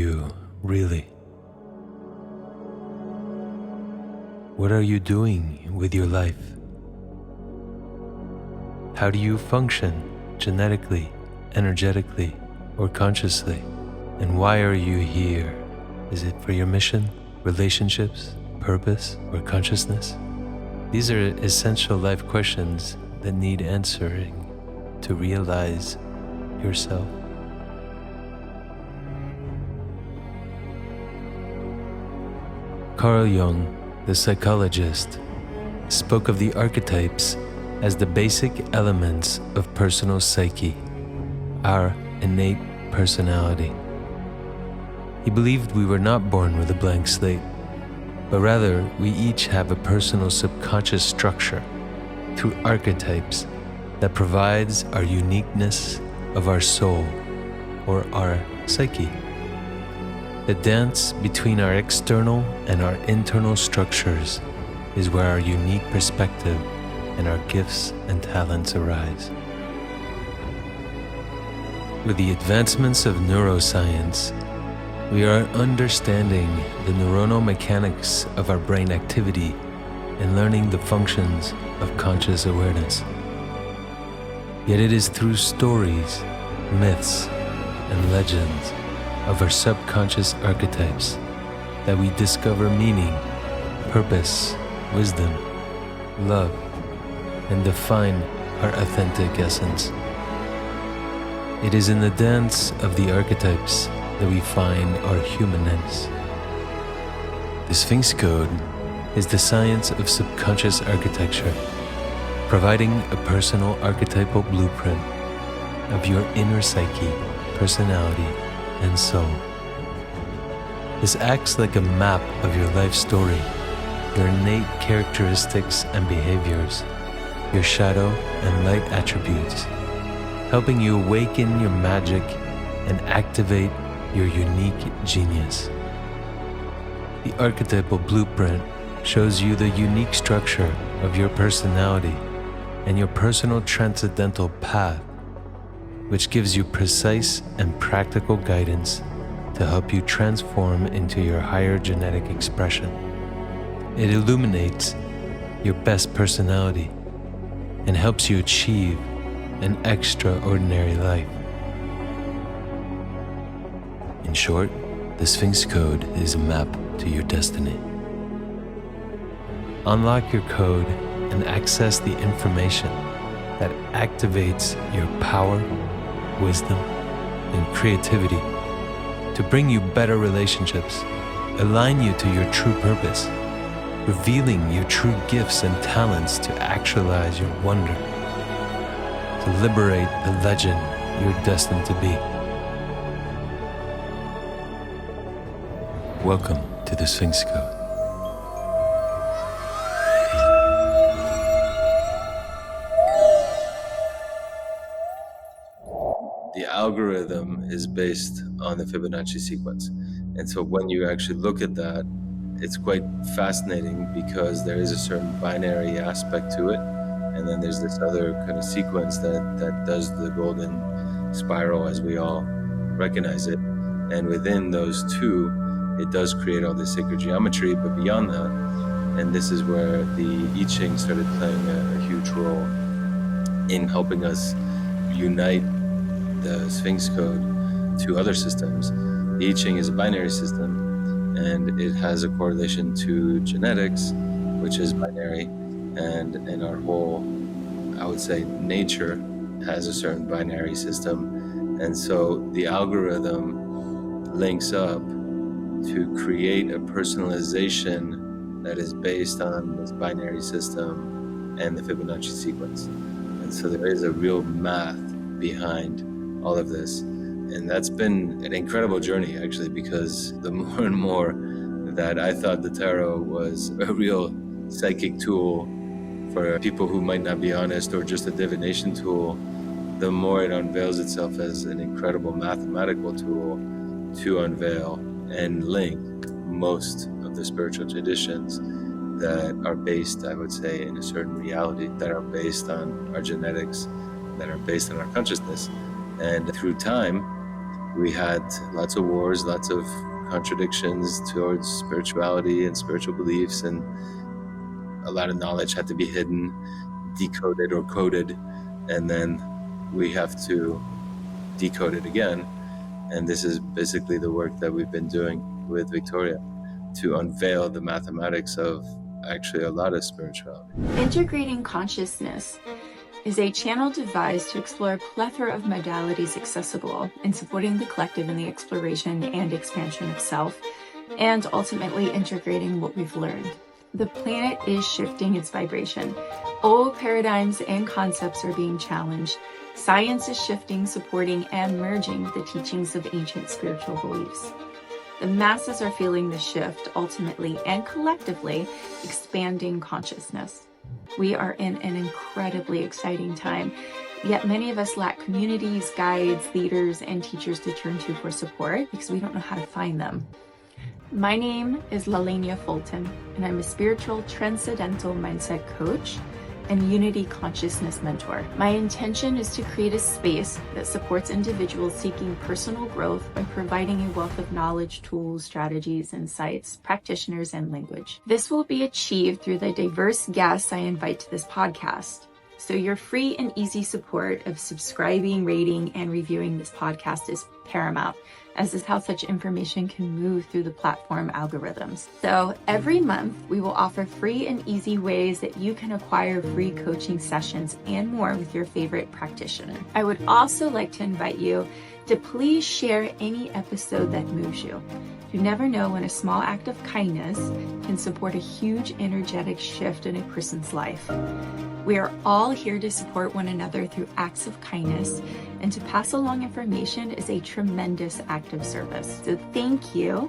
you, really? What are you doing with your life? How do you function genetically, energetically, or consciously? And why are you here? Is it for your mission, relationships, purpose, or consciousness? These are essential life questions that need answering to realize yourself. Carl Jung, the psychologist, spoke of the archetypes as the basic elements of personal psyche, our innate personality. He believed we were not born with a blank slate, but rather we each have a personal subconscious structure through archetypes that provides our uniqueness of our soul or our psyche. The dance between our external and our internal structures is where our unique perspective and our gifts and talents arise. With the advancements of neuroscience, we are understanding the neuronal mechanics of our brain activity and learning the functions of conscious awareness. Yet it is through stories, myths, and legends of our subconscious archetypes that we discover meaning, purpose, wisdom, love, and define our authentic essence. It is in the dance of the archetypes that we find our humanness. The Sphinx Code is the science of subconscious architecture, providing a personal archetypal blueprint of your inner psyche, personality, and soul. This acts like a map of your life story, your innate characteristics and behaviors, your shadow and light attributes, helping you awaken your magic and activate your unique genius. The archetypal blueprint shows you the unique structure of your personality and your personal transcendental path, which gives you precise and practical guidance to help you transform into your higher genetic expression. It illuminates your best personality and helps you achieve an extraordinary life. In short, the Sphinx Code is a map to your destiny. Unlock your code and access the information that activates your power, wisdom, and creativity to bring you better relationships, align you to your true purpose, revealing your true gifts and talents to actualize your wonder, to liberate the legend you're destined to be. Welcome to the Sphinx Code. The algorithm is based on the Fibonacci sequence. And so when you actually look at that, it's quite fascinating because there is a certain binary aspect to it. And then there's this other kind of sequence that does the golden spiral as we all recognize it. And within those two, it does create all this sacred geometry, but beyond that, and this is where the I Ching started playing a huge role in helping us unite the Sphinx Code to other systems. The I Ching is a binary system, and it has a correlation to genetics, which is binary, and our whole, I would say, nature has a certain binary system. And so the algorithm links up to create a personalization that is based on this binary system and the Fibonacci sequence. And so there is a real math behind all of this. And that's been an incredible journey, actually, because the more and more that I thought the tarot was a real psychic tool for people who might not be honest, or just a divination tool, the more it unveils itself as an incredible mathematical tool to unveil and link most of the spiritual traditions that are based, I would say, in a certain reality, that are based on our genetics, that are based on our consciousness. And through time, We had lots of wars, lots of contradictions towards spirituality and spiritual beliefs, and a lot of knowledge had to be hidden, decoded or coded, and then we have to decode it again. And this is basically the work that we've been doing with Victoria, to unveil the mathematics of actually a lot of spirituality. Integrating consciousness is a channel devised to explore a plethora of modalities accessible in supporting the collective in the exploration and expansion of self, and ultimately integrating what we've learned. The planet is shifting its vibration. Old paradigms and concepts are being challenged. Science is shifting, supporting, and merging the teachings of ancient spiritual beliefs. The masses are feeling the shift, ultimately and collectively expanding consciousness. We are in an incredibly exciting time, yet many of us lack communities, guides, leaders, and teachers to turn to for support because we don't know how to find them. My name is Lelanea Fulton, and I'm a spiritual transcendental mindset coach and unity consciousness mentor. My intention is to create a space that supports individuals seeking personal growth by providing a wealth of knowledge, tools, strategies, insights, practitioners, and language. This will be achieved through the diverse guests I invite to this podcast. So your free and easy support of subscribing, rating, and reviewing this podcast is paramount, as is how such information can move through the platform algorithms. So every month, we will offer free and easy ways that you can acquire free coaching sessions and more with your favorite practitioner. I would also like to invite you to please share any episode that moves you. You never know when a small act of kindness can support a huge energetic shift in a person's life. We are all here to support one another through acts of kindness, and to pass along information is a tremendous act of service. So thank you,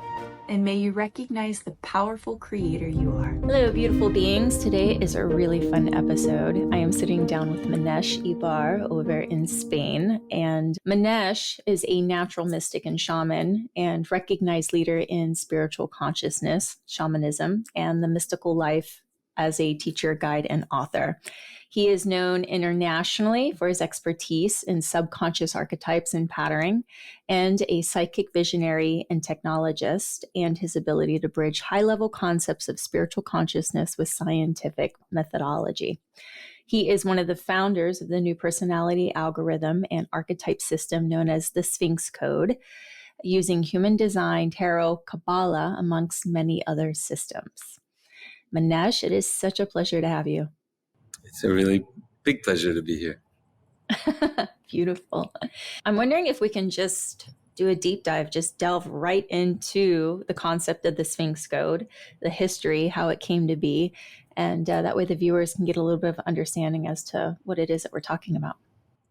and may you recognize the powerful creator you are. Hello, beautiful beings. Today is a really fun episode. I am sitting down with Manex Ibar over in Spain, and Manex is a natural mystic and shaman and recognized leader in spiritual consciousness, shamanism, and the mystical life as a teacher, guide, and author. He is known internationally for his expertise in subconscious archetypes and patterning, and a psychic visionary and technologist, and his ability to bridge high-level concepts of spiritual consciousness with scientific methodology. He is one of the founders of the new personality algorithm and archetype system known as the Sphinx Code, using human design, tarot, Kabbalah, amongst many other systems. Manex, it is such a pleasure to have you. It's a really big pleasure to be here. Beautiful. I'm wondering if we can just do a deep dive, just delve right into the concept of the Sphinx Code, the history, how it came to be, and that way the viewers can get a little bit of understanding as to what it is that we're talking about.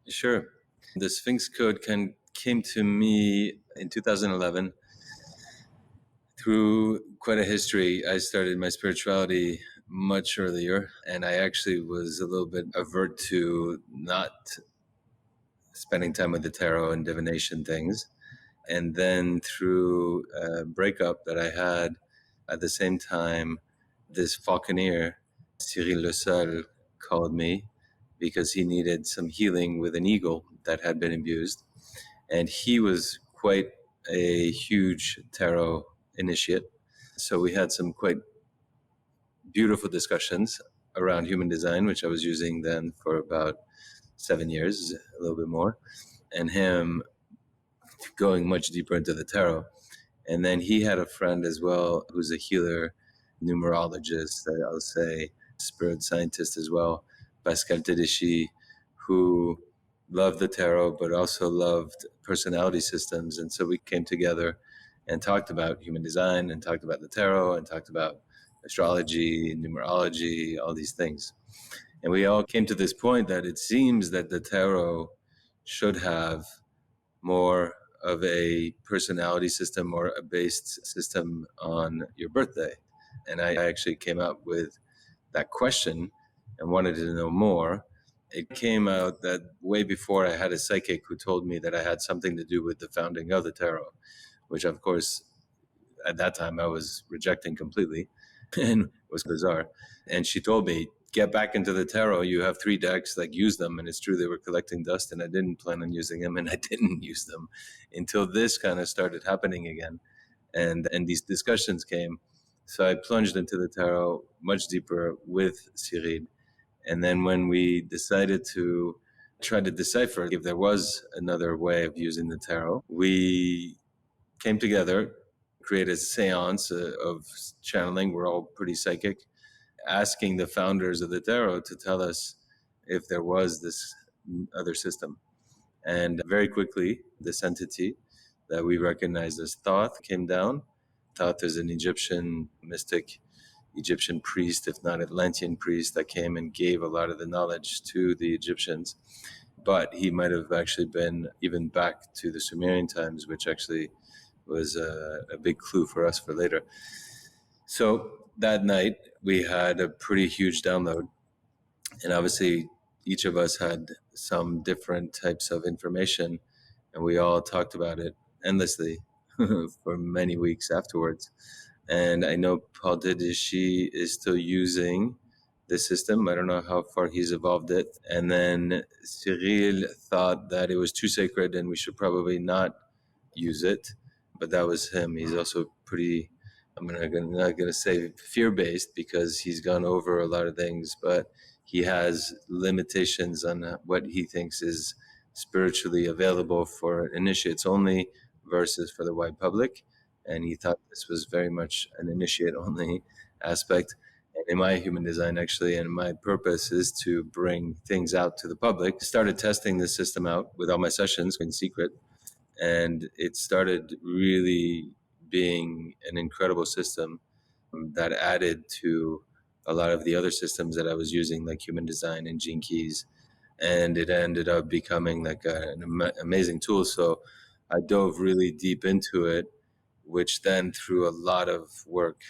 Sure. The Sphinx Code came to me in 2011 through quite a history. I started my spirituality much earlier, and I actually was a little bit avert to not spending time with the tarot and divination things. And then through a breakup that I had at the same time, this falconer, Cyril Le Sol, called me because he needed some healing with an eagle that had been abused. And he was quite a huge tarot initiate. So we had some quite beautiful discussions around human design, which I was using then for about 7 years, a little bit more, and him going much deeper into the tarot. And then he had a friend as well who's a healer, numerologist, I'll say, spirit scientist as well, Pascal Tedeschi, who loved the tarot but also loved personality systems. And so we came together and talked about human design and talked about the tarot and talked about astrology, numerology, all these things. And we all came to this point that it seems that the tarot should have more of a personality system or a based system on your birthday. And I actually came up with that question and wanted to know more. It came out that way before I had a psychic who told me that I had something to do with the founding of the tarot, which of course at that time I was rejecting completely and was bizarre. And she told me, get back into the tarot, you have 3 decks, like use them. And it's true, they were collecting dust and I didn't plan on using them, and I didn't use them until this kind of started happening again. And these discussions came. So I plunged into the tarot much deeper with Cyril. And then when we decided to try to decipher if there was another way of using the tarot, we came together, created a seance of channeling. We're all pretty psychic, asking the founders of the tarot to tell us if there was this other system. And very quickly, this entity that we recognized as Thoth came down. Thoth is an Egyptian mystic, Egyptian priest, if not Atlantean priest, that came and gave a lot of the knowledge to the Egyptians. But he might have actually been even back to the Sumerian times, which actually was a big clue for us for later. So that night, we had a pretty huge download. And obviously, each of us had some different types of information, and we all talked about it endlessly for many weeks afterwards. And I know Paul Didishi is still using the system. I don't know how far he's evolved it. And then Cyril thought that it was too sacred and we should probably not use it. But that was him. He's also pretty, I'm not going to say fear-based, because he's gone over a lot of things, but he has limitations on what he thinks is spiritually available for initiates only versus for the wide public. And he thought this was very much an initiate only aspect. And in my human design, actually, and my purpose is to bring things out to the public. Started testing this system out with all my sessions in secret. And it started really being an incredible system that added to a lot of the other systems that I was using, like human design and gene keys. And it ended up becoming like an amazing tool. So I dove really deep into it, which then through a lot of work,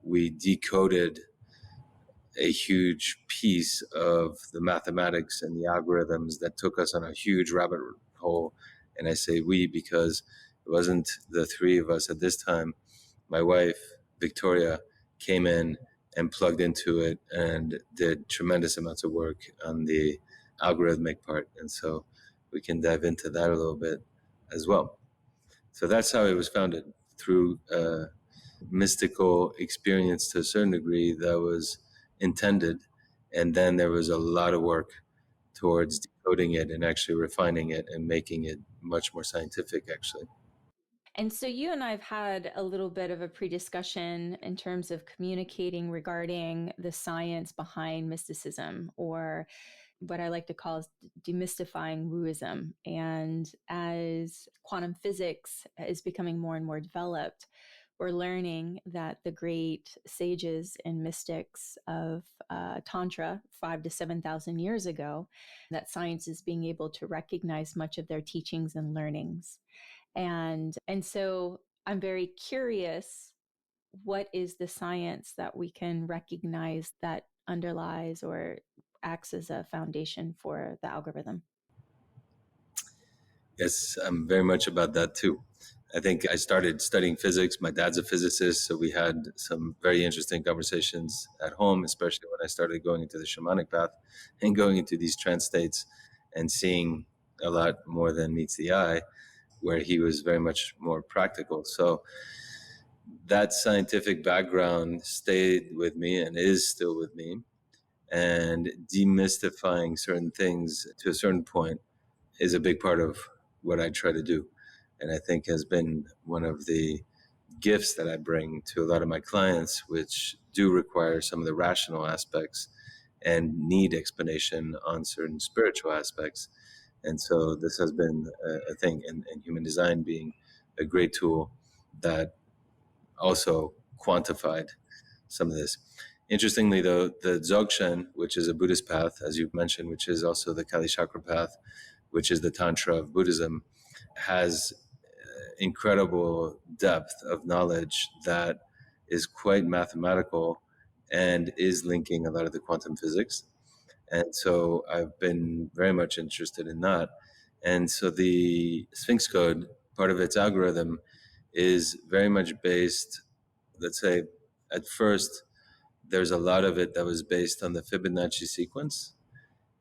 we decoded a huge piece of the mathematics and the algorithms that took us on a huge rabbit hole. And I say we because it wasn't the 3 of us at this time. My wife, Victoria, came in and plugged into it and did tremendous amounts of work on the algorithmic part. And so we can dive into that a little bit as well. So that's how it was founded, through mystical experience to a certain degree that was intended. And then there was a lot of work towards decoding it and actually refining it and making it much more scientific, actually. And so you and I have had a little bit of a pre-discussion in terms of communicating regarding the science behind mysticism, or what I like to call demystifying wooism. And as quantum physics is becoming more and more developed, we're learning that the great sages and mystics of Tantra 5,000 to 7,000 years ago, that science is being able to recognize much of their teachings and learnings. And so I'm very curious, what is the science that we can recognize that underlies or acts as a foundation for the algorithm? Yes, I'm very much about that too. I think I started studying physics. My dad's a physicist, so we had some very interesting conversations at home, especially when I started going into the shamanic path and going into these trance states and seeing a lot more than meets the eye, where he was very much more practical. So that scientific background stayed with me and is still with me. And demystifying certain things to a certain point is a big part of what I try to do. And I think has been one of the gifts that I bring to a lot of my clients, which do require some of the rational aspects and need explanation on certain spiritual aspects. And so this has been a thing, and human design being a great tool that also quantified some of this. Interestingly, though, the Dzogchen, which is a Buddhist path, as you mentioned, which is also the Kali Chakra path, which is the Tantra of Buddhism, has incredible depth of knowledge that is quite mathematical and is linking a lot of the quantum physics. And so I've been very much interested in that. And so the Sphinx Code, part of its algorithm, is very much based, let's say, at first, there's a lot of it that was based on the Fibonacci sequence.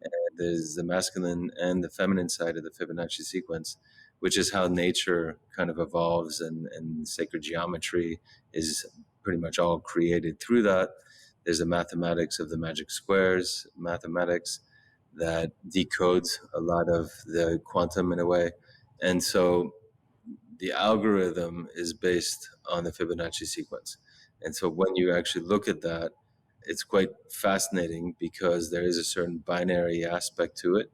And there's the masculine and the feminine side of the Fibonacci sequence, which is how nature kind of evolves, and sacred geometry is pretty much all created through that. There's the mathematics of the magic squares, mathematics that decodes a lot of the quantum in a way. And so the algorithm is based on the Fibonacci sequence. And so when you actually look at that, it's quite fascinating because there is a certain binary aspect to it.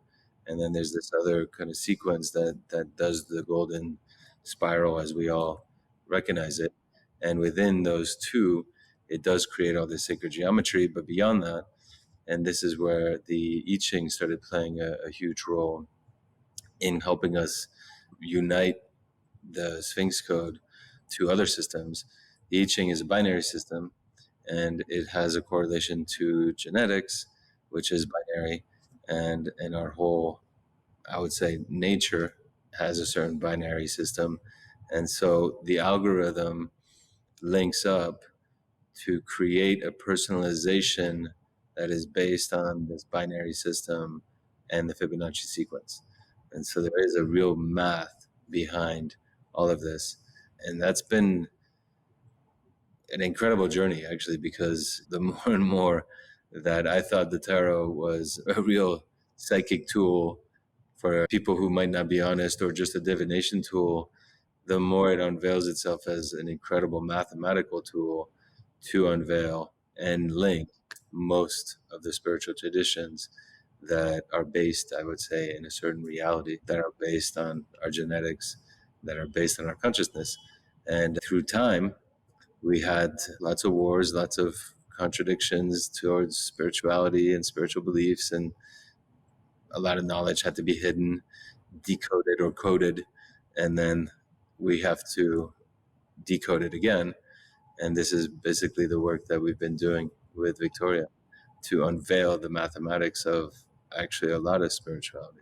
And then there's this other kind of sequence that does the golden spiral as we all recognize it. And within those two, it does create all this sacred geometry. But beyond that, and this is where the I Ching started playing a huge role in helping us unite the Sphinx Code to other systems. The I Ching is a binary system, and it has a correlation to genetics, which is binary, and our whole, I would say, nature has a certain binary system. And so the algorithm links up to create a personalization that is based on this binary system and the Fibonacci sequence. And so there is a real math behind all of this. And that's been an incredible journey, actually, because the more and more that I thought the tarot was a real psychic tool for people who might not be honest, or just a divination tool, the more it unveils itself as an incredible mathematical tool to unveil and link most of the spiritual traditions that are based, I would say, in a certain reality, that are based on our genetics, that are based on our consciousness. And through time, we had lots of wars, lots of contradictions towards spirituality and spiritual beliefs, and a lot of knowledge had to be hidden, decoded, or coded, and then we have to decode it again. And this is basically the work that we've been doing with Victoria, to unveil the mathematics of actually a lot of spirituality.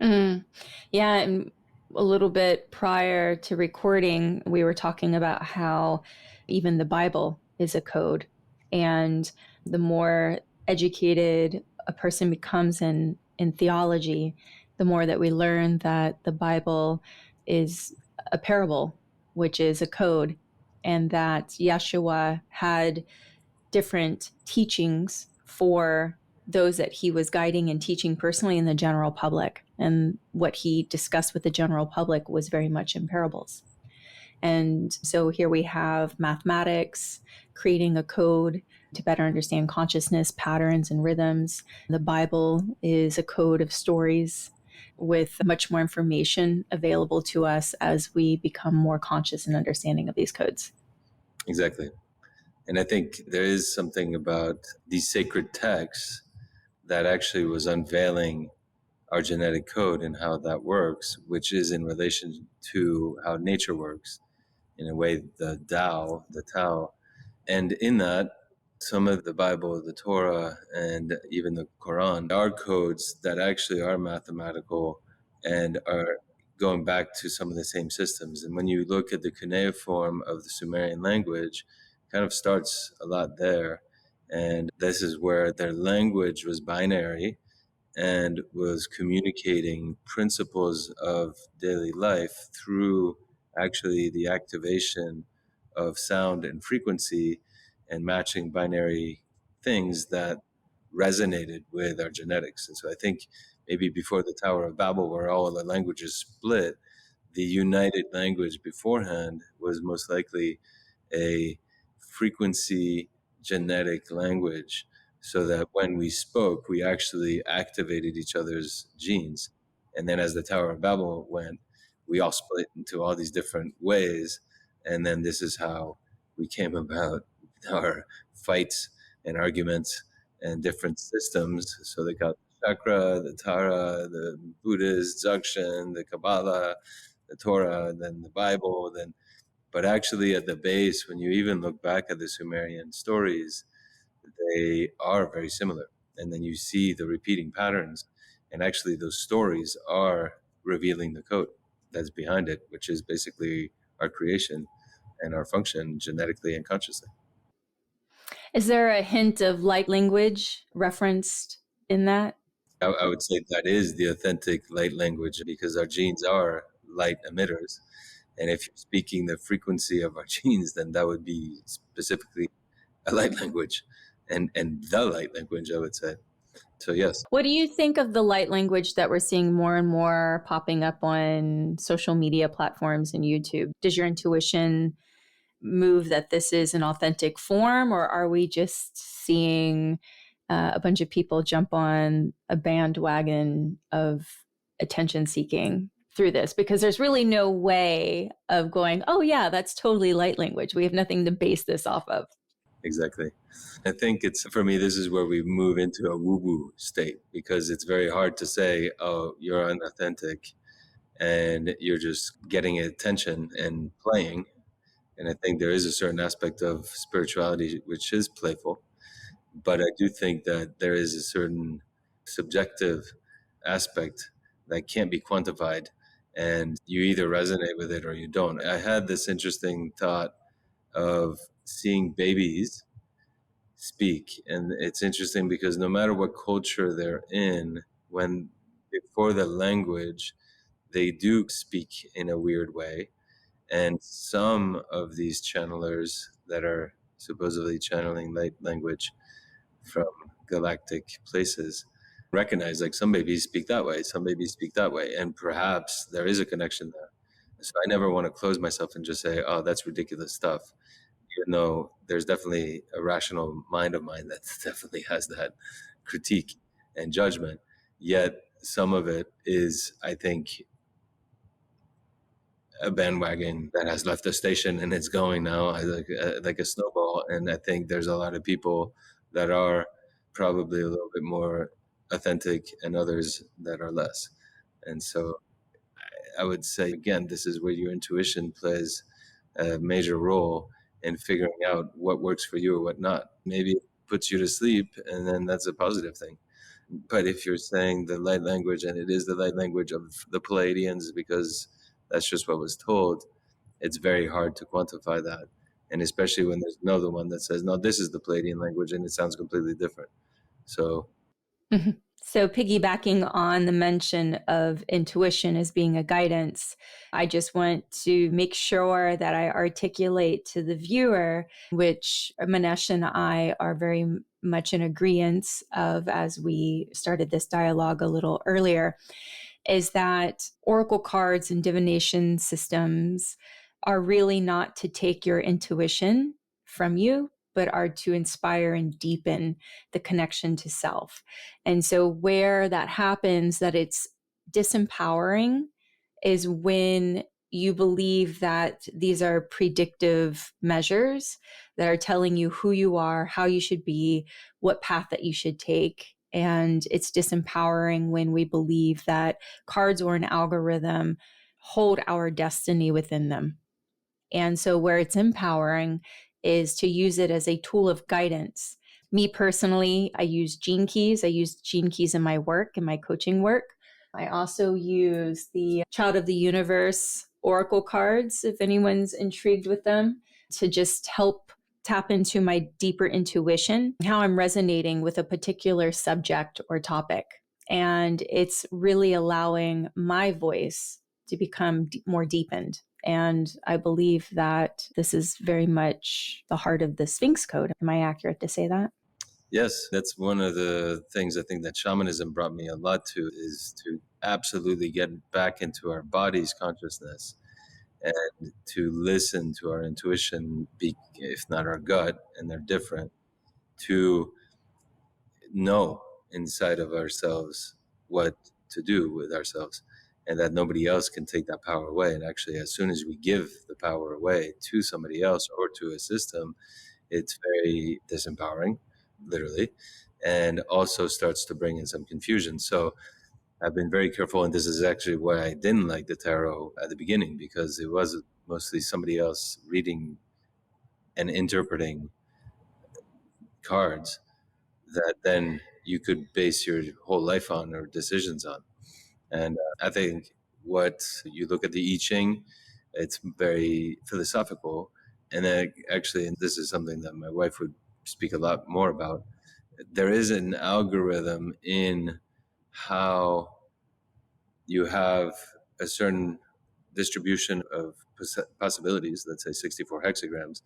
Mm. Yeah, and a little bit prior to recording, we were talking about how even the Bible is a code. And the more educated a person becomes in theology, the more that we learn that the Bible is a parable, which is a code, and that Yeshua had different teachings for those that he was guiding and teaching personally in the general public. And what he discussed with the general public was very much in parables. And so here we have mathematics, creating a code to better understand consciousness, patterns, and rhythms. The Bible is a code of stories with much more information available to us as we become more conscious and understanding of these codes. Exactly. And I think there is something about these sacred texts that actually was unveiling our genetic code and how that works, which is in relation to how nature works, in a way, the Tao. And in that, some of the Bible, the Torah, and even the Quran are codes that actually are mathematical and are going back to some of the same systems. And when you look at the cuneiform of the Sumerian language, it kind of starts a lot there. And this is where their language was binary and was communicating principles of daily life through actually the activation of sound and frequency, and matching binary things that resonated with our genetics. And so I think maybe before the Tower of Babel, where all the languages split, the united language beforehand was most likely a frequency genetic language, so that when we spoke, we actually activated each other's genes. And then as the Tower of Babel went, we all split into all these different ways. And then this is how we came about our fights and arguments and different systems. So they got the chakra, the Tara, the Buddhist, Dzogchen, the Kabbalah, the Torah, then the Bible, then. But actually, at the base, when you even look back at the Sumerian stories, they are very similar. And then you see the repeating patterns. And actually, those stories are revealing the code that's behind it, which is basically our creation and our function genetically and consciously. Is there a hint of light language referenced in that? I would say that is the authentic light language because our genes are light emitters. And if you're speaking the frequency of our genes, then that would be specifically a light language and the light language, I would say. So, yes. What do you think of the light language that we're seeing more and more popping up on social media platforms and YouTube? Does your intuition move that this is an authentic form, or are we just seeing a bunch of people jump on a bandwagon of attention seeking through this? Because there's really no way of going, oh, yeah, that's totally light language. We have nothing to base this off of. Exactly. I think for me, this is where we move into a woo-woo state because it's very hard to say, oh, you're unauthentic and you're just getting attention and playing. And I think there is a certain aspect of spirituality which is playful. But I do think that there is a certain subjective aspect that can't be quantified. And you either resonate with it or you don't. I had this interesting thought of seeing babies speak. And it's interesting because no matter what culture they're in, when before the language, they do speak in a weird way. And some of these channelers that are supposedly channeling light language from galactic places recognize like some babies speak that way, some babies speak that way. And perhaps there is a connection there. So I never want to close myself and just say, oh, that's ridiculous stuff. Even though there's definitely a rational mind of mine that definitely has that critique and judgment. Yet some of it is, I think, a bandwagon that has left the station and it's going now like a snowball. And I think there's a lot of people that are probably a little bit more authentic and others that are less. And so I would say, again, this is where your intuition plays a major role in figuring out what works for you or what not. Maybe it puts you to sleep and then that's a positive thing. But if you're saying the light language and it is the light language of the Palladians because that's just what was told, it's very hard to quantify that. And especially when there's another one that says, no, this is the Palladian language and it sounds completely different. So So, piggybacking on the mention of intuition as being a guidance, I just want to make sure that I articulate to the viewer, which Manesh and I are very much in agreement of as we started this dialogue a little earlier, is that oracle cards and divination systems are really not to take your intuition from you, but are to inspire and deepen the connection to self. And so where that happens, that it's disempowering, is when you believe that these are predictive measures that are telling you who you are, how you should be, what path that you should take. And it's disempowering when we believe that cards or an algorithm hold our destiny within them. And so where it's empowering is to use it as a tool of guidance. Me personally, I use gene keys. I use gene keys in my work, in my coaching work. I also use the Child of the Universe Oracle cards, if anyone's intrigued with them, to just help tap into my deeper intuition, how I'm resonating with a particular subject or topic. And it's really allowing my voice to become more deepened. And I believe that this is very much the heart of the Sphinx Code. Am I accurate to say that? yes, that's one of the things I think that shamanism brought me a lot to is to absolutely get back into our body's consciousness and to listen to our intuition, if not our gut, and they're different, to know inside of ourselves what to do with ourselves and that nobody else can take that power away. And actually, as soon as we give the power away to somebody else or to a system, it's very disempowering, literally, and also starts to bring in some confusion. So I've been very careful, and this is actually why I didn't like the tarot at the beginning, because it was mostly somebody else reading and interpreting cards that then you could base your whole life on or decisions on. And I think what you look at the I Ching, it's very philosophical. And then actually, and this is something that my wife would speak a lot more about. There is an algorithm in how you have a certain distribution of possibilities, let's say 64 hexagrams.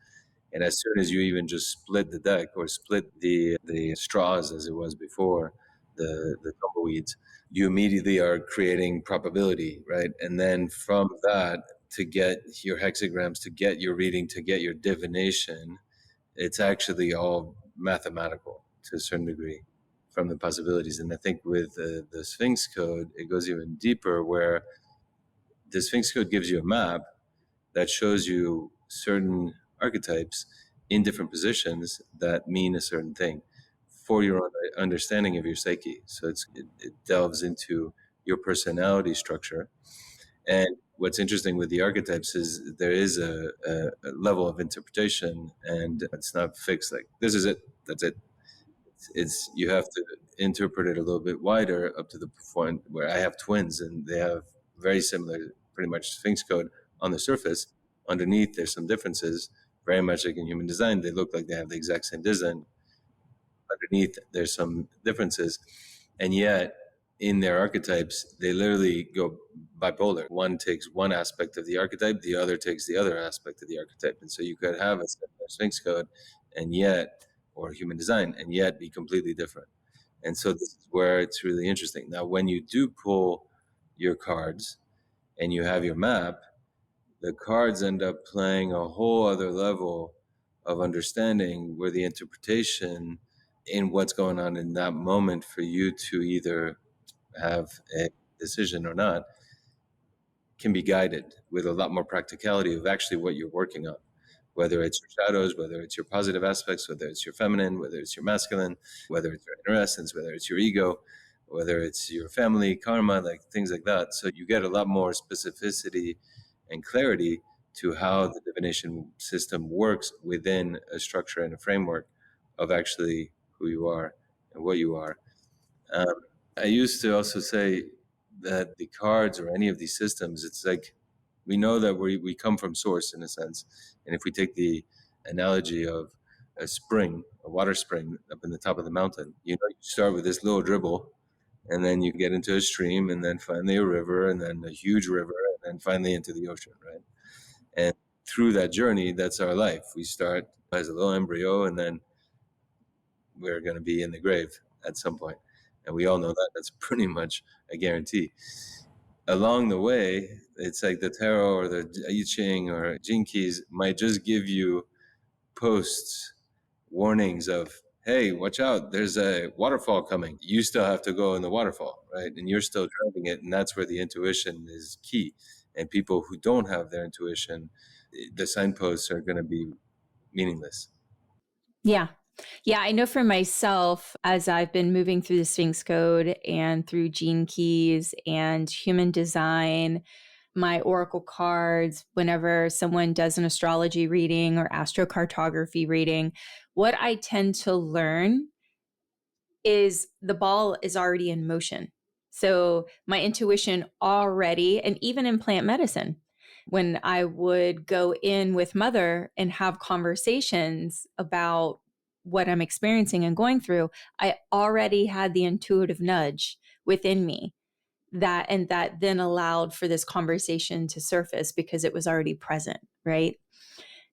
And as soon as you even just split the deck or split the straws as it was before, the tumbleweeds, you immediately are creating probability, right? And then from that, to get your hexagrams, to get your reading, to get your divination, it's actually all mathematical to a certain degree from the possibilities. And I think with the Sphinx Code, it goes even deeper, where the Sphinx Code gives you a map that shows you certain archetypes in different positions that mean a certain thing for your own understanding of your psyche. So it delves into your personality structure. And what's interesting with the archetypes is there is a level of interpretation, and it's not fixed like this is it, that's it. It's you have to interpret it a little bit wider, up to the point where I have twins and they have very similar, pretty much Sphinx Code on the surface. Underneath, there's some differences, very much like in human design. They look like they have the exact same design. Underneath, there's some differences. And yet, in their archetypes, they literally go bipolar. One takes one aspect of the archetype, the other takes the other aspect of the archetype. And so you could have a similar Sphinx Code, and yet, or human design, and yet be completely different. And so this is where it's really interesting. Now, when you do pull your cards and you have your map, the cards end up playing a whole other level of understanding, where the interpretation in what's going on in that moment for you to either have a decision or not can be guided with a lot more practicality of actually what you're working on, whether it's your shadows, whether it's your positive aspects, whether it's your feminine, whether it's your masculine, whether it's your inner essence, whether it's your ego, whether it's your family, karma, like things like that. So you get a lot more specificity and clarity to how the divination system works within a structure and a framework of actually who you are and what you are. I used to also say that the cards or any of these systems, it's like we know that we come from source in a sense. And if we take the analogy of a spring, a water spring up in the top of the mountain, you start with this little dribble, and then you get into a stream, and then finally a river, and then a huge river, and then finally into the ocean, right? And through that journey, that's our life. We start as a little embryo, and then we're going to be in the grave at some point. And we all know that. That's pretty much a guarantee. Along the way, it's like the tarot or the I Ching or Gene Keys might just give you posts, warnings of, hey, watch out, there's a waterfall coming. You still have to go in the waterfall, right? And you're still driving it. And that's where the intuition is key. And people who don't have their intuition, the signposts are going to be meaningless. Yeah. Yeah, I know for myself, as I've been moving through the Sphinx Code and through Gene Keys and human design, my oracle cards, whenever someone does an astrology reading or astrocartography reading, what I tend to learn is the ball is already in motion. So my intuition already, and even in plant medicine, when I would go in with mother and have conversations about what I'm experiencing and going through, I already had the intuitive nudge within me that then allowed for this conversation to surface because it was already present, right?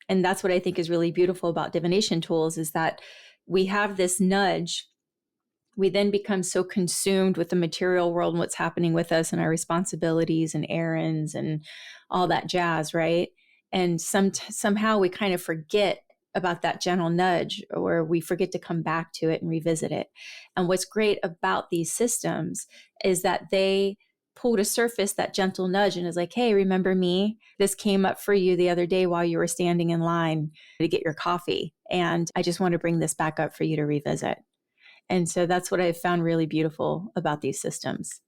And that's what I think is really beautiful about divination tools, is that we have this nudge. We then become so consumed with the material world and what's happening with us and our responsibilities and errands and all that jazz, right? And somehow we kind of forget about that gentle nudge, or we forget to come back to it and revisit it. And what's great about these systems is that they pull to surface that gentle nudge and is like, hey, remember me? This came up for you the other day while you were standing in line to get your coffee. And I just want to bring this back up for you to revisit. And so that's what I've found really beautiful about these systems.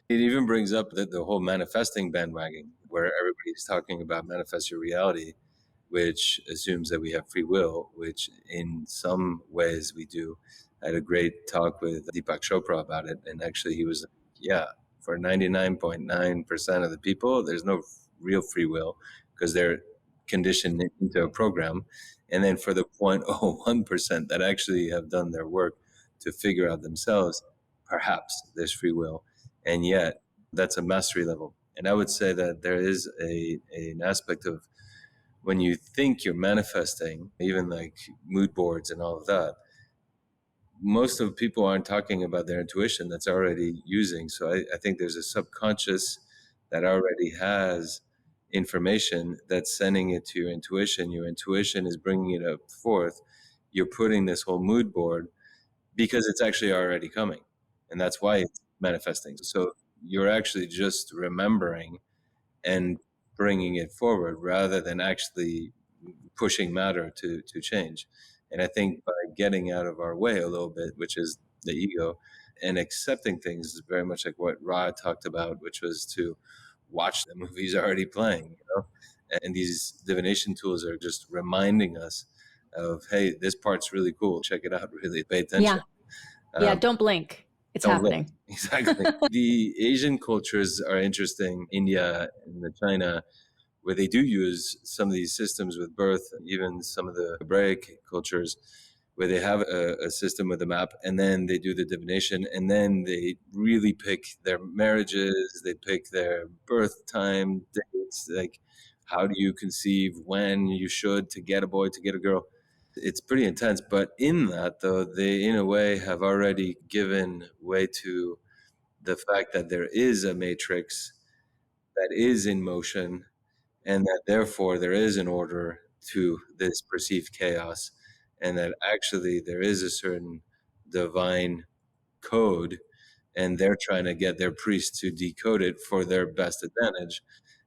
It even brings up the whole manifesting bandwagon, where everybody's talking about manifest your reality, which assumes that we have free will, which in some ways we do. I had a great talk with Deepak Chopra about it. And actually he was, yeah, for 99.9% of the people, there's no real free will because they're conditioned into a program. And then for the 0.01% that actually have done their work to figure out themselves, perhaps there's free will. And yet that's a mastery level. And I would say that there is an aspect of when you think you're manifesting, even like mood boards and all of that, most of people aren't talking about their intuition that's already using. So I think there's a subconscious that already has information that's sending it to your intuition. Your intuition is bringing it up forth. You're putting this whole mood board because it's actually already coming. And that's why it's manifesting. So you're actually just remembering and bringing it forward rather than actually pushing matter to change. And I think by getting out of our way a little bit, which is the ego, and accepting things is very much like what Ra talked about, which was to watch the movies already playing, you know? And these divination tools are just reminding us of, hey, this part's really cool. Check it out. Really pay attention. Yeah. Don't blink. It's happening. Blink. Exactly. The Asian cultures are interesting. India and China, where they do use some of these systems with birth, even some of the Hebraic cultures, where they have a system with a map, and then they do the divination, and then they really pick their marriages, they pick their birth time dates, like how do you conceive, when you should, to get a boy, to get a girl. It's pretty intense. But in that, though, they, in a way, have already given way to the fact that there is a matrix that is in motion, and that therefore there is an order to this perceived chaos, and that actually there is a certain divine code, and they're trying to get their priests to decode it for their best advantage.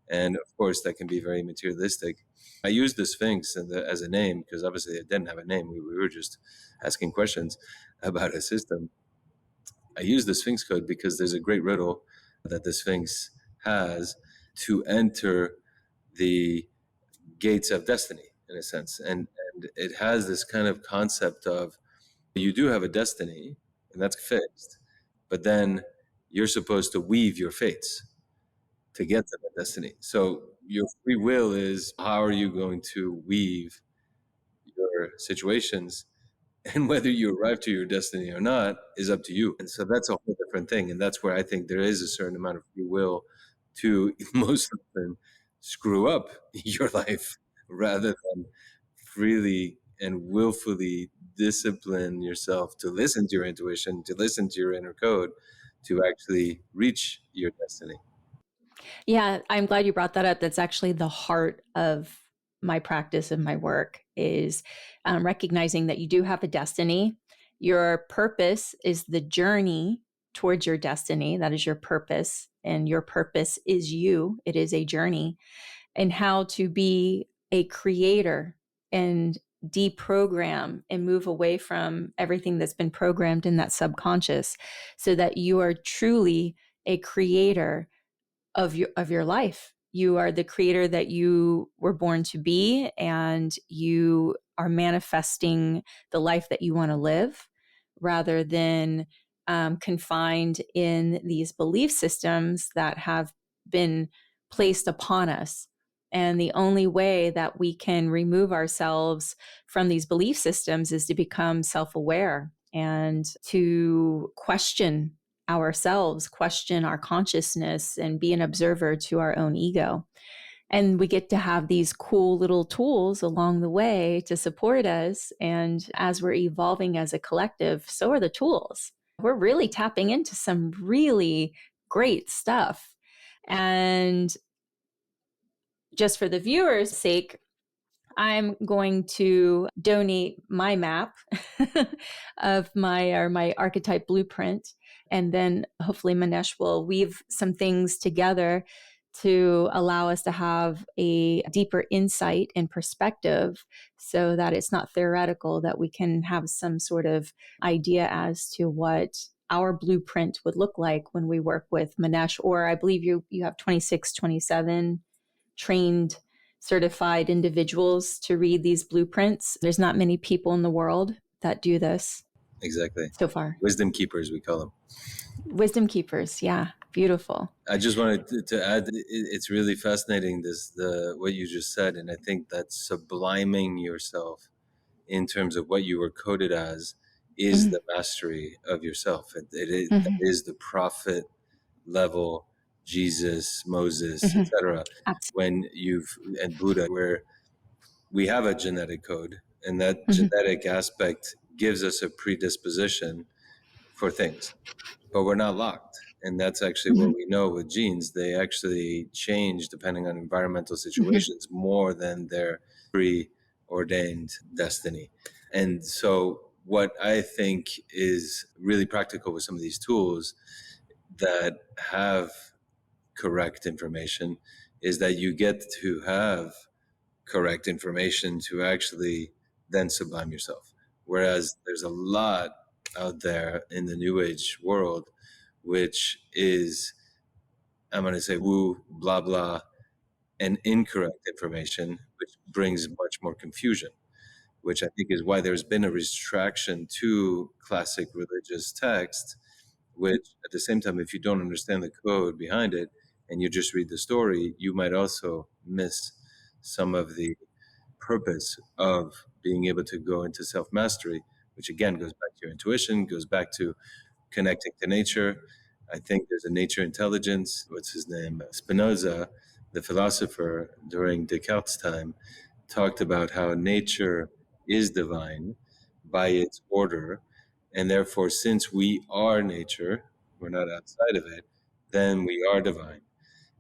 And of course, that can be very materialistic. I used the Sphinx as a name because obviously it didn't have a name. We were just asking questions about a system. I used the Sphinx Code because there's a great riddle that the Sphinx has to enter the gates of destiny, in a sense. And it has this kind of concept of you do have a destiny, and that's fixed, but then you're supposed to weave your fates to get to the destiny. So your free will is how are you going to weave your situations, and whether you arrive to your destiny or not is up to you. And so that's a whole different thing. And that's where I think there is a certain amount of free will to most often screw up your life rather than freely and willfully discipline yourself to listen to your intuition, to listen to your inner code, to actually reach your destiny. Yeah, I'm glad you brought that up. That's actually the heart of my practice and my work is recognizing that you do have a destiny. Your purpose is the journey towards your destiny. That is your purpose. And your purpose is you. It is a journey. And how to be a creator and deprogram and move away from everything that's been programmed in that subconscious so that you are truly a creator of your life. You are the creator that you were born to be, and you are manifesting the life that you want to live rather than confined in these belief systems that have been placed upon us. And the only way that we can remove ourselves from these belief systems is to become self-aware and to question ourselves, question our consciousness, and be an observer to our own ego. And we get to have these cool little tools along the way to support us. And as we're evolving as a collective, so are the tools. We're really tapping into some really great stuff. And just for the viewers' sake, I'm going to donate my map of my archetype blueprint. And then hopefully Manesh will weave some things together to allow us to have a deeper insight and perspective so that it's not theoretical, that we can have some sort of idea as to what our blueprint would look like when we work with Manesh. Or I believe you have 26, 27 trained certified individuals to read these blueprints. There's not many people in the world that do this. Exactly. So far. Wisdom keepers, we call them. Wisdom keepers. Yeah. Beautiful. I just wanted to add, it's really fascinating, what you just said. And I think that subliming yourself in terms of what you were coded as is the mastery of yourself. That is the prophet level, Jesus, Moses, etc. When and Buddha, where we have a genetic code, and that genetic aspect gives us a predisposition for things, but we're not locked. And that's actually what we know with genes. They actually change depending on environmental situations more than their preordained destiny. And so what I think is really practical with some of these tools that have correct information is that you get to have correct information to actually then sublime yourself. Whereas there's a lot out there in the new age world, which is, I'm going to say, woo, blah, blah, and incorrect information, which brings much more confusion, which I think is why there's been a retraction to classic religious texts, which at the same time, if you don't understand the code behind it and you just read the story, you might also miss some of the purpose of being able to go into self-mastery, which again goes back to your intuition, goes back to connecting to nature. I think there's a nature intelligence. What's his name? Spinoza, the philosopher during Descartes' time, talked about how nature is divine by its order. And therefore, since we are nature, we're not outside of it, then we are divine.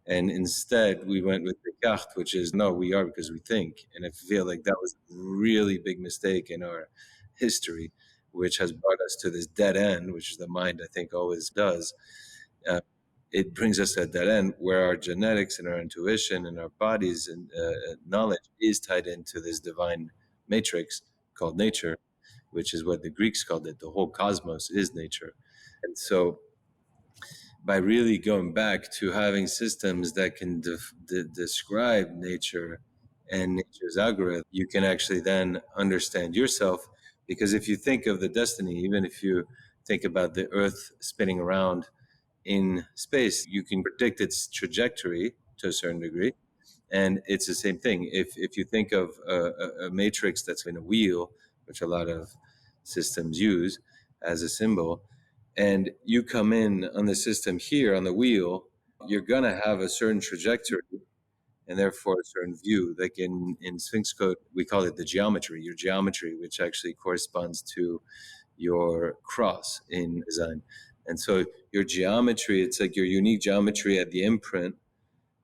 And instead, we went with Descartes, which is, no, we are because we think. And I feel like that was a really big mistake in our history, which has brought us to this dead end, which the mind, I think, always does. It brings us to a dead end where our genetics and our intuition and our bodies and knowledge is tied into this divine matrix called nature, which is what the Greeks called it. The whole cosmos is nature. And so by really going back to having systems that can describe nature and nature's algorithm, you can actually then understand yourself. Because if you think of the destiny, even if you think about the Earth spinning around in space, you can predict its trajectory to a certain degree. And it's the same thing. If you think of a matrix that's in a wheel, which a lot of systems use as a symbol, and you come in on the system here on the wheel, you're going to have a certain trajectory and therefore a certain view. Like in Sphinx Code, we call it the geometry, your geometry, which actually corresponds to your cross in design. And so your geometry, it's like your unique geometry at the imprint.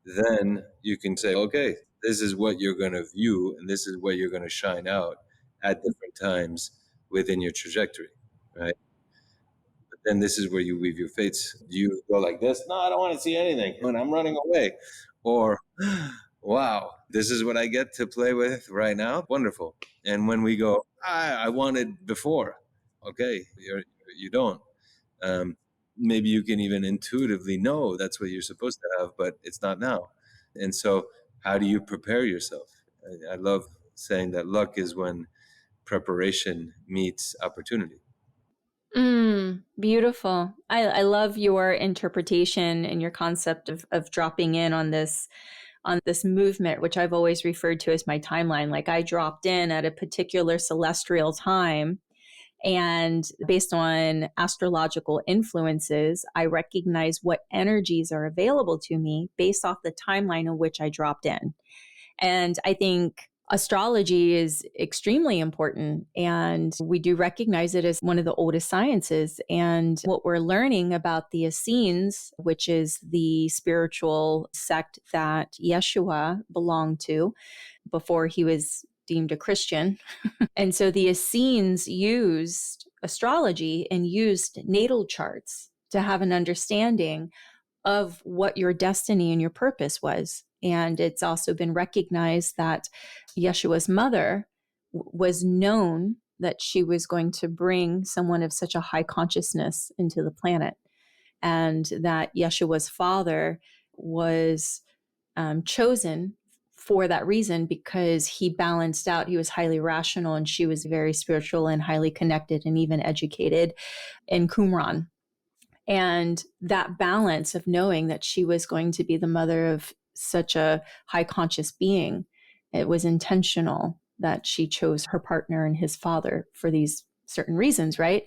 Then you can say, okay, this is what you're going to view and this is what you're going to shine out at different times within your trajectory, right? But then this is where you weave your fates. Do you go like this? No, I don't want to see anything and I'm running away. Or, wow, this is what I get to play with right now. Wonderful. And when we go, I wanted before. Okay, you don't. Maybe you can even intuitively know that's what you're supposed to have, but it's not now. And so how do you prepare yourself? I love saying that luck is when preparation meets opportunity. Beautiful. I love your interpretation and your concept of dropping in on this movement, which I've always referred to as my timeline. Like I dropped in at a particular celestial time, and based on astrological influences, I recognize what energies are available to me based off the timeline in which I dropped in. And I think astrology is extremely important, and we do recognize it as one of the oldest sciences. And what we're learning about the Essenes, which is the spiritual sect that Yeshua belonged to before he was deemed a Christian. And so the Essenes used astrology and used natal charts to have an understanding of what your destiny and your purpose was. And it's also been recognized that Yeshua's mother was known that she was going to bring someone of such a high consciousness into the planet, and that Yeshua's father was chosen for that reason because he balanced out. He was highly rational, and she was very spiritual and highly connected and even educated in Qumran. And that balance of knowing that she was going to be the mother of such a high conscious being, it was intentional that she chose her partner and his father for these certain reasons, right?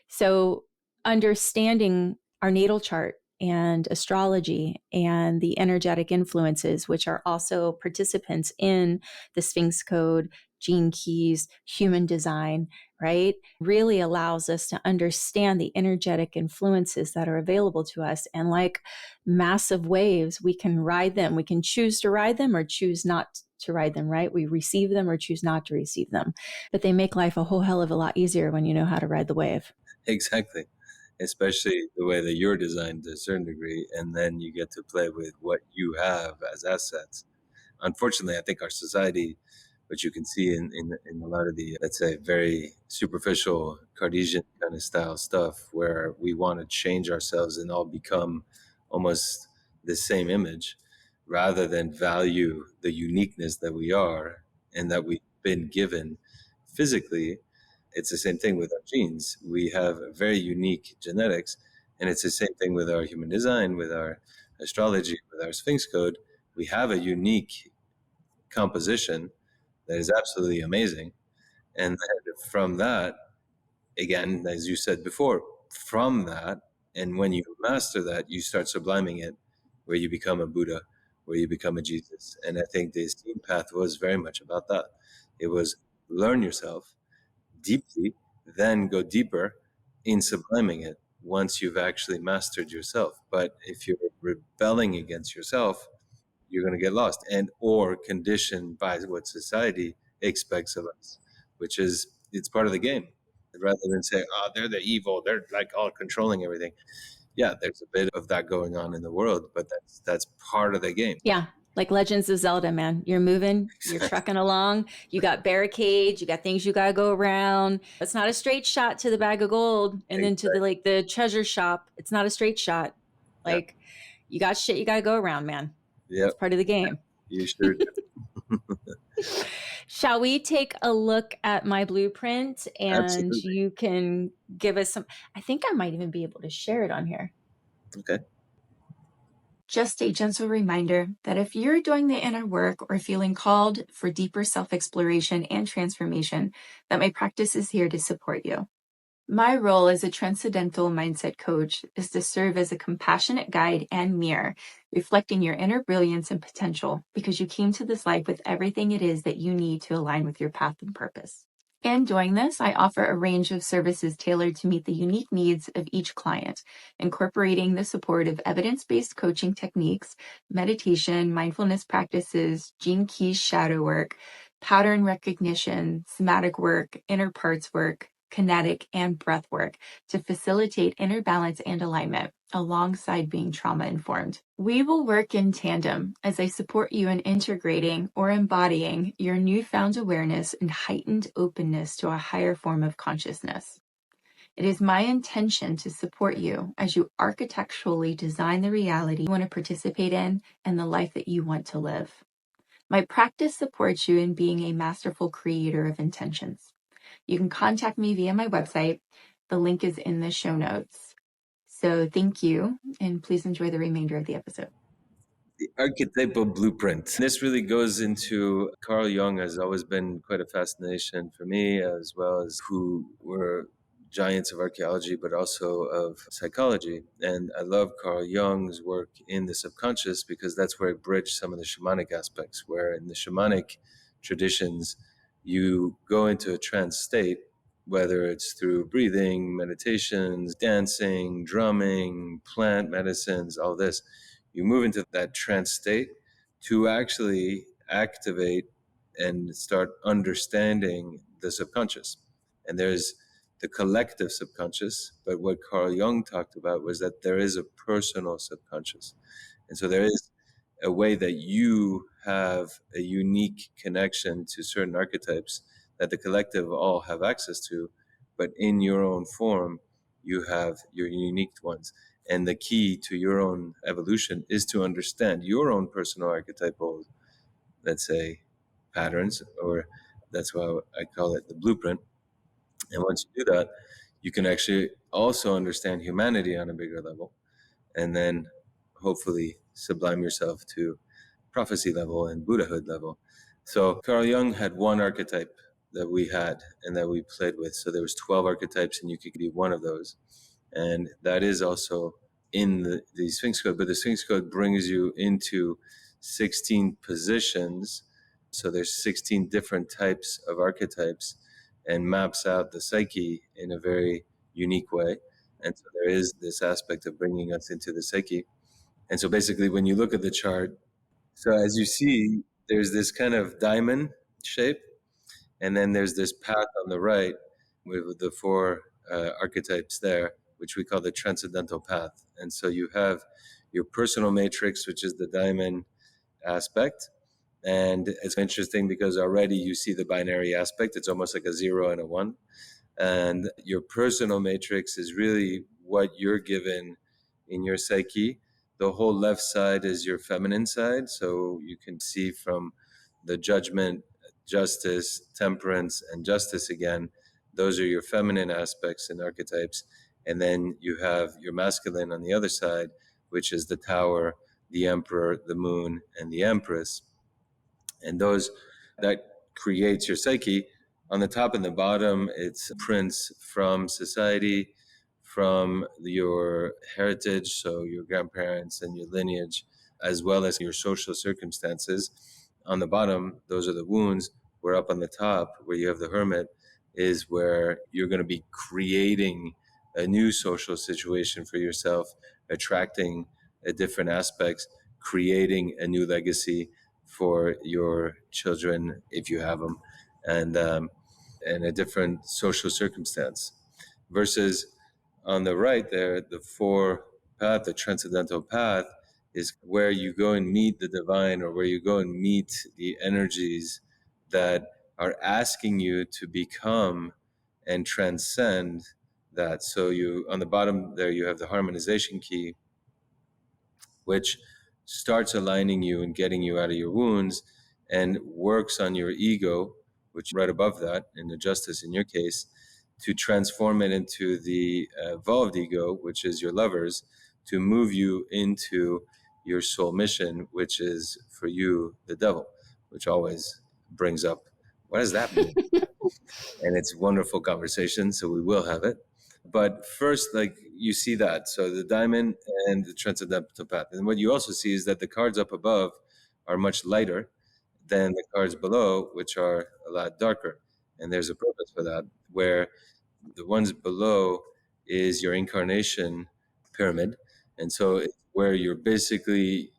So understanding our natal chart and astrology and the energetic influences, which are also participants in the Sphinx Code, gene keys, human design, right, really allows us to understand the energetic influences that are available to us. And like massive waves, we can ride them. We can choose to ride them or choose not to ride them, right? We receive them or choose not to receive them. But they make life a whole hell of a lot easier when you know how to ride the wave. Exactly. Especially the way that you're designed to a certain degree, and then you get to play with what you have as assets. Unfortunately, I think our society, which you can see in a lot of the, let's say, very superficial Cartesian kind of style stuff, where we want to change ourselves and all become almost the same image, rather than value the uniqueness that we are and that we've been given physically. It's the same thing with our genes. We have very unique genetics, and it's the same thing with our human design, with our astrology, with our Sphinx Code. We have a unique composition that is absolutely amazing. And then from that, again, as you said before, from that, and when you master that, you start subliming it, where you become a Buddha, where you become a Jesus. And I think the esteem path was very much about that. It was learn yourself deeply, then go deeper in subliming it once you've actually mastered yourself. But if you're rebelling against yourself, you're going to get lost and or conditioned by what society expects of us, which is it's part of the game. Rather than say, oh, they're the evil, they're like all controlling everything. Yeah, there's a bit of that going on in the world, but that's part of the game. Yeah. Like Legends of Zelda, man. You're moving, you're trucking along, you got barricades, you got things you got to go around. It's not a straight shot to the bag of gold and then to the treasure shop. It's not a straight shot. Like you got shit you got to go around, man. Yeah. It's part of the game. You sure do. Shall we take a look at my blueprint and Absolutely. you can give us some, I think I might even be able to share it on here. Okay. Just a gentle reminder that if you're doing the inner work or feeling called for deeper self-exploration and transformation, that my practice is here to support you. My role as a transcendental mindset coach is to serve as a compassionate guide and mirror, reflecting your inner brilliance and potential because you came to this life with everything it is that you need to align with your path and purpose. In doing this, I offer a range of services tailored to meet the unique needs of each client, incorporating the support of evidence-based coaching techniques, meditation, mindfulness practices, gene keys shadow work, pattern recognition, somatic work, inner parts work, kinetic, and breath work to facilitate inner balance and alignment alongside being trauma-informed. We will work in tandem as I support you in integrating or embodying your newfound awareness and heightened openness to a higher form of consciousness. It is my intention to support you as you architecturally design the reality you want to participate in and the life that you want to live. My practice supports you in being a masterful creator of intentions. You can contact me via my website. The link is in the show notes. So thank you, and please enjoy the remainder of the episode. The archetypal blueprint. This really goes into Carl Jung has always been quite a fascination for me, as well as who were giants of archaeology, but also of psychology. And I love Carl Jung's work in the subconscious because that's where it bridged some of the shamanic aspects, where in the shamanic traditions, you go into a trance state, whether it's through breathing, meditations, dancing, drumming, plant medicines, all this. You move into that trance state to actually activate and start understanding the subconscious. And there's the collective subconscious, but what Carl Jung talked about was that there is a personal subconscious. And so there is a way that you have a unique connection to certain archetypes that the collective all have access to, but in your own form, you have your unique ones. And the key to your own evolution is to understand your own personal archetypal, let's say, patterns, or that's why I call it the blueprint. And once you do that, you can actually also understand humanity on a bigger level, and then hopefully sublime yourself to prophecy level and Buddhahood level. So Carl Jung had one archetype that we had and that we played with. So there was 12 archetypes and you could be one of those. And that is also in the Sphinx Code, but the Sphinx Code brings you into 16 positions. So there's 16 different types of archetypes and maps out the psyche in a very unique way. And so there is this aspect of bringing us into the psyche. And so basically, when you look at the chart, so as you see, there's this kind of diamond shape, and then there's this path on the right with the four archetypes there, which we call the Transcendental path. And so you have your personal matrix, which is the diamond aspect. And it's interesting because already you see the binary aspect. It's almost like a 0 and a 1. And your personal matrix is really what you're given in your psyche. The whole left side is your feminine side. So you can see from the judgment, justice, temperance, and justice again. Those are your feminine aspects and archetypes. And then you have your masculine on the other side, which is the tower, the emperor, the moon, and the empress. And those that creates your psyche. On the top and the bottom, it's prints from society, from your heritage, so your grandparents and your lineage, as well as your social circumstances. On the bottom, those are the wounds. Where up on the top, where you have the hermit, is where you're going to be creating a new social situation for yourself, attracting different aspects, creating a new legacy for your children if you have them, and a different social circumstance. Versus on the right there, the four path, the transcendental path, is where you go and meet the divine, or where you go and meet the energies that are asking you to become and transcend that. So you, on the bottom there, you have the harmonization key, which starts aligning you and getting you out of your wounds and works on your ego, which right above that, in the justice in your case, to transform it into the evolved ego, which is your lovers, to move you into your soul mission, which is for you the devil, which always brings up, what does that mean? And it's a wonderful conversation, so we will have it. But first, like, you see that. So the diamond and the transcendental path. And what you also see is that the cards up above are much lighter than the cards below, which are a lot darker. And there's a purpose for that, where the ones below is your incarnation pyramid. And so it's where you're basically,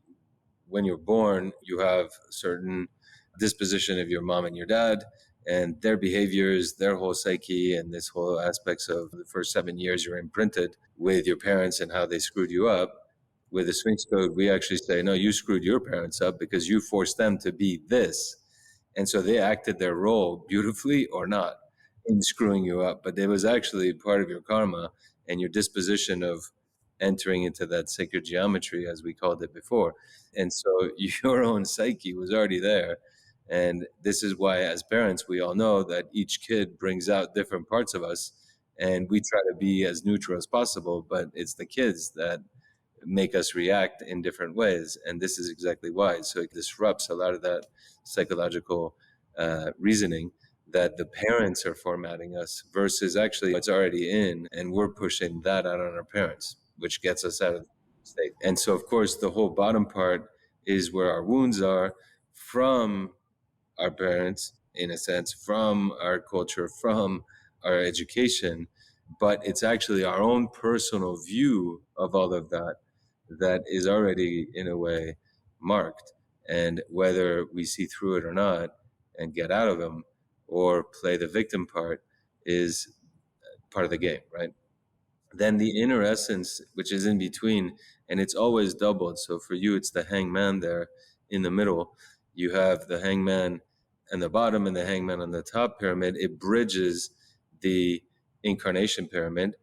when you're born, you have certain disposition of your mom and your dad and their behaviors, their whole psyche, and this whole aspects of the first 7 years you're imprinted with your parents and how they screwed you up. With the Sphinx Code, we actually say, no, you screwed your parents up because you forced them to be this. And so they acted their role beautifully or not in screwing you up, but it was actually part of your karma and your disposition of entering into that sacred geometry, as we called it before. And so your own psyche was already there. And this is why, as parents, we all know that each kid brings out different parts of us, and we try to be as neutral as possible, but it's the kids that make us react in different ways. And this is exactly why. So it disrupts a lot of that psychological reasoning that the parents are formatting us, versus actually it's already in, and we're pushing that out on our parents, which gets us out of the state. And so, of course, the whole bottom part is where our wounds are from our parents, in a sense, from our culture, from our education. But it's actually our own personal view of all of that that is already, in a way, marked. And whether we see through it or not and get out of them or play the victim part is part of the game, right? Then the inner essence, which is in between, and it's always doubled. So for you, it's the hangman there in the middle. You have the hangman on the bottom and the hangman on the top pyramid. It bridges the incarnation pyramid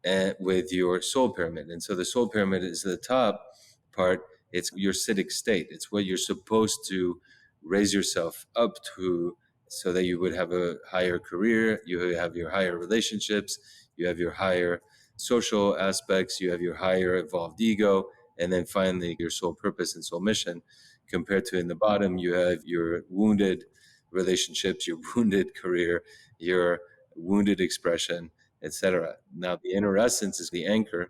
and with your soul pyramid. And so the soul pyramid is the top part. It's your citic state. It's what you're supposed to raise yourself up to, so that you would have a higher career, you have your higher relationships, you have your higher social aspects, you have your higher evolved ego, and then finally your soul purpose and soul mission compared to in the bottom, you have your wounded relationships, your wounded career, your wounded expression, etc. Now, the inner essence is the anchor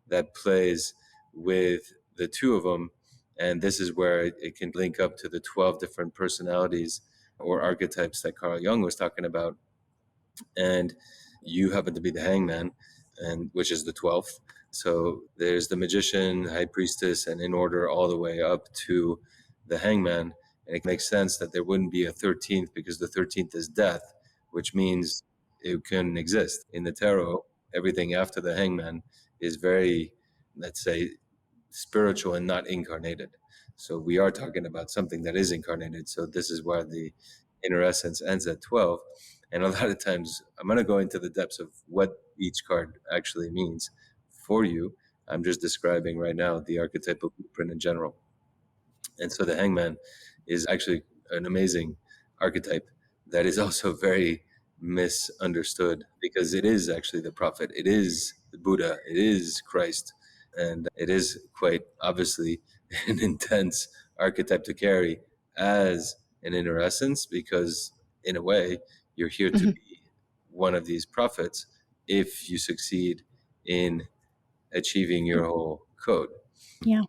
that plays with the two of them. And this is where it can link up to the 12 different personalities or archetypes that Carl Jung was talking about. And you happen to be the hangman, and which is the 12th. So there's the magician, high priestess, and in order all the way up to the hangman. And it makes sense that there wouldn't be a 13th because the 13th is death, which means it couldn't exist. In the tarot, everything after the hangman is very, let's say, spiritual and not incarnated. So we are talking about something that is incarnated. So this is where the inner essence ends at 12. And a lot of times I'm going to go into the depths of what each card actually means for you. I'm just describing right now the archetypal blueprint in general. And so the hangman is actually an amazing archetype that is also very misunderstood because it is actually the prophet. It is the Buddha. It is Christ. And it is quite obviously an intense archetype to carry as an inner essence because, in a way, you're here to be one of these prophets if you succeed in achieving your whole code. Yeah.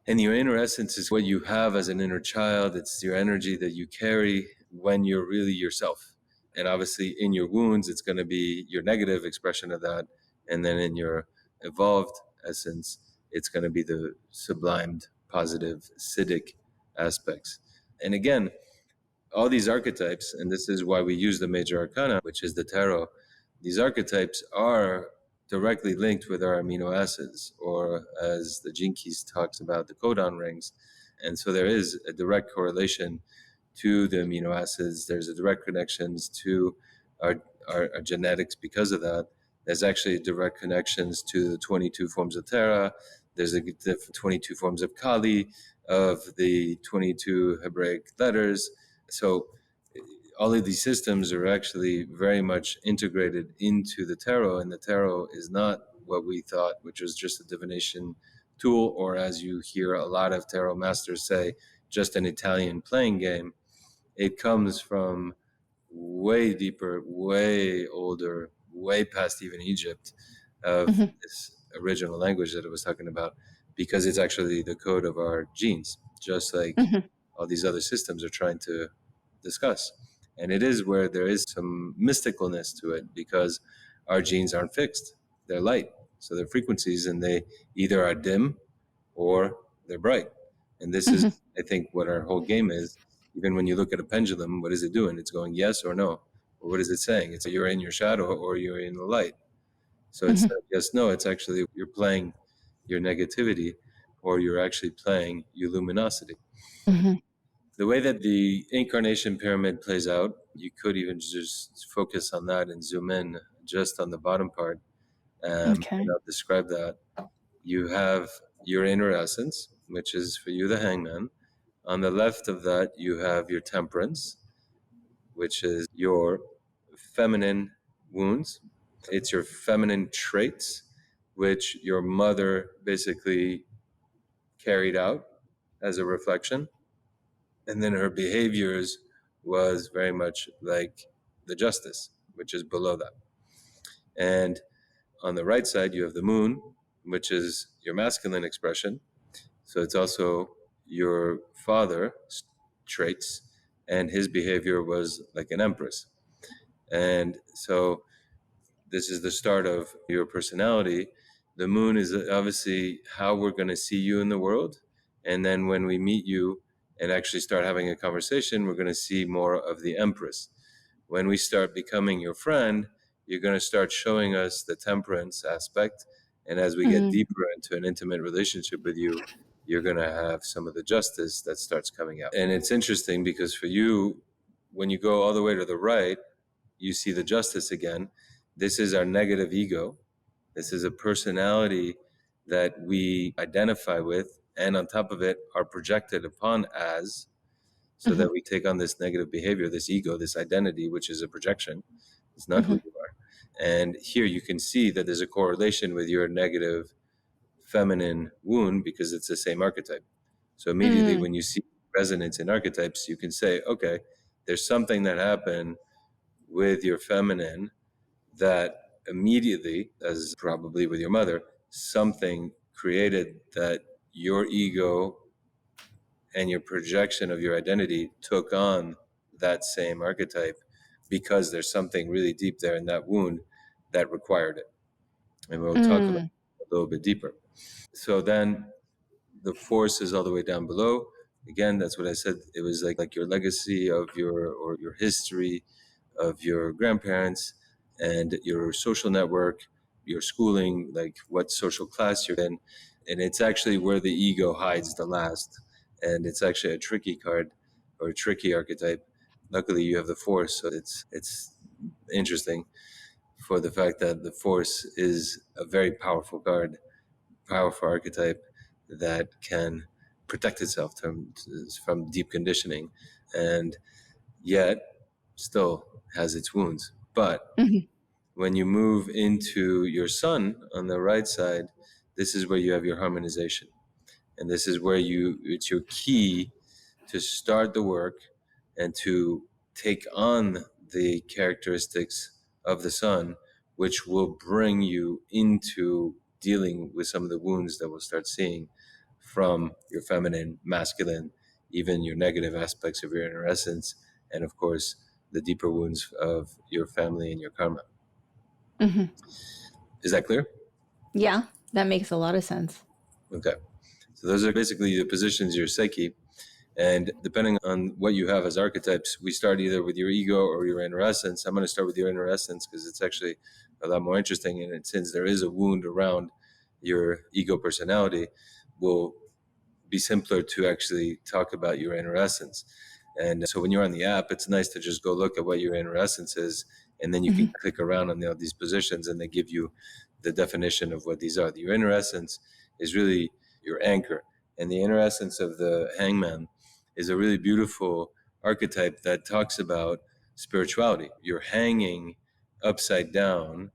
And your inner essence is what you have as an inner child. It's your energy that you carry when you're really yourself. And obviously, in your wounds, it's going to be your negative expression of that. And then in your evolved essence, it's going to be the sublimed, positive, Siddhic aspects. And again, all these archetypes, and this is why we use the major arcana, which is the tarot, these archetypes are directly linked with our amino acids, or as the Gene Keys talks about, the codon rings. And so there is a direct correlation to the amino acids. There's a direct connections to our genetics because of that. There's actually direct connections to the 22 forms of Terra. There's a 22 forms of Kali, of the 22 Hebraic letters. So all of these systems are actually very much integrated into the tarot, and the tarot is not what we thought, which was just a divination tool, or as you hear a lot of tarot masters say, just an Italian playing game. It comes from way deeper, way older, way past even Egypt, of this original language that I was talking about, because it's actually the code of our genes, just like all these other systems are trying to discuss. And it is where there is some mysticalness to it, because our genes aren't fixed. They're light. So they're frequencies, and they either are dim or they're bright. And this is, I think, what our whole game is. Even when you look at a pendulum, what is it doing? It's going yes or no. Or what is it saying? It's you're in your shadow or you're in the light. So it's not yes, no. It's actually you're playing your negativity, or you're actually playing your luminosity. The way that the incarnation pyramid plays out, you could even just focus on that and zoom in just on the bottom part. And I'll describe that. You have your inner essence, which is for you the hangman. On the left of that, you have your temperance, which is your feminine wounds. It's your feminine traits, which your mother basically carried out as a reflection. And then her behaviors was very much like the justice, which is below that. And on the right side, you have the moon, which is your masculine expression. So it's also your father's traits, and his behavior was like an empress. And so this is the start of your personality. The moon is obviously how we're going to see you in the world. And then when we meet you and actually start having a conversation, we're going to see more of the empress. When we start becoming your friend, you're going to start showing us the temperance aspect. And as we get deeper into an intimate relationship with you, you're going to have some of the justice that starts coming out. And it's interesting because for you, when you go all the way to the right, you see the justice again. This is our negative ego. This is a personality that we identify with, and on top of it, are projected upon as, so that we take on this negative behavior, this ego, this identity, which is a projection. It's not who you are. And here you can see that there's a correlation with your negative feminine wound, because it's the same archetype. So immediately when you see resonance in archetypes, you can say, okay, there's something that happened with your feminine that immediately, as probably with your mother, something created that your ego and your projection of your identity took on that same archetype because there's something really deep there in that wound that required it. And we'll talk about it a little bit deeper. So then the force is all the way down below. Again, that's what I said. It was like your legacy of your history of your grandparents and your social network, your schooling, like what social class you're in. And it's actually where the ego hides the last. And it's actually a tricky card or a tricky archetype. Luckily you have the force, so it's interesting for the fact that the force is a very powerful card, powerful archetype that can protect itself from deep conditioning, and yet still has its wounds. But when you move into your sun on the right side, this is where you have your harmonization. And this is where it's your key to start the work and to take on the characteristics of the sun, which will bring you into dealing with some of the wounds that we'll start seeing from your feminine, masculine, even your negative aspects of your inner essence, and of course, the deeper wounds of your family and your karma. Is that clear? Yeah, that makes a lot of sense. Okay. So those are basically the positions of your psyche. And depending on what you have as archetypes, we start either with your ego or your inner essence. I'm going to start with your inner essence because it's actually a lot more interesting. And since there is a wound around your ego personality, will be simpler to actually talk about your inner essence. And so when you're on the app, it's nice to just go look at what your inner essence is, and then you can click around on all these positions and they give you the definition of what these are. Your inner essence is really your anchor. And the inner essence of the hangman is a really beautiful archetype that talks about spirituality. You're hanging upside down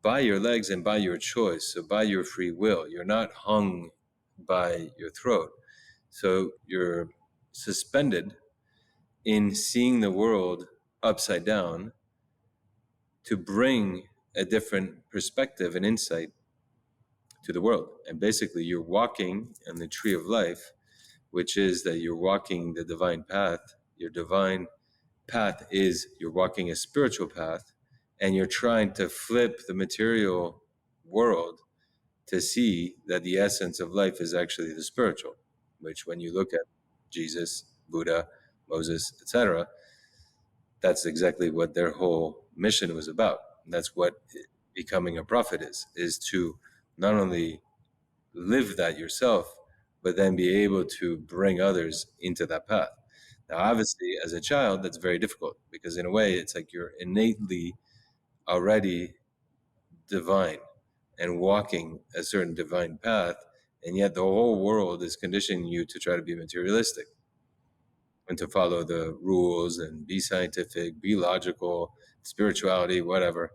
by your legs and by your choice, so by your free will. You're not hung by your throat. So you're suspended in seeing the world upside down to bring a different perspective and insight to the world. And basically, you're walking on the tree of life, which is that you're walking the divine path. Your divine path is you're walking a spiritual path, and you're trying to flip the material world to see that the essence of life is actually the spiritual, which when you look at Jesus, Buddha, Moses, etc., that's exactly what their whole mission was about. And that's what becoming a prophet is to not only live that yourself, but then be able to bring others into that path. Now, obviously, as a child, that's very difficult because in a way, it's like you're innately already divine and walking a certain divine path, and yet the whole world is conditioning you to try to be materialistic and to follow the rules and be scientific, be logical, spirituality, whatever.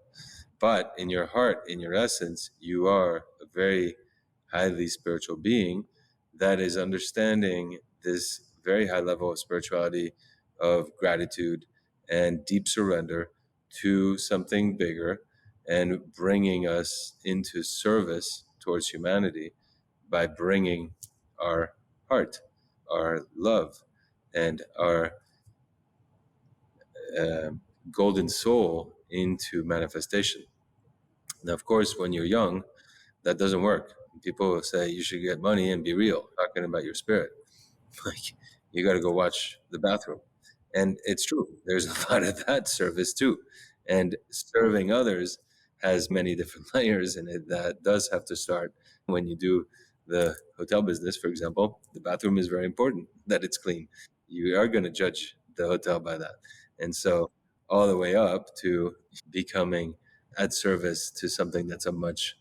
But in your heart, in your essence, you are a very highly spiritual being that is understanding this very high level of spirituality, of gratitude and deep surrender to something bigger, and bringing us into service towards humanity by bringing our heart, our love, and our golden soul into manifestation. Now, of course, when you're young, that doesn't work. People say you should get money and be real, talking about your spirit. Like, you got to go watch the bathroom. And it's true. There's a lot of that service too. And serving others has many different layers in it that does have to start when you do the hotel business, for example. The bathroom is very important that it's clean. You are going to judge the hotel by that. And so all the way up to becoming at service to something that's a much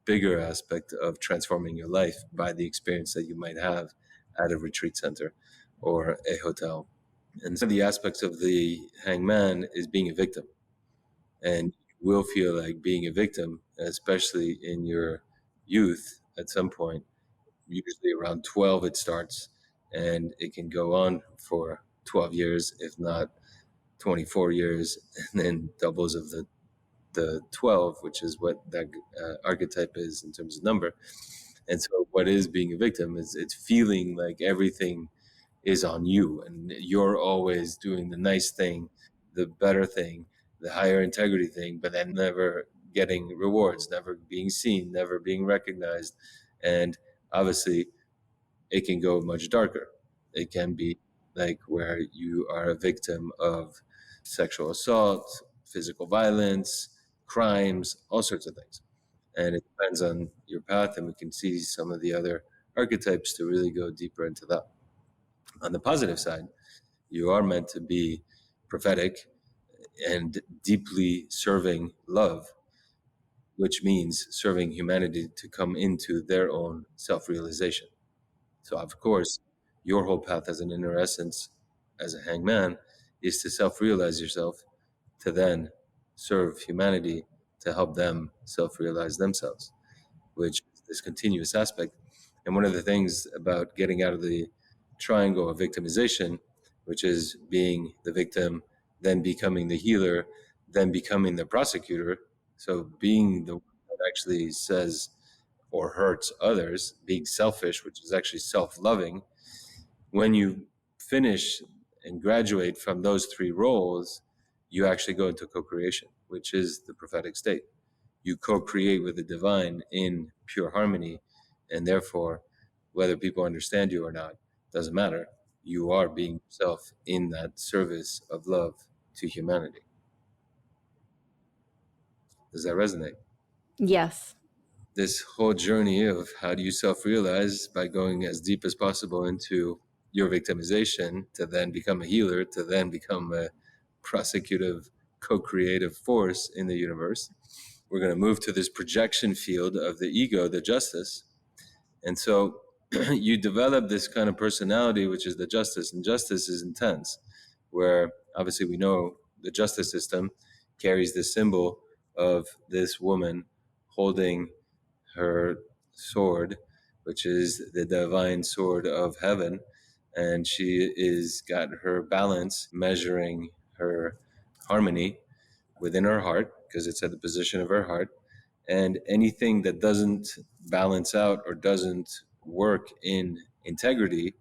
bigger aspect of transforming your life by the experience that you might have at a retreat center or a hotel. And some of the aspects of the hangman is being a victim. And you will feel like being a victim, especially in your youth at some point. Usually around 12 it starts. and it can go on for 12 years, if not 24 years, and then doubles of the 12, which is what that archetype is in terms of number. And so what is being a victim is it's feeling like everything is on you and you're always doing the nice thing, the better thing, the higher integrity thing, but then never getting rewards, never being seen, never being recognized. And obviously it can go much darker. It can be like where you are a victim of sexual assault, physical violence, crimes, all sorts of things. And it depends on your path, and we can see some of the other archetypes to really go deeper into that. On the positive side, you are meant to be prophetic and deeply serving love, which means serving humanity to come into their own self-realization. So, of course, your whole path as an inner essence, as a hangman, is to self-realize yourself, to then serve humanity to help them self-realize themselves, which is this continuous aspect. And one of the things about getting out of the triangle of victimization, which is being the victim, then becoming the healer, then becoming the prosecutor. So being the one that actually says or hurts others, being selfish, which is actually self-loving. When you finish and graduate from those three roles, you actually go into co-creation, which is the prophetic state. You co-create with the divine in pure harmony, and therefore, whether people understand you or not, doesn't matter. You are being yourself in that service of love to humanity. Does that resonate? Yes. This whole journey of how do you self-realize by going as deep as possible into your victimization to then become a healer, to then become a prosecutive, co-creative force in the universe. We're going to move to this projection field of the ego, the justice. And so you develop this kind of personality, which is the justice, and justice is intense, where obviously we know the justice system carries the symbol of this woman holding her sword, which is the divine sword of heaven. And she is got her balance measuring her harmony within her heart, because it's at the position of her heart. And anything that doesn't balance out or doesn't work in integrity,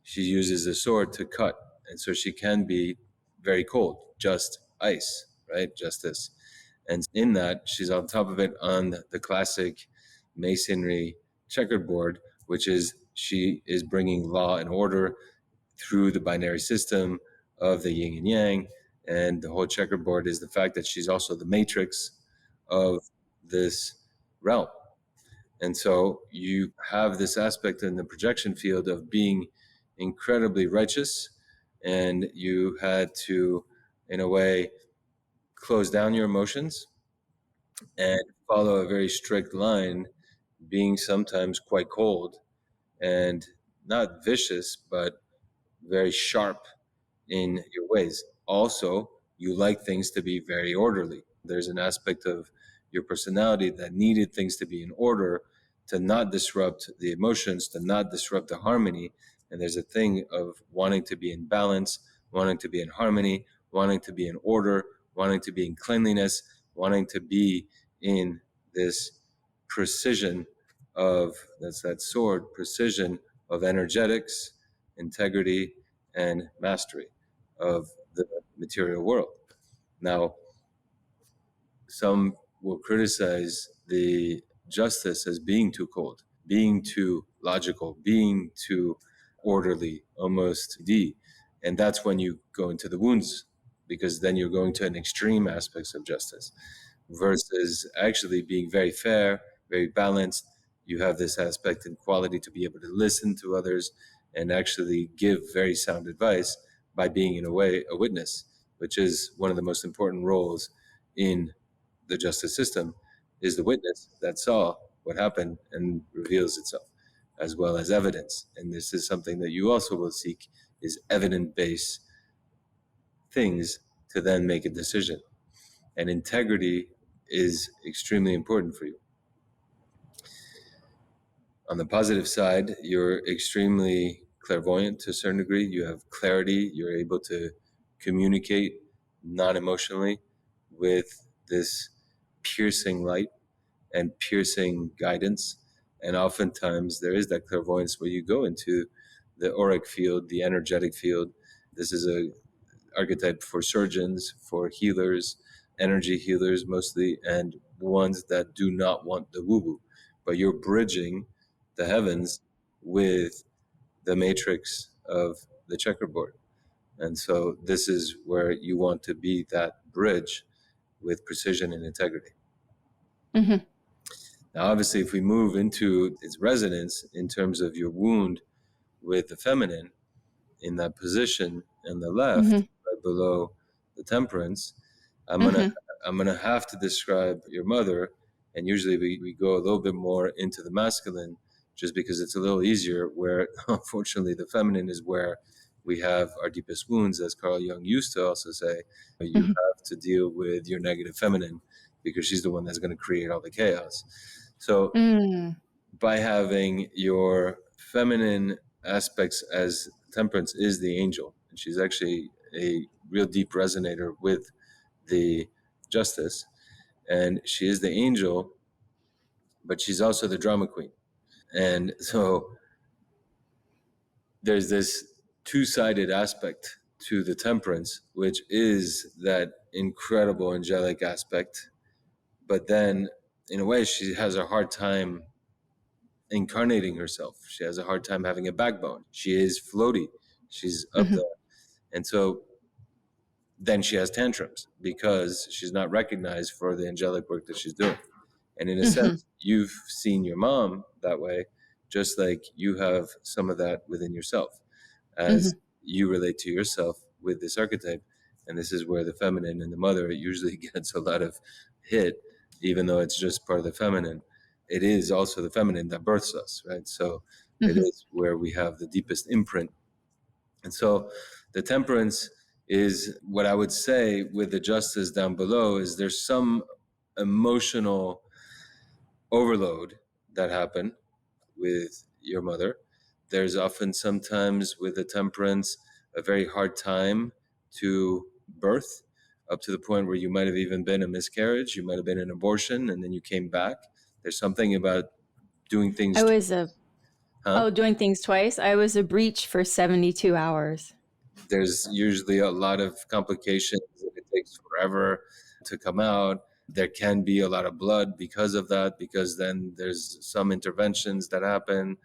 she uses the sword to cut. And so she can be very cold, just ice, right? Justice. And in that, she's on top of it on the classic masonry checkerboard, which is she is bringing law and order through the binary system of the yin and yang. And the whole checkerboard is the fact that she's also the matrix of this realm. And so you have this aspect in the projection field of being incredibly righteous, and you had to, in a way, close down your emotions and follow a very strict line, being sometimes quite cold and not vicious, but very sharp in your ways. Also, you like things to be very orderly. There's an aspect of your personality that needed things to be in order, to not disrupt the emotions, to not disrupt the harmony. And there's a thing of wanting to be in balance, wanting to be in harmony, wanting to be in order, wanting to be in cleanliness, wanting to be in this precision of, that's that sword, precision of energetics, integrity, and mastery of the material world. Now, some will criticize the justice as being too cold, being too logical, being too orderly, almost D. And that's when you go into the wounds, because then you're going to an extreme aspects of justice versus actually being very fair, very balanced. You have this aspect and quality to be able to listen to others and actually give very sound advice by being, in a way, a witness, which is one of the most important roles in the justice system, is the witness that saw what happened and reveals itself, as well as evidence. And this is something that you also will seek, is evidence-based things to then make a decision. And integrity is extremely important for you. On the positive side, you're extremely clairvoyant to a certain degree. You have clarity. You're able to communicate non-emotionally with this piercing light and piercing guidance. And oftentimes there is that clairvoyance where you go into the auric field, the energetic field. This is a archetype for surgeons, for healers, energy healers mostly, and ones that do not want the woo-woo. But you're bridging the heavens with the matrix of the checkerboard. And so this is where you want to be, that bridge with precision and integrity. Mm-hmm. Now, obviously, if we move into its resonance in terms of your wound with the feminine in that position in the left, Mm-hmm. right below the temperance, I'm Mm-hmm. gonna have to describe your mother, and usually we go a little bit more into the masculine, just because it's a little easier. Where unfortunately the feminine is where we have our deepest wounds, as Carl Jung used to also say. You Mm-hmm. have to deal with your negative feminine because she's the one that's going to create all the chaos. So Mm. by having your feminine aspects, as temperance is the angel, and she's actually a real deep resonator with the justice, and she is the angel, but she's also the drama queen. And so there's this two-sided aspect to the temperance, which is that incredible angelic aspect, but then in a way she has a hard time incarnating herself. She has a hard time having a backbone. She is floaty. She's up Mm-hmm. there. And so then she has tantrums because she's not recognized for the angelic work that she's doing. And in a Mm-hmm. sense, you've seen your mom that way, just like you have some of that within yourself Mm-hmm. as you relate to yourself with this archetype. And this is where the feminine and the mother usually gets a lot of hit, even though it's just part of the feminine. It is also the feminine that births us, right? So it Mm-hmm. is where we have the deepest imprint. And so the temperance is what I would say with the justice down below is there's some emotional overload that happen with your mother. There's often sometimes with the temperance a very hard time to birth, up to the point where you might have even been a miscarriage, you might have been an abortion, and then you came back. There's something about doing things, I was a huh? doing things twice. I was a breech for 72 hours. There's usually a lot of complications, and it takes forever to come out. There can be a lot of blood because of that, because then there's some interventions that happen.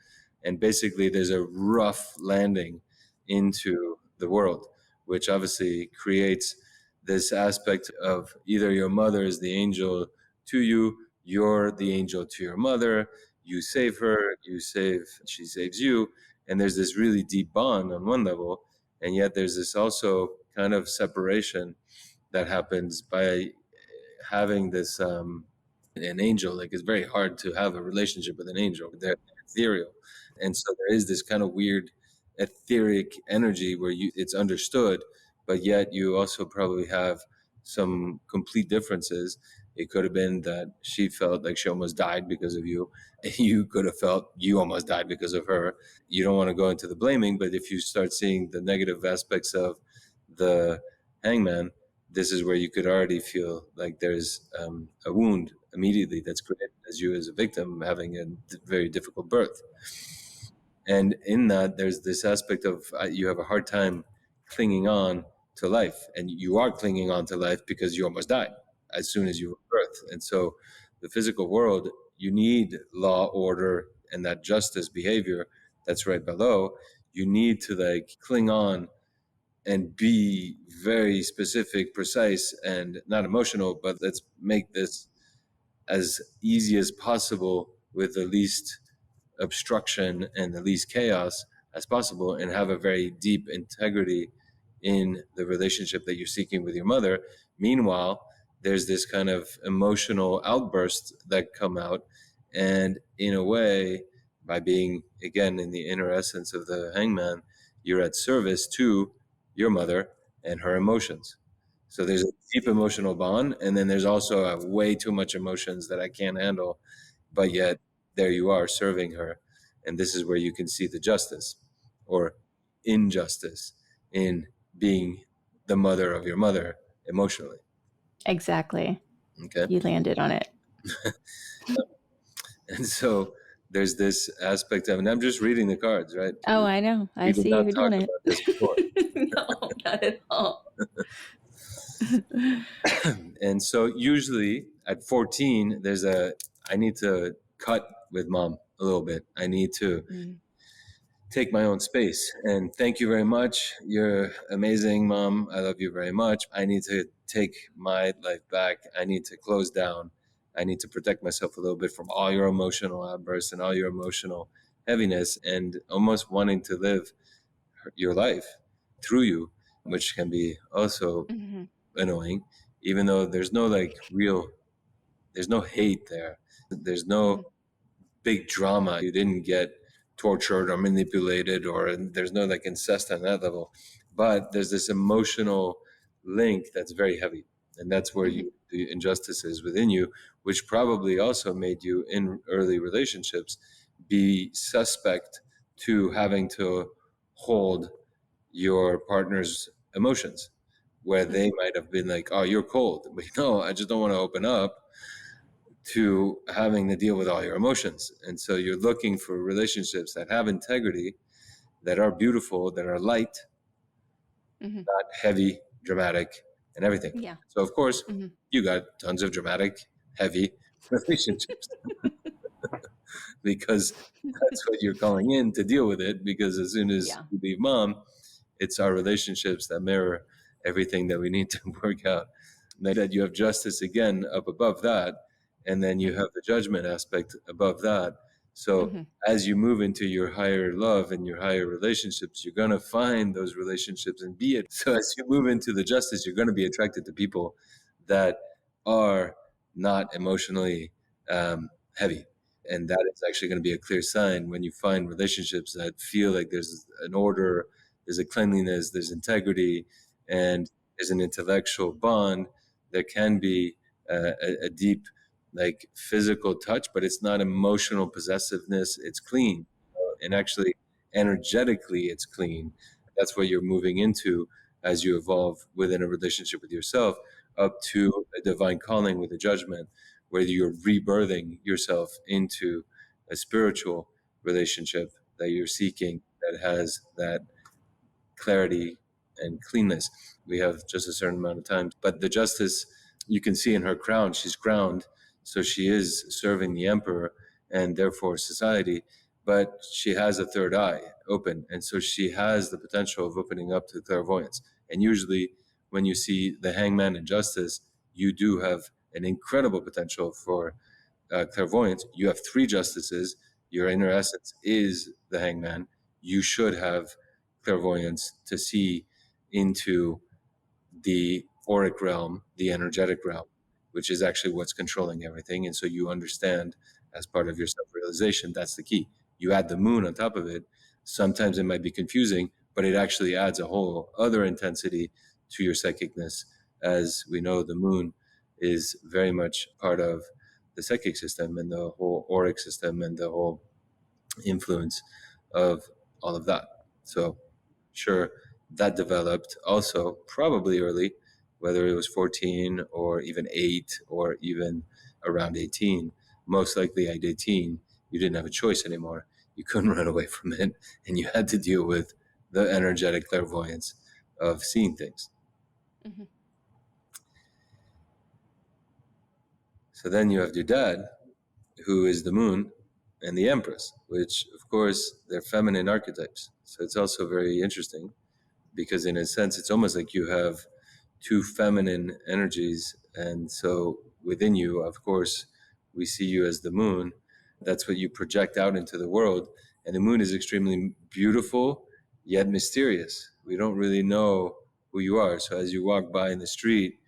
And basically, there's a rough landing into the world, which obviously creates this aspect of either your mother is the angel to you, you're the angel to your mother, you save her, she saves you. And there's this really deep bond on one level. And yet there's this also kind of separation that happens by having this an angel. Like, it's very hard to have a relationship with an angel. They're ethereal. And so there is this kind of weird etheric energy where it's understood, but yet you also probably have some complete differences. It could have been that she felt like she almost died because of you. You could have felt you almost died because of her. You don't want to go into the blaming, but if you start seeing the negative aspects of the hangman, this is where you could already feel like there's a wound immediately that's created as you as a victim having a very difficult birth. And in that, there's this aspect of you have a hard time clinging on to life, and you are clinging on to life because you almost died as soon as you were birthed. And so the physical world, you need law, order, and that justice behavior that's right below. You need to like cling on and be very specific, precise, and not emotional, but let's make this as easy as possible with the least obstruction and the least chaos as possible, and have a very deep integrity in the relationship that you're seeking with your mother. Meanwhile, there's this kind of emotional outbursts that come out, and in a way, by being again in the inner essence of the hangman, you're at service to your mother and her emotions. So there's a deep emotional bond, and then there's also a way too much emotions that I can't handle, but yet there you are serving her. And this is where you can see the justice. or injustice in being the mother of your mother emotionally. Exactly. Okay. You landed on it. And so there's this aspect of, and I'm just reading the cards, right? Oh, I know. I We did see not you talk doing it. about this before. No, not at all. And so usually at 14, I need to cut with mom a little bit. I need to Mm. take my own space. And thank you very much. You're amazing, mom. I love you very much. I need to take my life back. I need to close down. I need to protect myself a little bit from all your emotional outbursts and all your emotional heaviness, and almost wanting to live your life through you, which can be also Mm-hmm. annoying, even though there's no there's no hate there. There's Mm-hmm. no big drama. You didn't get tortured or manipulated, or there's no like incest on that level. But there's this emotional link that's very heavy. And that's where Mm-hmm. the injustice is within you, which probably also made you in early relationships be suspect to having to hold your partner's emotions, where they might have been like, oh, you're cold. But no, I just don't want to open up to having to deal with all your emotions. And so you're looking for relationships that have integrity, that are beautiful, that are light, Mm-hmm. not heavy, dramatic, and everything. Yeah. So, of course, Mm-hmm. you got tons of dramatic, heavy relationships because that's what you're calling in to deal with it. Because as soon as Yeah. you leave mom, it's our relationships that mirror everything that we need to work out. That you have justice again up above that, and then you Mm-hmm. have the judgment aspect above that. So Mm-hmm. as you move into your higher love and your higher relationships, you're going to find those relationships and be it. So as you move into the justice, you're going to be attracted to people that are not emotionally heavy. And that is actually going to be a clear sign when you find relationships that feel like there's an order, there's a cleanliness, there's integrity, and there's an intellectual bond. There can be a deep, like physical touch, but it's not emotional possessiveness. It's clean, and actually energetically, it's clean. That's what you're moving into as you evolve within a relationship with yourself, up to a divine calling with a judgment, where you're rebirthing yourself into a spiritual relationship that you're seeking, that has that clarity and cleanness. We have just a certain amount of time. But the justice, you can see in her crown, she's crowned. So she is serving the emperor and therefore society, but she has a third eye open. And so she has the potential of opening up to clairvoyance. And usually when you see the hangman in justice, you do have an incredible potential for clairvoyance. You have three justices. Your inner essence is the hangman. You should have clairvoyance to see into the auric realm, the energetic realm, which is actually what's controlling everything. And so you understand, as part of your self-realization, that's the key. You add the moon on top of it. Sometimes it might be confusing, but it actually adds a whole other intensity to your psychicness. As we know, the moon is very much part of the psychic system and the whole auric system and the whole influence of all of that. So sure, that developed also probably early, whether it was 14 or even 8 or even around 18. Most likely at 18, you didn't have a choice anymore. You couldn't run away from it, and you had to deal with the energetic clairvoyance of seeing things. Mm-hmm. So then you have your dad, who is the moon, and the empress, which of course they're feminine archetypes. So it's also very interesting because in a sense it's almost like you have two feminine energies. And so within you, of course, we see you as the moon. That's what you project out into the world. And the moon is extremely beautiful yet mysterious. We don't really know who you are. So as you walk by in the street,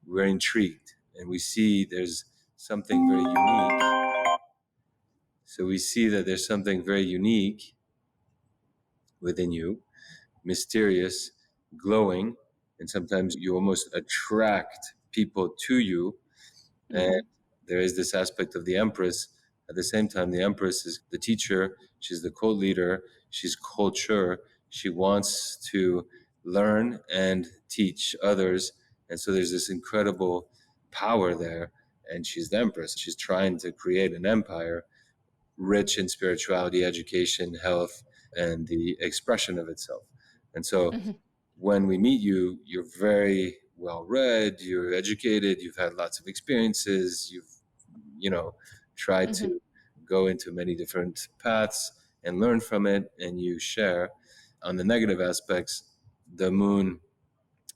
we're intrigued and we see there's something very unique. So we see that there's something very unique within you, mysterious, glowing, and sometimes you almost attract people to you. And Mm-hmm. there is this aspect of the Empress. At the same time, the Empress is the teacher, she's the cult leader, she's culture, She wants to learn and teach others. And so there's this incredible power there. And she's the Empress. She's trying to create an empire rich in spirituality, education, health, and the expression of itself. And so when we meet you, you're very well read, you're educated, you've had lots of experiences, you've, tried to go into many different paths and learn from it, and you share. On the negative aspects, the moon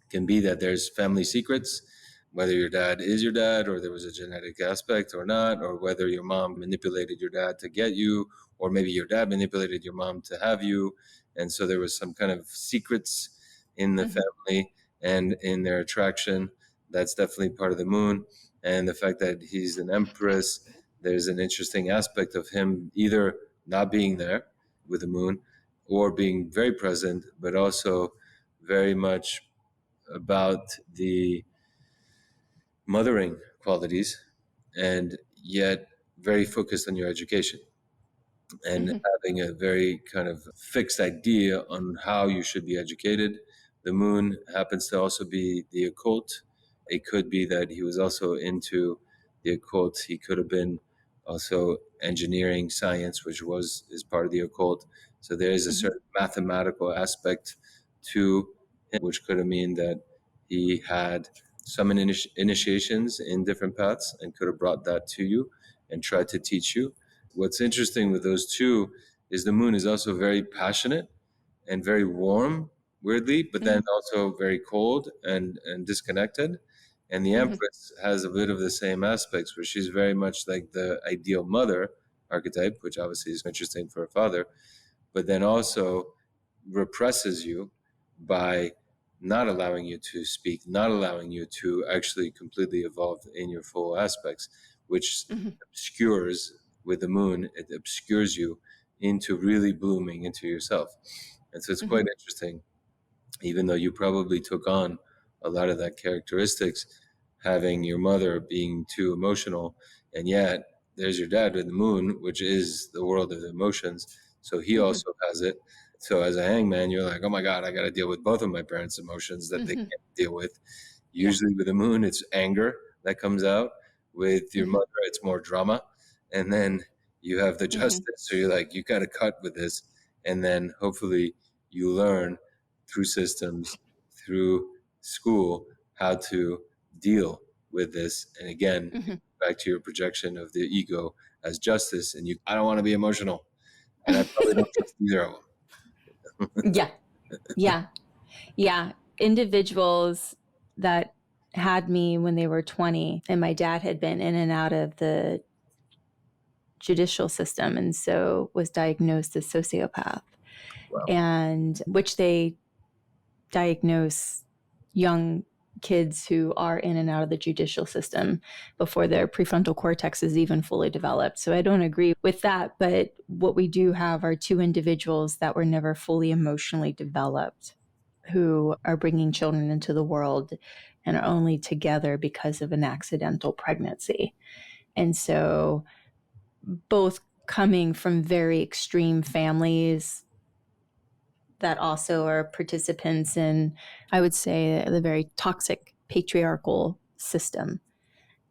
can be that there's family secrets, whether your dad is your dad or there was a genetic aspect or not, or whether your mom manipulated your dad to get you, or maybe your dad manipulated your mom to have you. And so there was some kind of secrets in the family and in their attraction. That's definitely part of the moon. And the fact that he's an empress, there's an interesting aspect of him either not being there with the moon or being very present, but also very much about the mothering qualities, and yet very focused on your education and having a very kind of fixed idea on how you should be educated. The moon happens to also be the occult. It could be that he was also into the occult. He could have been also engineering science, which is part of the occult. So there is a certain mathematical aspect to him, which could have mean that he had some initiations in different paths and could have brought that to you and tried to teach you. What's interesting with those two is the moon is also very passionate and very warm, weirdly, but then also very cold and disconnected. And the Empress has a bit of the same aspects, where she's very much like the ideal mother archetype, which obviously is interesting for a father, but then also represses you by not allowing you to speak, not allowing you to actually completely evolve in your full aspects, which obscures with the moon, it obscures you into really blooming into yourself. And so it's quite interesting, even though you probably took on a lot of that characteristics, having your mother being too emotional, and yet there's your dad with the moon, which is the world of emotions. So he also has it. So as a hangman, you're like, oh my God, I got to deal with both of my parents' emotions that they can't deal with. Usually with the moon, it's anger that comes out. With your mother, it's more drama. And then you have the justice. So you're like, you got to cut with this. And then hopefully you learn through systems, through school, how to deal with this. And again, back to your projection of the ego as justice. And I don't want to be emotional. And I probably don't trust either of them. Yeah. Individuals that had me when they were 20, and my dad had been in and out of the judicial system, and so was diagnosed as sociopath. Wow. And which they diagnose young kids who are in and out of the judicial system before their prefrontal cortex is even fully developed. So I don't agree with that. But what we do have are two individuals that were never fully emotionally developed, who are bringing children into the world and are only together because of an accidental pregnancy. And so both coming from very extreme families that also are participants in, I would say, the very toxic patriarchal system.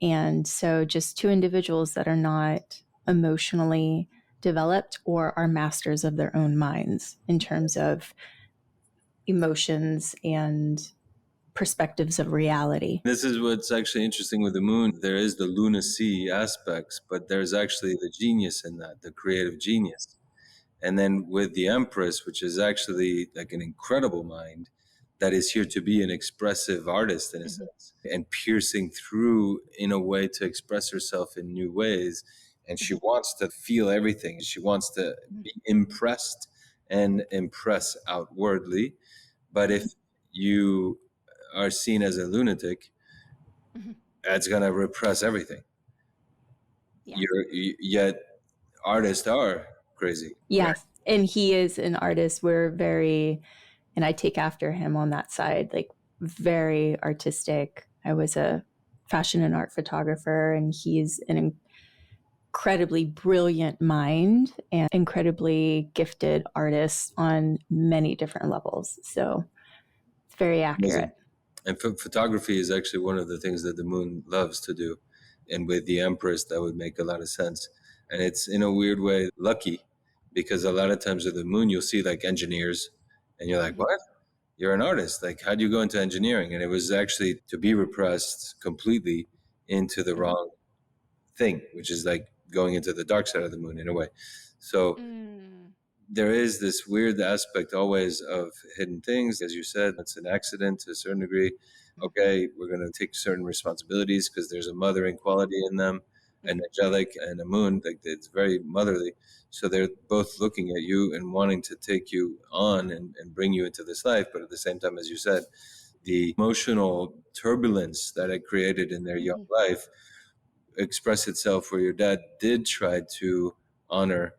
And so just two individuals that are not emotionally developed or are masters of their own minds in terms of emotions and perspectives of reality. This is what's actually interesting with the moon. There is the lunacy aspects, but there's actually the genius in that, the creative genius. And then with the Empress, which is actually like an incredible mind that is here to be an expressive artist in a sense, and piercing through in a way to express herself in new ways. And she wants to feel everything. She wants to be impressed and impress outwardly. But if you are seen as a lunatic, that's going to repress everything. Yet artists are crazy. Yes. Right? And he is an artist. And I take after him on that side, like very artistic. I was a fashion and art photographer, and he's an incredibly brilliant mind and incredibly gifted artist on many different levels. So it's very accurate. Amazing. And photography is actually one of the things that the moon loves to do. And with the Empress, that would make a lot of sense. And it's in a weird way lucky, because a lot of times with the moon, you'll see like engineers and you're like, Mhm. what? You're an artist. Like, how do you go into engineering? And it was actually to be repressed completely into the Mhm. wrong thing, which is like going into the dark side of the moon in a way. So Mm. there is this weird aspect always of hidden things. As you said, it's an accident to a certain degree. Mhm. Okay, we're going to take certain responsibilities because there's a mothering quality in them, an Mhm. angelic and a moon. Like, it's very motherly. So they're both looking at you and wanting to take you on and bring you into this life. But at the same time, as you said, the emotional turbulence that it created in their young Mhm. life expressed itself where your dad did try to honor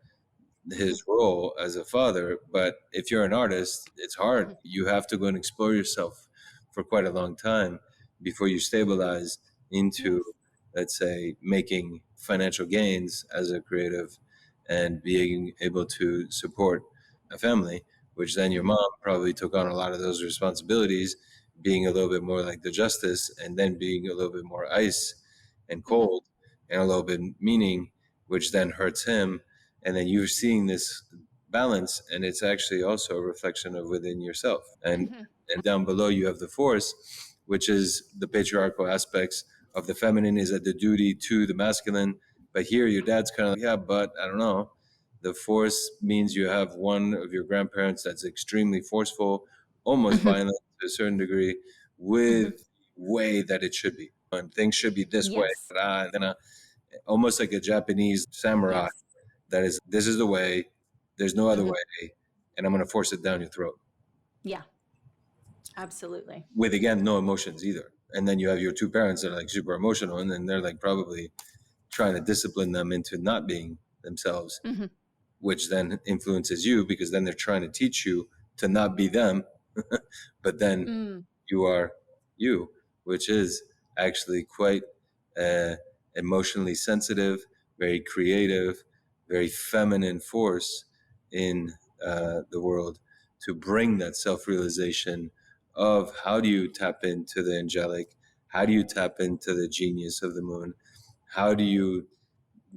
Mhm. his role as a father. But if you're an artist, it's hard. Mhm. You have to go and explore yourself for quite a long time before you stabilize into, Yes. let's say, making financial gains as a creative and being able to support a family, which then your Mhm. mom probably took on a lot of those responsibilities, being a little bit more like the justice and then being a little bit more ice and Mhm. cold and a little bit meaning, which then hurts him. And then you're seeing this balance, and it's actually also a reflection of within yourself. Mhm. And down below you have the force, which is the patriarchal aspects of the feminine, is at the duty to the masculine. But here your dad's kind of like, yeah, but I don't know. The force means you have one of your grandparents that's extremely forceful, almost Mhm. violent to a certain degree, Mhm. with way that it should be, and things should be this way, Yes. almost like a Japanese samurai. Yes. That is, this is the way, there's no other Mhm. way, and I'm going to force it down your throat Yeah, absolutely. with, again, no emotions either. And then you have your two parents that are like super emotional, and then they're like probably trying to discipline them into not being themselves, Mhm. which then influences you because then they're trying to teach you to not be them, but then Mm. you are you, which is actually quite uh, emotionally sensitive, very creative, very feminine force in the world to bring that self realization of how do you tap into the angelic, how do you tap into the genius of the moon, how do you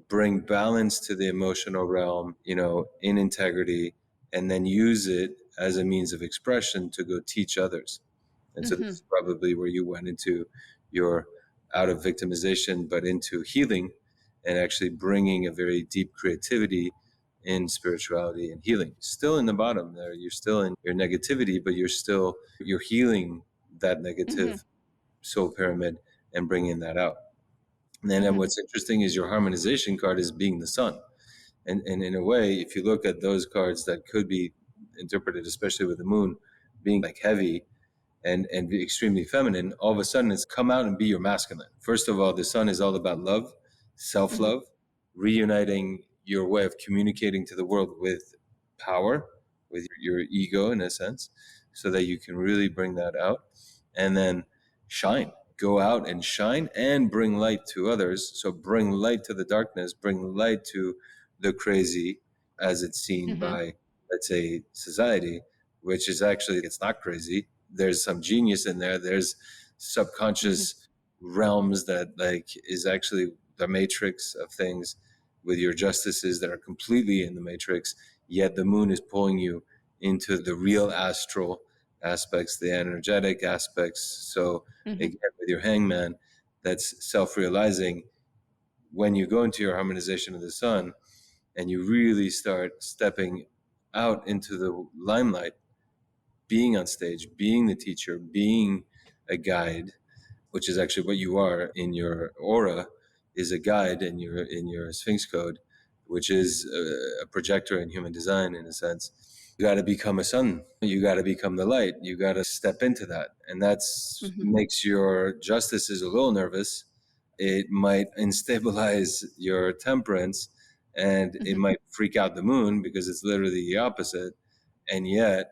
bring balance to the emotional realm, in integrity, and then use it as a means of expression to go teach others. And so this Mhm. is probably where you went into your out of victimization, but into healing and actually bringing a very deep creativity in spirituality and healing. Still in the bottom there, you're still in your negativity, but you're healing that Mhm. negative soul pyramid and bringing that out. And then Mhm. what's interesting is your harmonization card is being the sun. And in a way, if you look at those cards that could be interpreted, especially with the moon being like heavy and be extremely feminine, all of a sudden it's come out and be your masculine. First of all, the sun is all about love, Mhm. self-love, reuniting your way of communicating to the world with power, with your ego in a sense, so that you can really bring that out and then shine. Go out and shine and bring light to others. So bring light to the darkness, bring light to the crazy as it's seen Mhm. by, let's say, society, which is actually, it's not crazy. There's some genius in there. There's Mhm. subconscious realms that like is actually the matrix of things with your justices that are completely in the matrix, yet the moon is pulling you into the real astral aspects, the energetic aspects. So Mhm. again, with your hangman, that's self-realizing. When you go into your harmonization of the sun and you really start stepping out into the limelight, being on stage, being the teacher, being a guide, which is actually what you are in your aura, is a guide in your Sphinx Code, which is a projector in human design in a sense. You got to become a sun. You got to become the light. You got to step into that, and that's Mhm. makes your justices a little nervous. It might instabilize your temperance, and it Mhm. might freak out the moon because it's literally the opposite. And yet,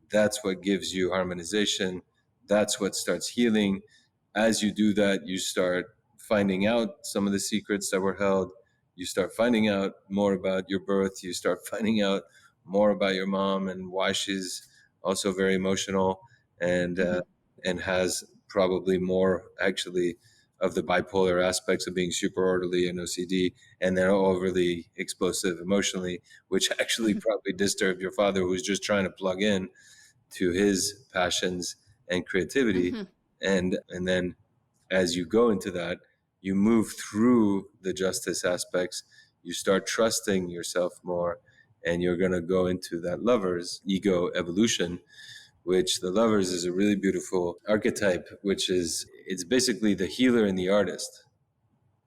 that's what gives you harmonization. That's what starts healing. As you do that, you start finding out some of the secrets that were held. you start finding out more about your birth. You start finding out more about your mom and why she's also very emotional and has probably more actually of the bipolar aspects of being super orderly and OCD, and then overly explosive emotionally, which actually probably disturbed your father, who's just trying to plug in to his passions and creativity. And then as you go into that, you move through the justice aspects, you start trusting yourself more, and you're going to go into that lover's ego evolution, which the lovers is a really beautiful archetype, which is, it's basically the healer and the artist.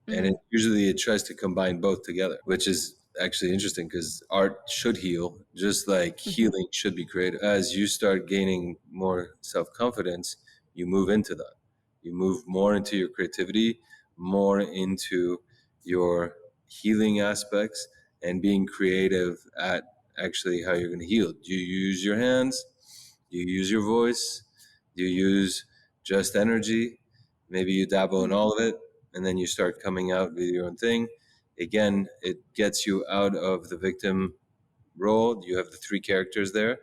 And it tries to combine both together, which is actually interesting because art should heal, just like healing should be creative. As you start gaining more self-confidence, you move into that. You move more into your creativity, more into your healing aspects, and being creative at actually how you're going to heal. Do you use your hands? Do you use your voice? Do you use just energy? Maybe you dabble in all of it, and then you start coming out with your own thing. Again, it gets you out of the victim role. You have the three characters there.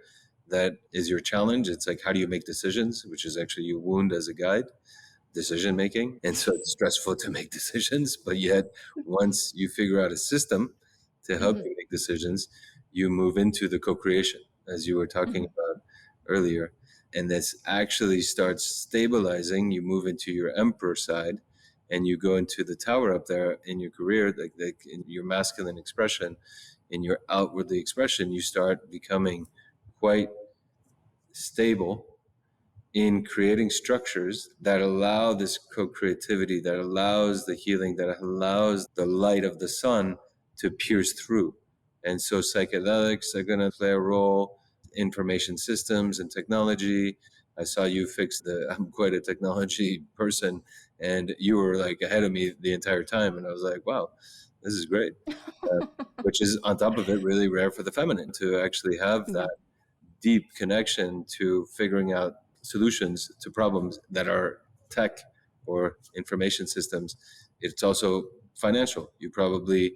That is your challenge. It's like, how do you make decisions, which is actually your wound as a guide, decision making. And so it's stressful to make decisions, but yet once you figure out a system to help you make decisions, you move into the co-creation, as you were talking about earlier. And this actually starts stabilizing. You move into your emperor side, and you go into the tower up there in your career, like in your masculine expression, in your outwardly expression, you start becoming quite stable in creating structures that allow this co-creativity, that allows the healing, that allows the light of the sun to pierce through. And so psychedelics are going to play a role, information systems and technology. I saw you fix I'm quite a technology person, and you were like ahead of me the entire time. And I was like, wow, this is great. Which is on top of it really rare for the feminine to actually have that deep connection to figuring out solutions to problems that are tech or information systems. It's also financial. You probably,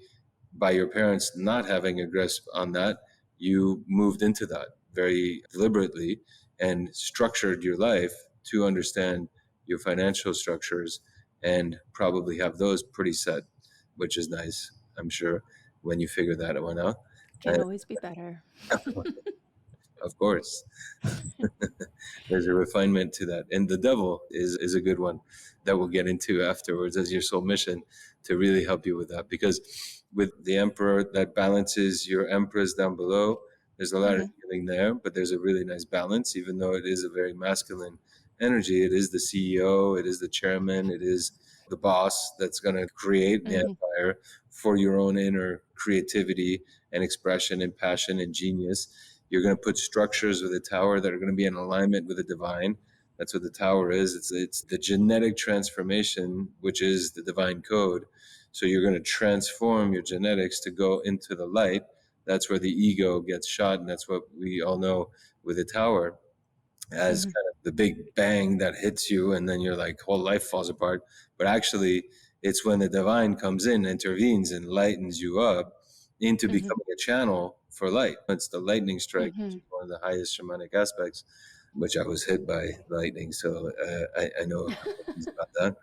by your parents not having a grasp on that, you moved into that very deliberately and structured your life to understand your financial structures and probably have those pretty set, which is nice, I'm sure, when you figure that one out. Can always be better. Of course. There's a refinement to that. And the devil is a good one that we'll get into afterwards as your soul mission to really help you with that. Because with the emperor, that balances your empress down below. There's a lot of healing there, but there's a really nice balance, even though it is a very masculine energy. It is the CEO, it is the chairman, it is the boss that's going to create the empire for your own inner creativity and expression and passion and genius. You're going to put structures with a tower that are going to be in alignment with the divine. That's what the tower is. It's the genetic transformation, which is the divine code. So you're going to transform your genetics to go into the light. That's where the ego gets shot, and that's what we all know with the tower as kind of the big bang that hits you, and then your like whole life falls apart. But actually, it's when the divine comes in, intervenes, and lightens you up into becoming a channel for light. It's the lightning strike, which is one of the highest shamanic aspects, which I was hit by lightning, so I know about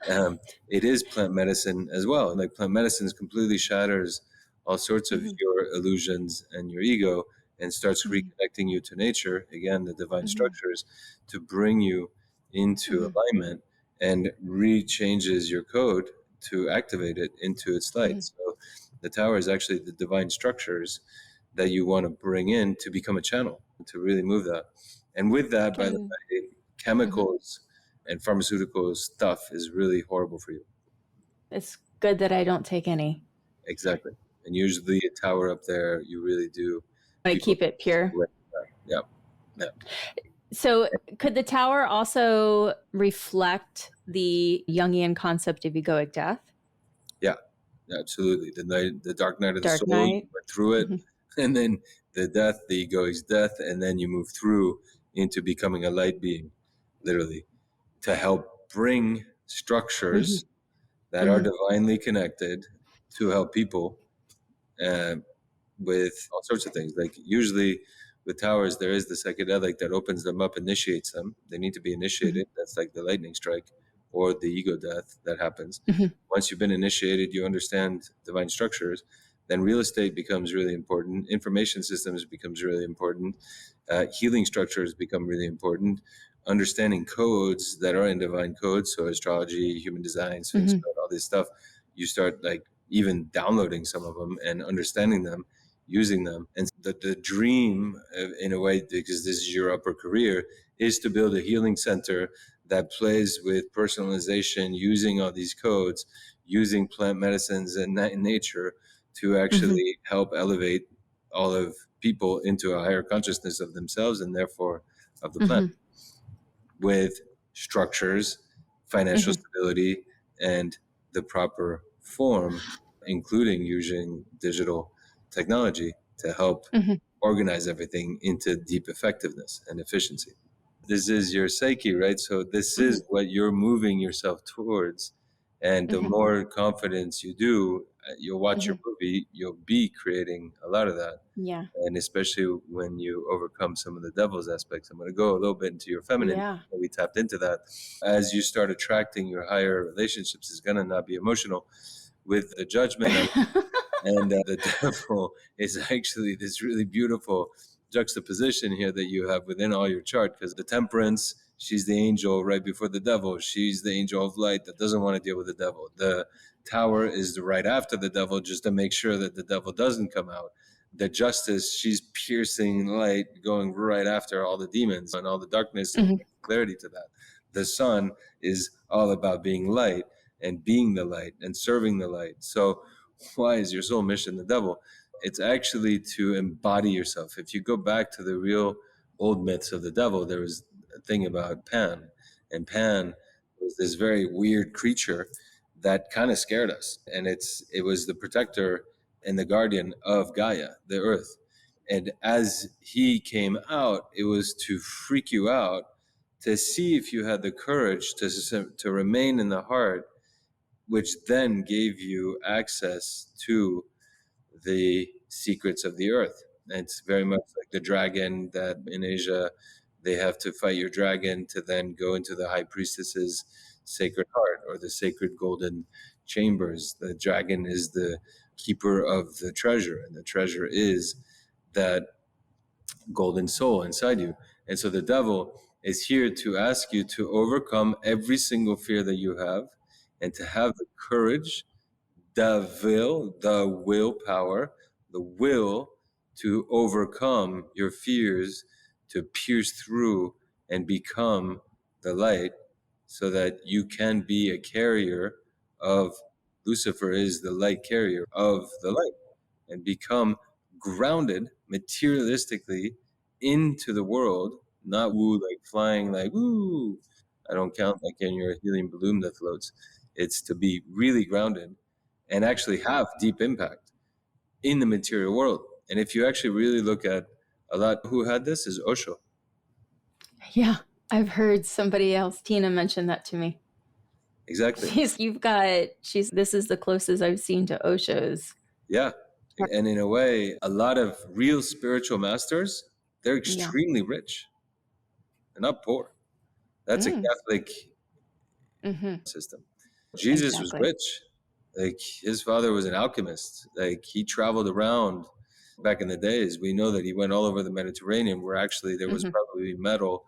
that. It is plant medicine as well. Like plant medicine completely shatters all sorts of your illusions and your ego and starts reconnecting you to nature, again, the divine structures, to bring you into alignment and rechanges your code to activate it into its light. So the tower is actually the divine structures that you want to bring in to become a channel, to really move that. And with that, by the way, chemicals and pharmaceutical stuff is really horrible for you. It's good that I don't take any. Exactly. And usually a tower up there, you really do. I keep it pure. Yeah. Yeah. So could the tower also reflect the Jungian concept of egoic death? Yeah, absolutely. The dark night of the Dark soul, night. you went through it, and then the death, the egoic death, and then you move through into becoming a light being, literally, to help bring structures that are divinely connected to help people with all sorts of things. Like usually with towers, there is the psychedelic that opens them up, initiates them. They need to be initiated. That's like the lightning strike or the ego death that happens. Once you've been initiated, you understand divine structures, then real estate becomes really important. Information systems becomes really important. Healing structures become really important. Understanding codes that are in divine codes, so astrology, human design, Sphinx Code, all this stuff, you start like even downloading some of them and understanding them, using them. And the dream, in a way, because this is your upper career, is to build a healing center that plays with personalization, using all these codes, using plant medicines and nature to actually help elevate all of people into a higher consciousness of themselves and therefore of the planet, with structures, financial stability, and the proper form, including using digital technology to help organize everything into deep effectiveness and efficiency. This is your psyche, right? So this is what you're moving yourself towards. And the more confidence you do, you'll watch your movie, you'll be creating a lot of that. Yeah. And especially when you overcome some of the devil's aspects. I'm going to go a little bit into your feminine. Yeah. We tapped into that. As you start attracting your higher relationships, it's going to not be emotional with the judgment. And the devil is actually this really beautiful juxtaposition here that you have within all your chart, because the temperance, she's the angel right before the devil. She's the angel of light that doesn't want to deal with the devil. The tower is right after the devil, just to make sure that the devil doesn't come out. The justice, she's piercing light, going right after all the demons and all the darkness, and clarity to that. The sun is all about being light and being the light and serving the light. So why is your soul mission the devil? It's actually to embody yourself. If you go back to the real old myths of the devil, there was a thing about Pan, and Pan was this very weird creature that kind of scared us. And it was the protector and the guardian of Gaia, the earth. And as he came out, it was to freak you out, to see if you had the courage to remain in the heart, which then gave you access to the secrets of the earth. And it's very much like the dragon that in Asia, they have to fight your dragon to then go into the high priestess's sacred heart or the sacred golden chambers. The dragon is the keeper of the treasure, and the treasure is that golden soul inside you. And so the devil is here to ask you to overcome every single fear that you have, and to have the courage, the willpower, the will to overcome your fears, to pierce through and become the light, so that you can be a carrier of Lucifer, is the light carrier of the light, and become grounded materialistically into the world, not woo, like flying, like woo. I don't count like in your helium balloon that floats. It's to be really grounded and actually have deep impact in the material world. And if you actually really look at a lot, who had this is Osho. Yeah. I've heard somebody else, Tina, mention that to me. Exactly. This is the closest I've seen to Osho's. Yeah. And in a way, a lot of real spiritual masters, they're extremely rich. They're not poor. That's a Catholic system. Jesus was rich. Like his father was an alchemist. Like he traveled around back in the days. We know that he went all over the Mediterranean, where actually there was probably metal,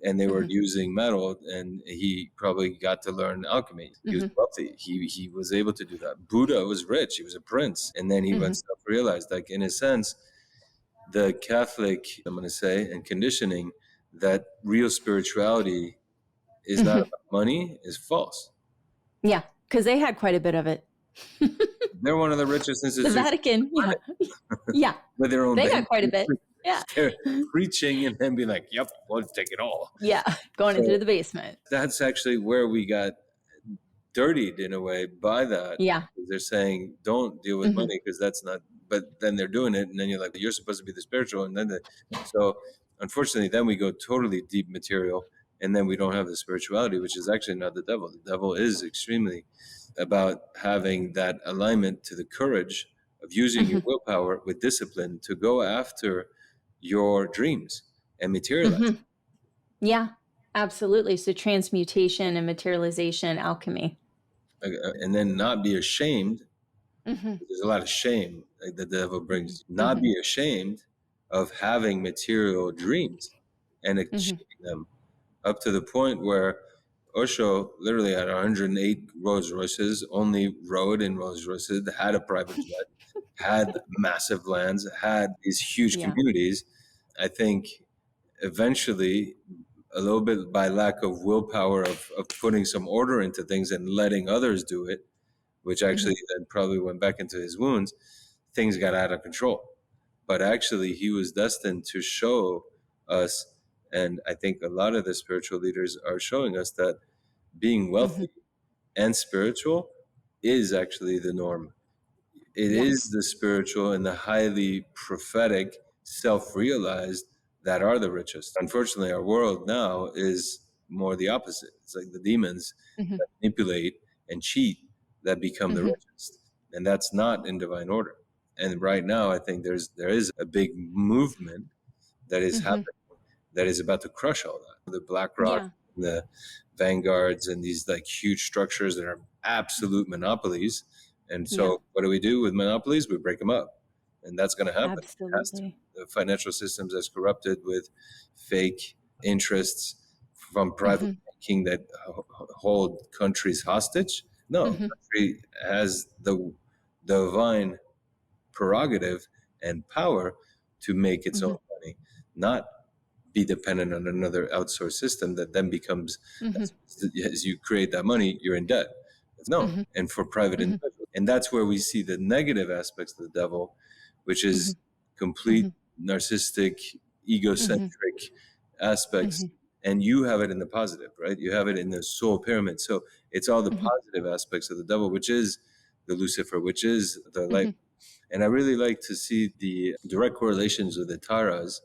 and they were using metal, and he probably got to learn alchemy. He was wealthy. He was able to do that. Buddha was rich. He was a prince. And then he went self-realized. Like in a sense, the Catholic, I'm going to say, and conditioning that real spirituality is not about money is false. Yeah, because they had quite a bit of it. They're one of the richest institutions. The Vatican, yeah. With their own they got quite a bit. Yeah. They're preaching and then being like, yep, we'll take it all. Yeah, going into the basement. That's actually where we got dirtied in a way by that. Yeah. They're saying, don't deal with money because that's not, but then they're doing it. And then you're like, you're supposed to be the spiritual. And then, so unfortunately, then we go totally deep material. And then we don't have the spirituality, which is actually not the devil. The devil is extremely about having that alignment to the courage of using your willpower with discipline to go after your dreams and materialize. Yeah, absolutely. So transmutation and materialization, alchemy. And then not be ashamed. There's a lot of shame like the devil brings. Not be ashamed of having material dreams and achieving them, up to the point where Osho literally had 108 Rolls Royces, only rode in Rolls Royces, had a private jet, had massive lands, had these huge Yeah. communities. I think eventually, a little bit by lack of willpower of putting some order into things and letting others do it, which actually then probably went back into his wounds, things got out of control. But actually, he was destined to show us, and I think a lot of the spiritual leaders are showing us that being wealthy and spiritual is actually the norm. It is the spiritual and the highly prophetic, self-realized that are the richest. Unfortunately, our world now is more the opposite. It's like the demons that manipulate and cheat that become the richest. And that's not in divine order. And right now, I think there is a big movement that is happening that is about to crush all that. The BlackRock, the Vanguards, and these like huge structures that are absolute monopolies. And so, what do we do with monopolies? We break them up, and that's going to happen. Absolutely. The financial systems as corrupted with fake interests from private banking that hold countries hostage. No, country has the divine prerogative and power to make its own money, not be dependent on another outsourced system that then becomes, as you create that money, you're in debt. No, and for private individuals. And that's where we see the negative aspects of the devil, which is complete narcissistic, egocentric aspects. And you have it in the positive, right? You have it in the soul pyramid. So it's all the positive aspects of the devil, which is the Lucifer, which is the light. And I really like to see the direct correlations with the Taras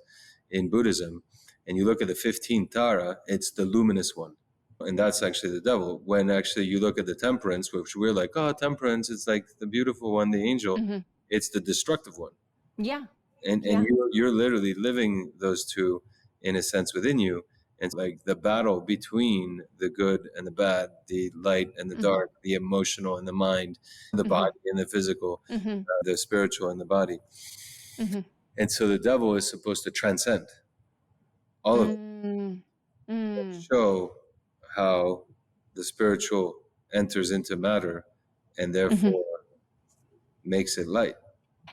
in Buddhism. And you look at the 15th Tara, it's the luminous one. And that's actually the devil. When actually you look at the temperance, which we're like, oh, temperance, it's like the beautiful one, the angel. It's the destructive one. Yeah. And you're literally living those two in a sense within you. And like the battle between the good and the bad, the light and the dark, the emotional and the mind, the body and the physical, the spiritual and the body. And so the devil is supposed to transcend all of it, show how the spiritual enters into matter and therefore makes it light.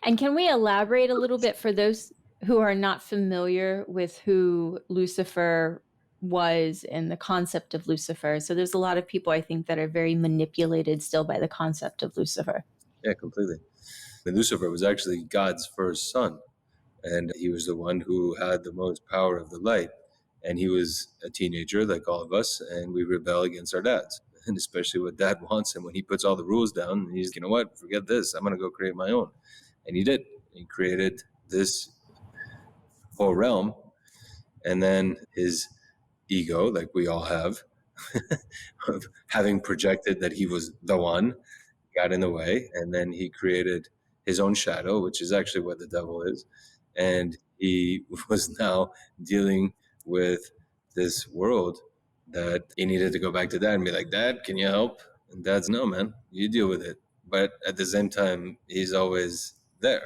And can we elaborate a little bit for those who are not familiar with who Lucifer was and the concept of Lucifer? So there's a lot of people, I think, that are very manipulated still by the concept of Lucifer. Yeah, completely. And Lucifer was actually God's first son. And he was the one who had the most power of the light. And he was a teenager like all of us, and we rebel against our dads. And especially what dad wants. And when he puts all the rules down, he's, you know what, forget this. I'm going to go create my own. And he did. He created this whole realm. And then his ego, like we all have, of having projected that he was the one, got in the way. And then he created his own shadow, which is actually what the devil is. And he was now dealing with this world that he needed to go back to dad and be like, Dad, can you help? And dad's, no, man, you deal with it. But at the same time, he's always there.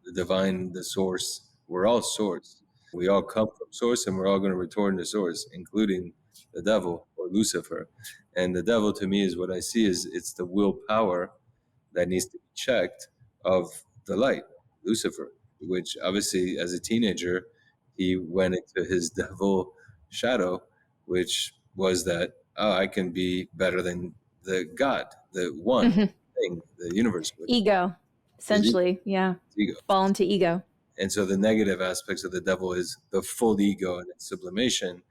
The divine, the source, we're all source. We all come from source, and we're all going to return to source, including the devil or Lucifer. And the devil, to me, is what I see is it's the willpower that needs to be checked of the light, Lucifer, which obviously as a teenager, he went into his devil shadow, which was that, oh, I can be better than the God, the one thing, the universe. Ego, essentially. Yeah. Ego. Fall into ego. And so the negative aspects of the devil is the full ego and its sublimation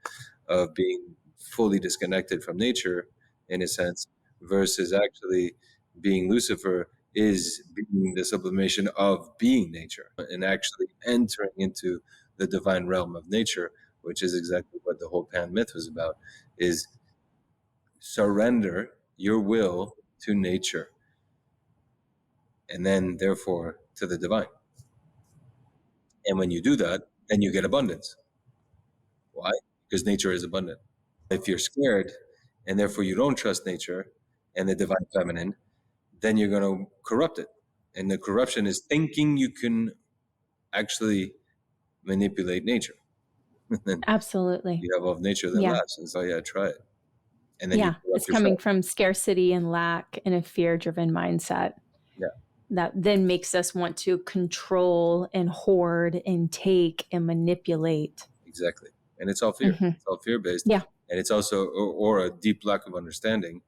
of being fully disconnected from nature, in a sense, versus actually being Lucifer is being the sublimation of being nature and actually entering into the divine realm of nature, which is exactly what the whole Pan myth was about, is surrender your will to nature, and then therefore to the divine. And when you do that, then you get abundance. Why? Because nature is abundant. If you're scared and therefore you don't trust nature and the divine feminine, then you're going to corrupt it. And the corruption is thinking you can actually manipulate nature. Then Absolutely. you have all of nature that Yeah. laughs and so, yeah, try it. And then you Yeah. corrupt It's coming yourself. from scarcity and lack and a fear driven mindset. Yeah. That then makes us want to control and hoard and take and manipulate. Exactly. And it's all fear. It's all fear based. Yeah. And it's also, or a deep lack of understanding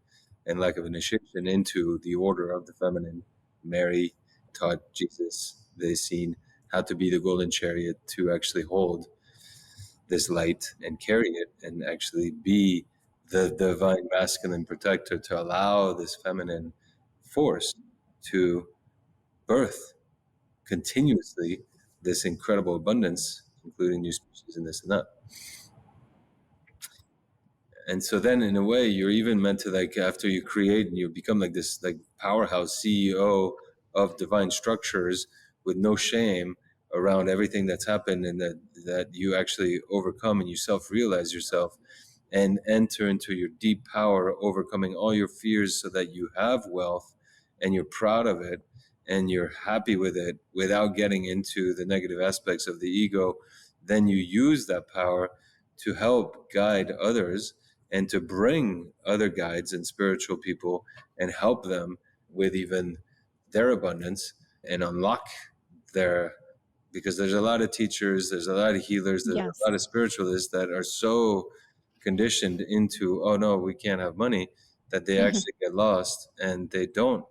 and lack of initiation into the order of the feminine. Mary taught Jesus, they seen how to be the golden chariot to actually hold this light and carry it and actually be the divine masculine protector to allow this feminine force to birth continuously this incredible abundance, including new species and this and that. And so then in a way you're even meant to, like, after you create and you become like this like powerhouse CEO of divine structures with no shame around everything that's happened, and that you actually overcome and you self-realize yourself and enter into your deep power, overcoming all your fears so that you have wealth and you're proud of it and you're happy with it without getting into the negative aspects of the ego. Then you use that power to help guide others and to bring other guides and spiritual people and help them with even their abundance and unlock their, because there's a lot of teachers, there's a lot of healers, there's Yes. a lot of spiritualists that are so conditioned into, oh no, we can't have money, that they actually get lost and they don't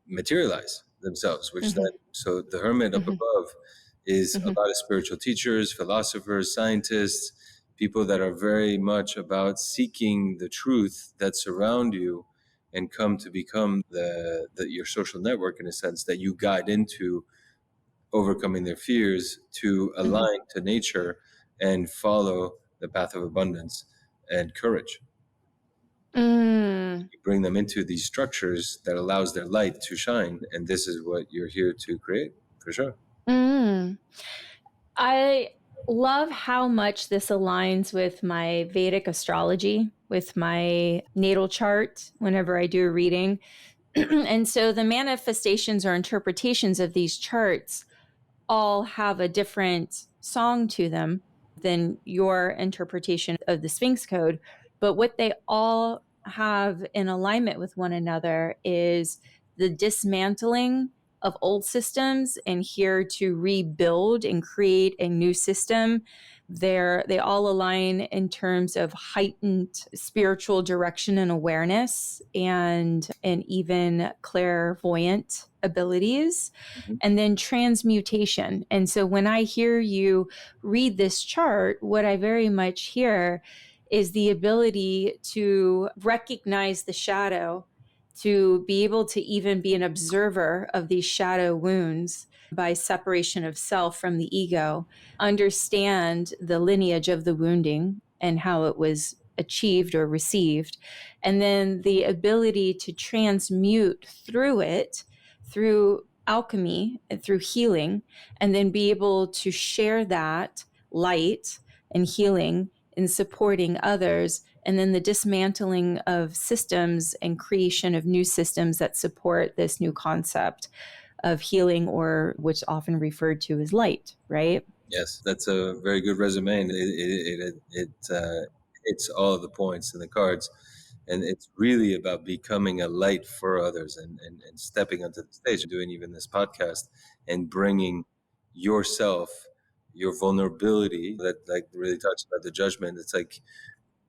materialize themselves, which then, so the hermit up above is a lot of spiritual teachers, philosophers, scientists, people that are very much about seeking the truth that surround you and come to become your social network, in a sense, that you guide into overcoming their fears to align to nature and follow the path of abundance and courage. You bring them into these structures that allows their light to shine, and this is what you're here to create, for sure. I love how much this aligns with my Vedic astrology, with my natal chart whenever I do a reading. And so the manifestations or interpretations of these charts all have a different song to them than your interpretation of the Sphinx Code. But what they all have in alignment with one another is the dismantling of old systems and here to rebuild and create a new system. They all align in terms of heightened spiritual direction and awareness and even clairvoyant abilities, and then transmutation. And so when I hear you read this chart, what I very much hear is the ability to recognize the shadow, to be able to even be an observer of these shadow wounds by separation of self from the ego, understand the lineage of the wounding and how it was achieved or received, and then the ability to transmute through it, through alchemy and through healing, and then be able to share that light and healing in supporting others, and then the dismantling of systems and creation of new systems that support this new concept of healing, or what's often referred to as light, right? Yes, that's a very good resume, and it hits all of the points in the cards, and it's really about becoming a light for others and stepping onto the stage and doing even this podcast and bringing yourself, your vulnerability, that like really talks about the judgment. It's like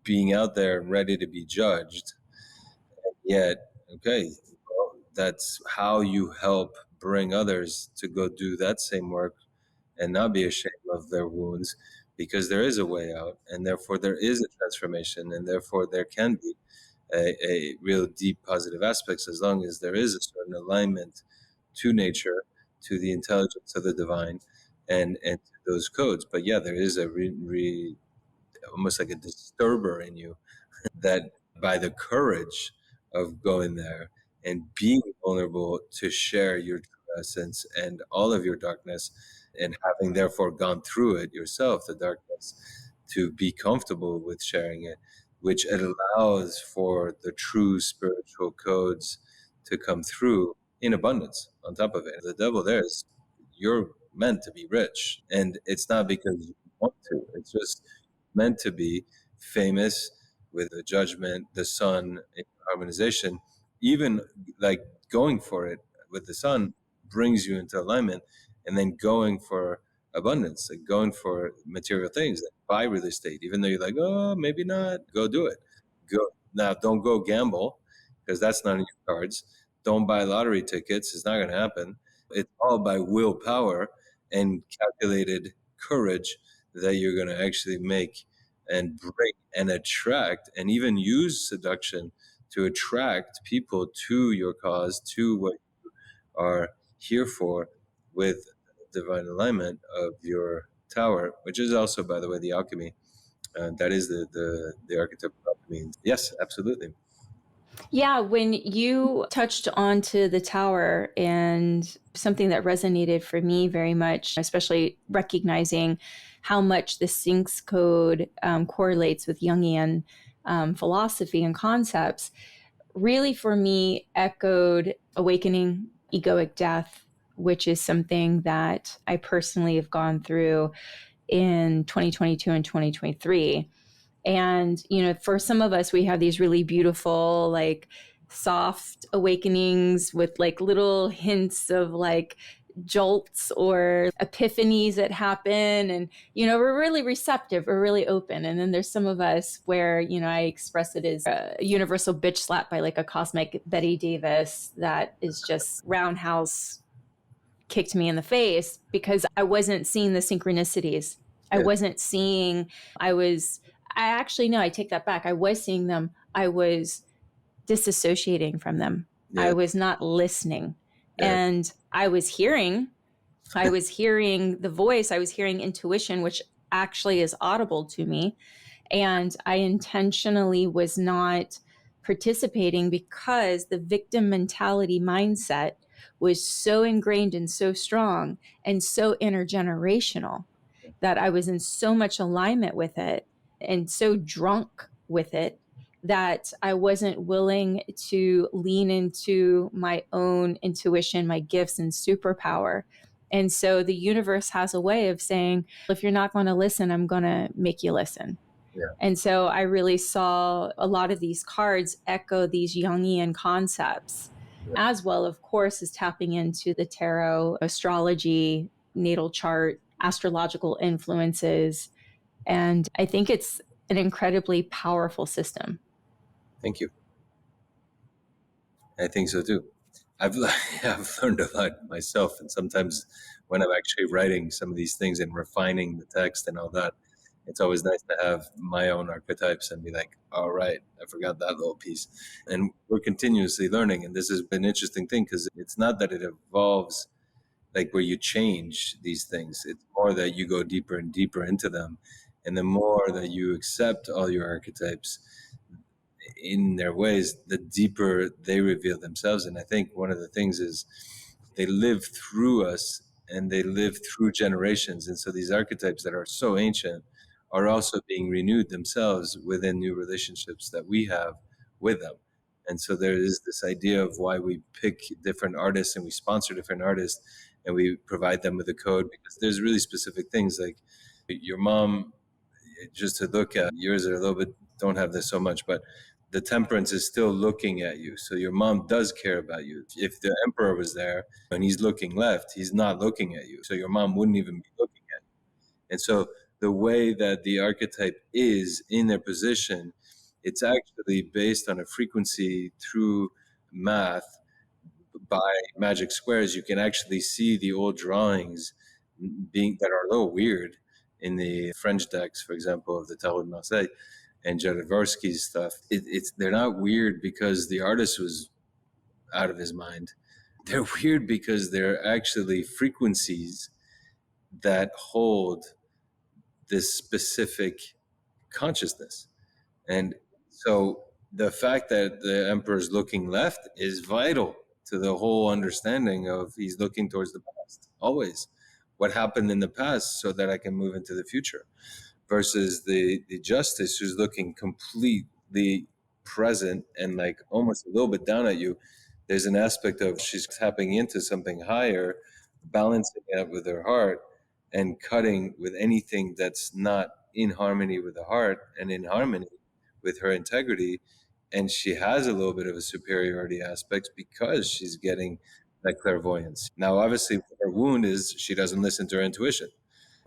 being out there and ready to be judged, and yet, okay, well, that's how you help bring others to go do that same work and not be ashamed of their wounds, because there is a way out, and therefore there is a transformation, and therefore there can be a real deep positive aspects, as long as there is a certain alignment to nature, to the intelligence of the divine, and to those codes. But yeah, there is a almost like a disturber in you that by the courage of going there and being vulnerable to share your true essence and all of your darkness, and having therefore gone through it yourself, the darkness, to be comfortable with sharing it, which allows for the true spiritual codes to come through in abundance on top of it. The devil there is, you're meant to be rich, and it's not because you want to, it's just meant to be famous with the judgment, the sun, harmonization. Even like going for it with the sun brings you into alignment, and then going for abundance, like going for material things, like buy real estate, even though you're like, oh, maybe not, go do it. Go now, don't go gamble, because that's not in your cards. Don't buy lottery tickets, it's not going to happen. It's all by willpower and calculated courage that you're going to actually make and bring and attract, and even use seduction to attract people to your cause, to what you are here for, with divine alignment of your tower, which is also, by the way, the alchemy. That is the archetype of alchemy. Yes, absolutely. Yeah, when you touched onto the tower, and something that resonated for me very much, especially recognizing how much the Sphinx Code correlates with Jungian philosophy and concepts, really for me echoed awakening, egoic death, which is something that I personally have gone through in 2022 and 2023. And, for some of us, we have these really beautiful, like soft awakenings with like little hints of like jolts or epiphanies that happen. And, we're really receptive, we're really open. And then there's some of us where, I express it as a universal bitch slap by like a cosmic Betty Davis that is just roundhouse kicked me in the face because I wasn't seeing the synchronicities. I wasn't seeing, I actually, no, I take that back. I was seeing them. I was disassociating from them. I was not listening. And I was hearing the voice, I was hearing intuition, which actually is audible to me. And I intentionally was not participating because the victim mentality mindset was so ingrained and so strong and so intergenerational that I was in so much alignment with it and so drunk with it that I wasn't willing to lean into my own intuition, my gifts and superpower. And so the universe has a way of saying, if you're not going to listen, I'm going to make you listen. And so I really saw a lot of these cards echo these Jungian concepts, as well, of course, as tapping into the tarot, astrology, natal chart, astrological influences. And I think it's an incredibly powerful system. Thank you. I think so too. I've learned a lot myself, and sometimes when I'm actually writing some of these things and refining the text and all that, it's always nice to have my own archetypes and be like, all right, I forgot that little piece. And we're continuously learning, and this has been an interesting thing because it's not that it evolves like where you change these things. It's more that you go deeper and deeper into them, and the more that you accept all your archetypes in their ways, the deeper they reveal themselves. And I think one of the things is they live through us and they live through generations. And so these archetypes that are so ancient are also being renewed themselves within new relationships that we have with them. And so there is this idea of why we pick different artists and we sponsor different artists and we provide them with a code, because there's really specific things like your mom, just to look at yours are a little bit, don't have this so much, but the temperance is still looking at you. So your mom does care about you. If the emperor was there and he's looking left, he's not looking at you. So your mom wouldn't even be looking at you. And so the way that the archetype is in their position, it's actually based on a frequency through math by magic squares. You can actually see the old drawings being that are a little weird in the French decks, for example, of the Tarot de Marseille and Jarodsky's stuff. They're not weird because the artist was out of his mind. They're weird because they're actually frequencies that hold this specific consciousness. And so the fact that the emperor's looking left is vital to the whole understanding of he's looking towards the past always, what happened in the past, so that I can move into the future, versus the justice who's looking completely present and like almost a little bit down at you. There's an aspect of she's tapping into something higher, balancing it up with her heart, and cutting with anything that's not in harmony with the heart and in harmony with her integrity. And she has a little bit of a superiority aspect because she's getting that clairvoyance. Now, obviously, her wound is she doesn't listen to her intuition,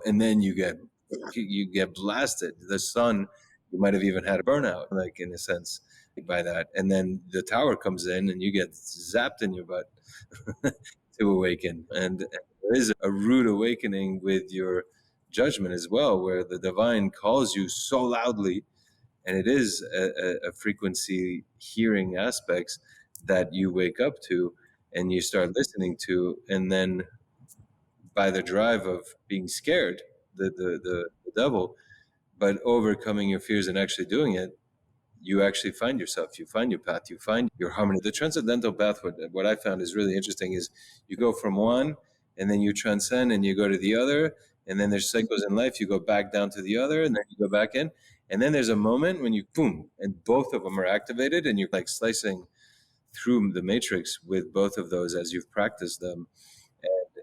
and then you get blasted. The sun, you might have even had a burnout, like in a sense, by that. And then the tower comes in, and you get zapped in your butt to awaken. And there is a rude awakening with your judgment as well, where the divine calls you so loudly, and it is a frequency hearing aspects that you wake up to and you start listening to, and then by the drive of being scared, the devil, but overcoming your fears and actually doing it, you actually find yourself, you find your path, you find your harmony. The transcendental path, what I found is really interesting, is you go from one and then you transcend and you go to the other, and then there's cycles in life, you go back down to the other and then you go back in, and then there's a moment when you boom and both of them are activated, and you're like slicing through the matrix with both of those as you've practiced them.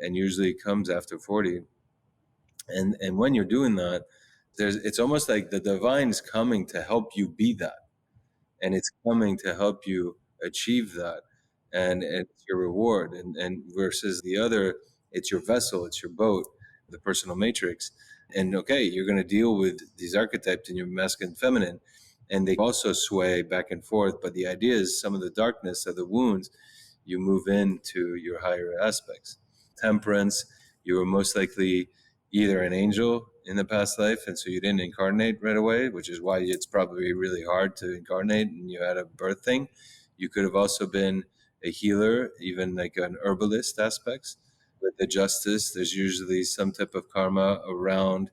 And usually it comes after 40. And when you're doing that, it's almost like the divine's coming to help you be that, and it's coming to help you achieve that, and it's your reward. And versus the other, it's your vessel, it's your boat, the personal matrix. And okay, you're going to deal with these archetypes in your masculine, feminine, and they also sway back and forth. But the idea is some of the darkness of the wounds, you move into your higher aspects. Temperance, you were most likely either an angel in the past life, and so you didn't incarnate right away, which is why it's probably really hard to incarnate and you had a birth thing. You could have also been a healer, even like an herbalist aspects. With the justice, there's usually some type of karma around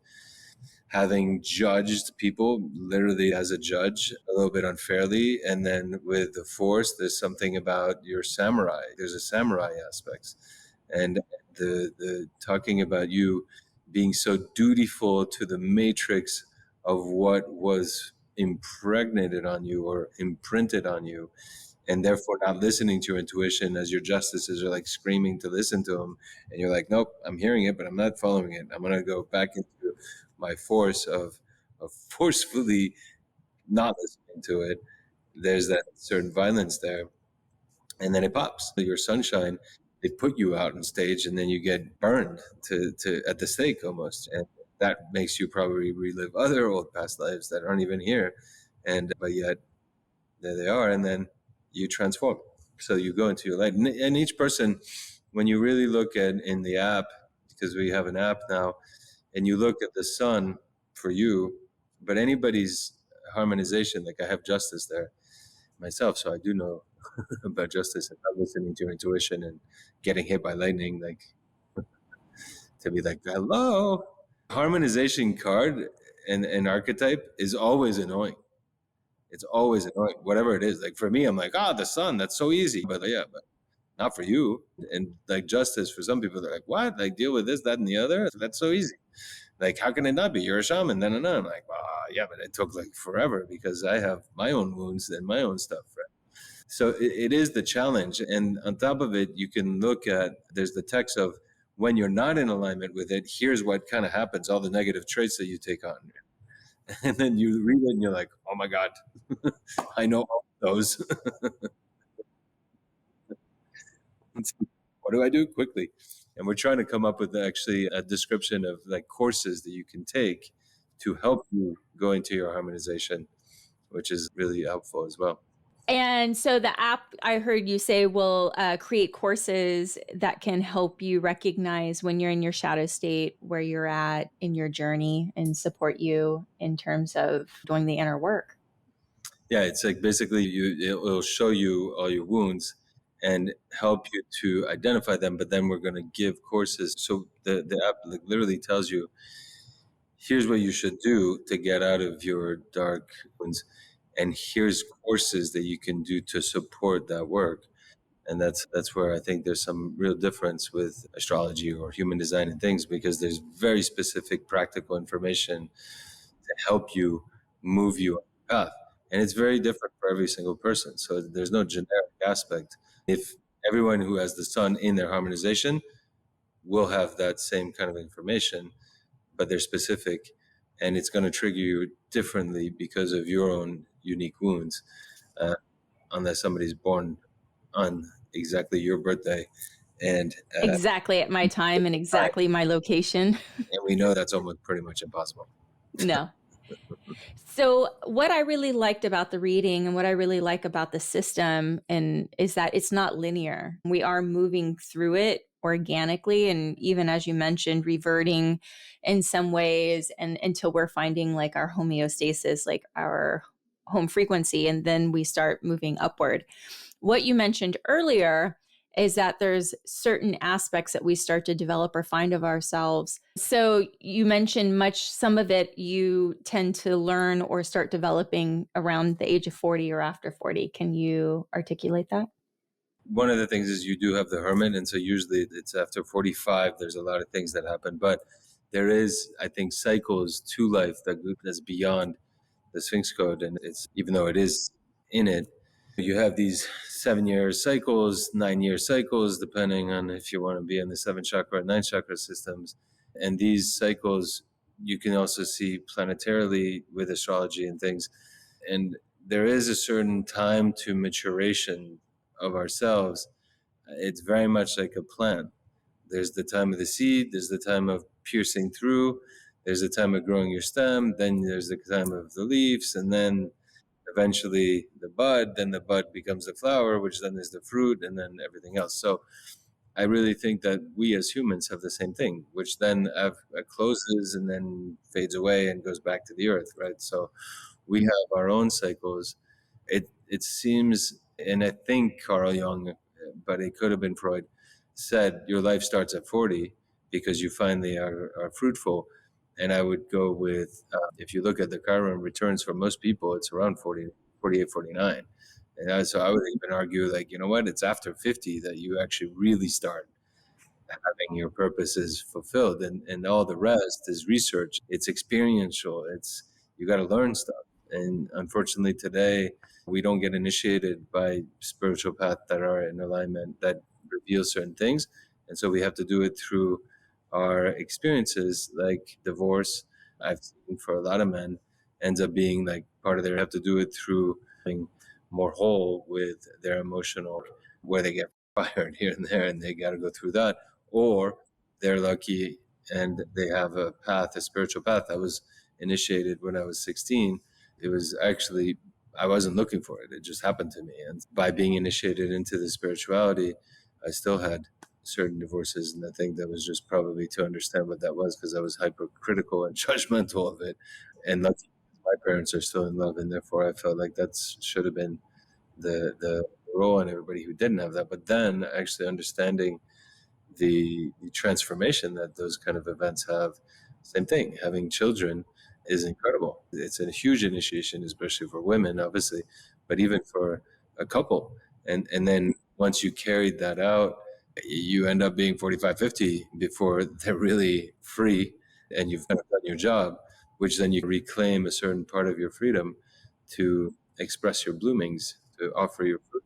having judged people literally as a judge a little bit unfairly. And then with the force, there's something about your samurai. There's a samurai aspects. And the talking about you being so dutiful to the matrix of what was impregnated on you or imprinted on you, and therefore not listening to your intuition as your justices are like screaming to listen to them, and you're like, nope, I'm hearing it but I'm not following it, I'm going to go back into my force of forcefully not listening to it. There's that certain violence there, and then it pops your sunshine. They put you out on stage and then you get burned to at the stake almost, and that makes you probably relive other old past lives that aren't even here, and but yet there they are, and then you transform. So you go into your light, and each person, when you really look at in the app, because we have an app now, and you look at the sun for you, but anybody's harmonization, like I have justice there myself, so I do know about justice and not listening to your intuition and getting hit by lightning, like to be like, hello. Harmonization card and an archetype is always annoying. It's always annoying, whatever it is. Like for me, I'm like, the sun, that's so easy. But yeah, but not for you. And like justice, for some people, they're like, what? Like deal with this, that, and the other? That's so easy. Like, how can it not be? You're a shaman. Then and then. I'm like, yeah, but it took like forever because I have my own wounds and my own stuff, right? So it is the challenge. And on top of it, you can look at, there's the text of when you're not in alignment with it, here's what kind of happens, all the negative traits that you take on. And then you read it and you're like, oh my God, I know all those. What do I do quickly? And we're trying to come up with actually a description of like courses that you can take to help you go into your harmonization, which is really helpful as well. And so the app, I heard you say, will create courses that can help you recognize when you're in your shadow state, where you're at in your journey, and support you in terms of doing the inner work. Yeah, it's like basically it'll show you all your wounds and help you to identify them, but then we're going to give courses. So the app like literally tells you, here's what you should do to get out of your dark wounds. and here's courses that you can do to support that work. And that's where I think there's some real difference with astrology or human design and things, because there's very specific practical information to help you move you on the path. And it's very different for every single person. So there's no generic aspect. If everyone who has the sun in their harmonization will have that same kind of information, but they're specific, and it's going to trigger you differently because of your own unique wounds, unless somebody's born on exactly your birthday and exactly at my time and exactly my location. and we know that's almost pretty much impossible. No. So what I really liked about the reading and what I really like about the system is that it's not linear. We are moving through it organically, and even as you mentioned, reverting in some ways, and until we're finding like our homeostasis, like our home frequency, and then we start moving upward. What you mentioned earlier is that there's certain aspects that we start to develop or find of ourselves. So you mentioned some of it you tend to learn or start developing around the age of 40 or after 40. Can you articulate that? One of the things is you do have the hermit, and so usually it's after 45, there's a lot of things that happen. But there is, I think, cycles to life that's beyond the Sphinx Code. And it's, even though it is in it, you have these 7-year cycles, 9-year cycles, depending on if you want to be in the 7th chakra or 9th chakra systems. And these cycles you can also see planetarily with astrology and things. And there is a certain time to maturation of ourselves. It's very much like a plant. There's the time of the seed, there's the time of piercing through, there's the time of growing your stem, then there's the time of the leaves, and then eventually the bud, then the bud becomes the flower, which then is the fruit, and then everything else. So I really think that we as humans have the same thing, which then closes and then fades away and goes back to the earth, right? So we have our own cycles. It seems, and I think Carl Jung, but it could have been Freud, said your life starts at 40 because you finally are fruitful. And I would go with, if you look at the Chiron returns for most people, it's around 40, 48, 49. So I would even argue, like, you know what, it's after 50 that you actually really start having your purposes fulfilled. And all the rest is research. It's experiential. You got to learn stuff. And unfortunately today, we don't get initiated by spiritual paths that are in alignment, that reveal certain things. And so we have to do it through our experiences, like divorce. I've seen for a lot of men ends up being like part of their, have to do it through being more whole with their emotional, where they get fired here and there and they got to go through that. Or they're lucky and they have a path, a spiritual path that was initiated when I was 16. It was actually, I wasn't looking for it. It just happened to me. And by being initiated into the spirituality, I still had certain divorces. And I think that was just probably to understand what that was, because I was hypercritical and judgmental of it. And lucky my parents are still in love. And therefore I felt like that should have been the role on everybody who didn't have that. But then actually understanding the transformation that those kind of events have, same thing, having children is incredible. It's a huge initiation, especially for women, obviously, but even for a couple. And then once you carried that out, you end up being 45, 50 before they're really free and you've kind of done your job, which then you reclaim a certain part of your freedom to express your bloomings, to offer your fruit.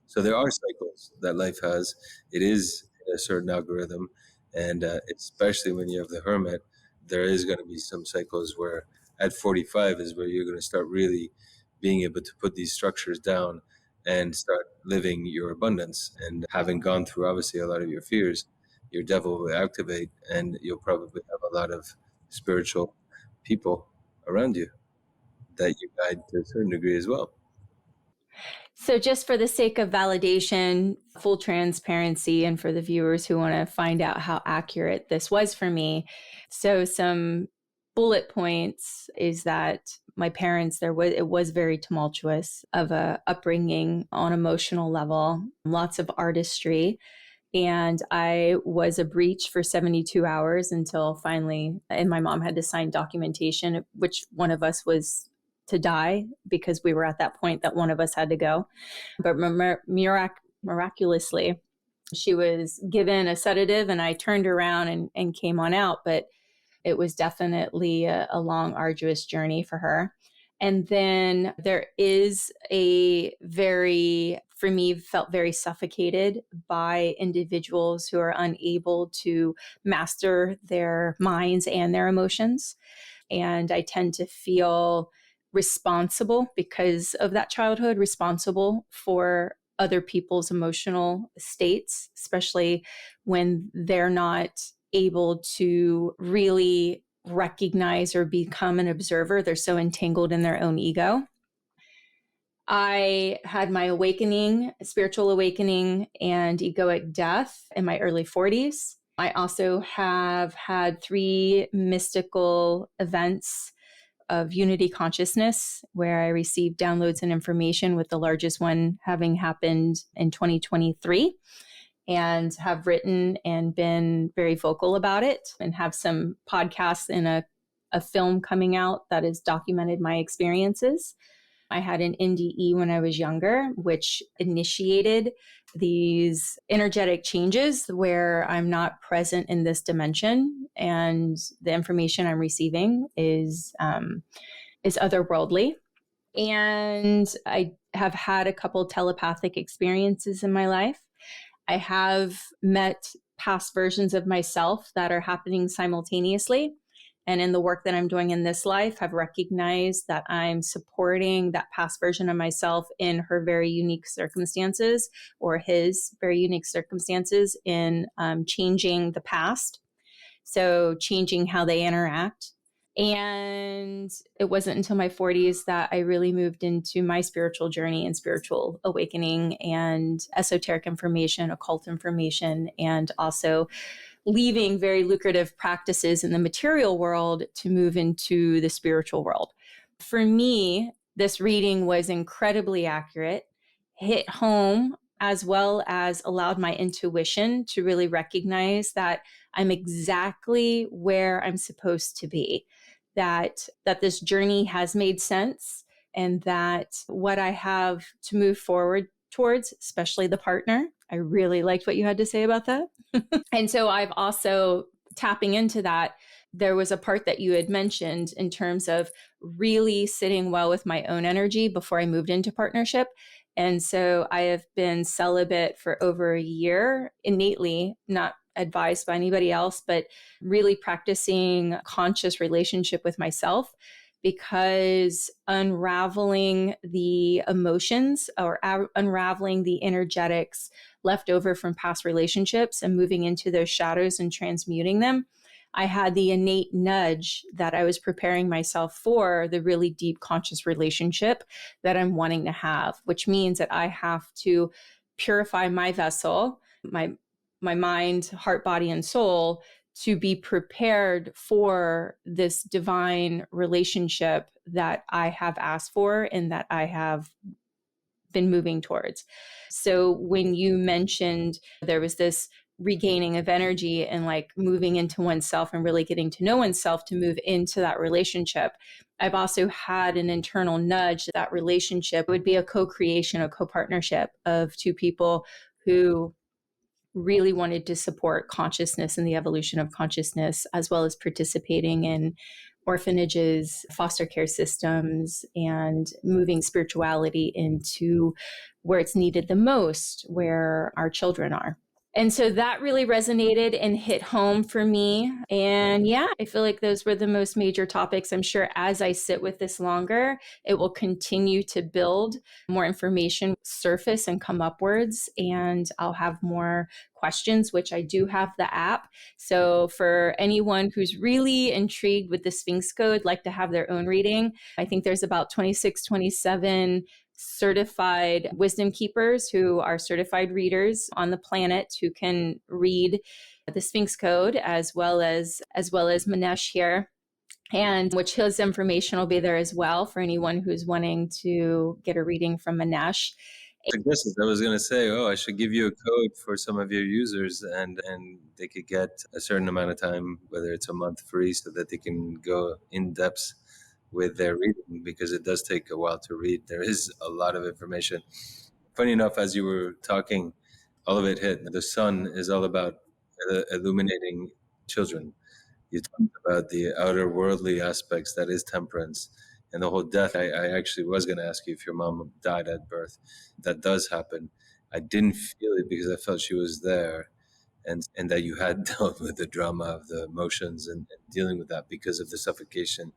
So there are cycles that life has. It is a certain algorithm. And especially when you have the hermit, there is going to be some cycles where at 45 is where you're going to start really being able to put these structures down and start living your abundance. And having gone through obviously a lot of your fears, your devil will activate and you'll probably have a lot of spiritual people around you that you guide to a certain degree as well. So just for the sake of validation, full transparency, and for the viewers who want to find out how accurate this was for me. So some bullet points is that my parents, it was very tumultuous of a upbringing on emotional level, lots of artistry. And I was a breach for 72 hours until finally, and my mom had to sign documentation, which one of us was to die because we were at that point that one of us had to go. But miraculously, she was given a sedative and I turned around and came on out. But it was definitely a long, arduous journey for her. And then there is for me, felt very suffocated by individuals who are unable to master their minds and their emotions. And I tend to feel responsible because of that childhood, responsible for other people's emotional states, especially when they're not able to really recognize or become an observer. They're so entangled in their own ego. I had my spiritual awakening and egoic death in my early 40s. I also have had 3 mystical events of unity consciousness where I received downloads and information, with the largest one having happened in 2023, and have written and been very vocal about it, and have some podcasts and a film coming out that has documented my experiences. I had an NDE when I was younger, which initiated these energetic changes where I'm not present in this dimension, and the information I'm receiving is otherworldly. And I have had a couple telepathic experiences in my life. I have met past versions of myself that are happening simultaneously. And in the work that I'm doing in this life, I've recognized that I'm supporting that past version of myself in her very unique circumstances, or his very unique circumstances, in changing the past. So changing how they interact. And it wasn't until my 40s that I really moved into my spiritual journey and spiritual awakening and esoteric information, occult information, and also leaving very lucrative practices in the material world to move into the spiritual world. For me, this reading was incredibly accurate, hit home, as well as allowed my intuition to really recognize that I'm exactly where I'm supposed to be, that this journey has made sense, and that what I have to move forward towards, especially the partner. I really liked what you had to say about that. And so I've also, tapping into that, there was a part that you had mentioned in terms of really sitting well with my own energy before I moved into partnership. And so I have been celibate for over a year, innately, not advised by anybody else, but really practicing conscious relationship with myself, because unraveling the emotions or unraveling the energetics left over from past relationships and moving into those shadows and transmuting them, I had the innate nudge that I was preparing myself for the really deep conscious relationship that I'm wanting to have, which means that I have to purify my vessel, my mind, heart, body, and soul, to be prepared for this divine relationship that I have asked for and that I have been moving towards. So when you mentioned there was this regaining of energy and like moving into oneself and really getting to know oneself to move into that relationship, I've also had an internal nudge that relationship would be a co-creation, a co-partnership of 2 people who really wanted to support consciousness and the evolution of consciousness, as well as participating in orphanages, foster care systems, and moving spirituality into where it's needed the most, where our children are. And so that really resonated and hit home for me. And yeah, I feel like those were the most major topics. I'm sure as I sit with this longer, it will continue to build, more information surface and come upwards, and I'll have more questions, which I do have the app. So for anyone who's really intrigued with the Sphinx Code, like to have their own reading, I think there's about 26, 27 certified wisdom keepers who are certified readers on the planet who can read the Sphinx Code, as well as Manex here, and which his information will be there as well for anyone who's wanting to get a reading from Manex. Suggestions. I was going to say, I should give you a code for some of your users, and they could get a certain amount of time, whether it's a month free, so that they can go in depth with their reading, because it does take a while to read. There is a lot of information. Funny enough, as you were talking, all of it hit. The sun is all about illuminating children. You talked about the outer worldly aspects, that is temperance, and the whole death. I actually was going to ask you if your mom died at birth. That does happen. I didn't feel it because I felt she was there, and that you had dealt with the drama of the emotions and dealing with that because of the suffocation,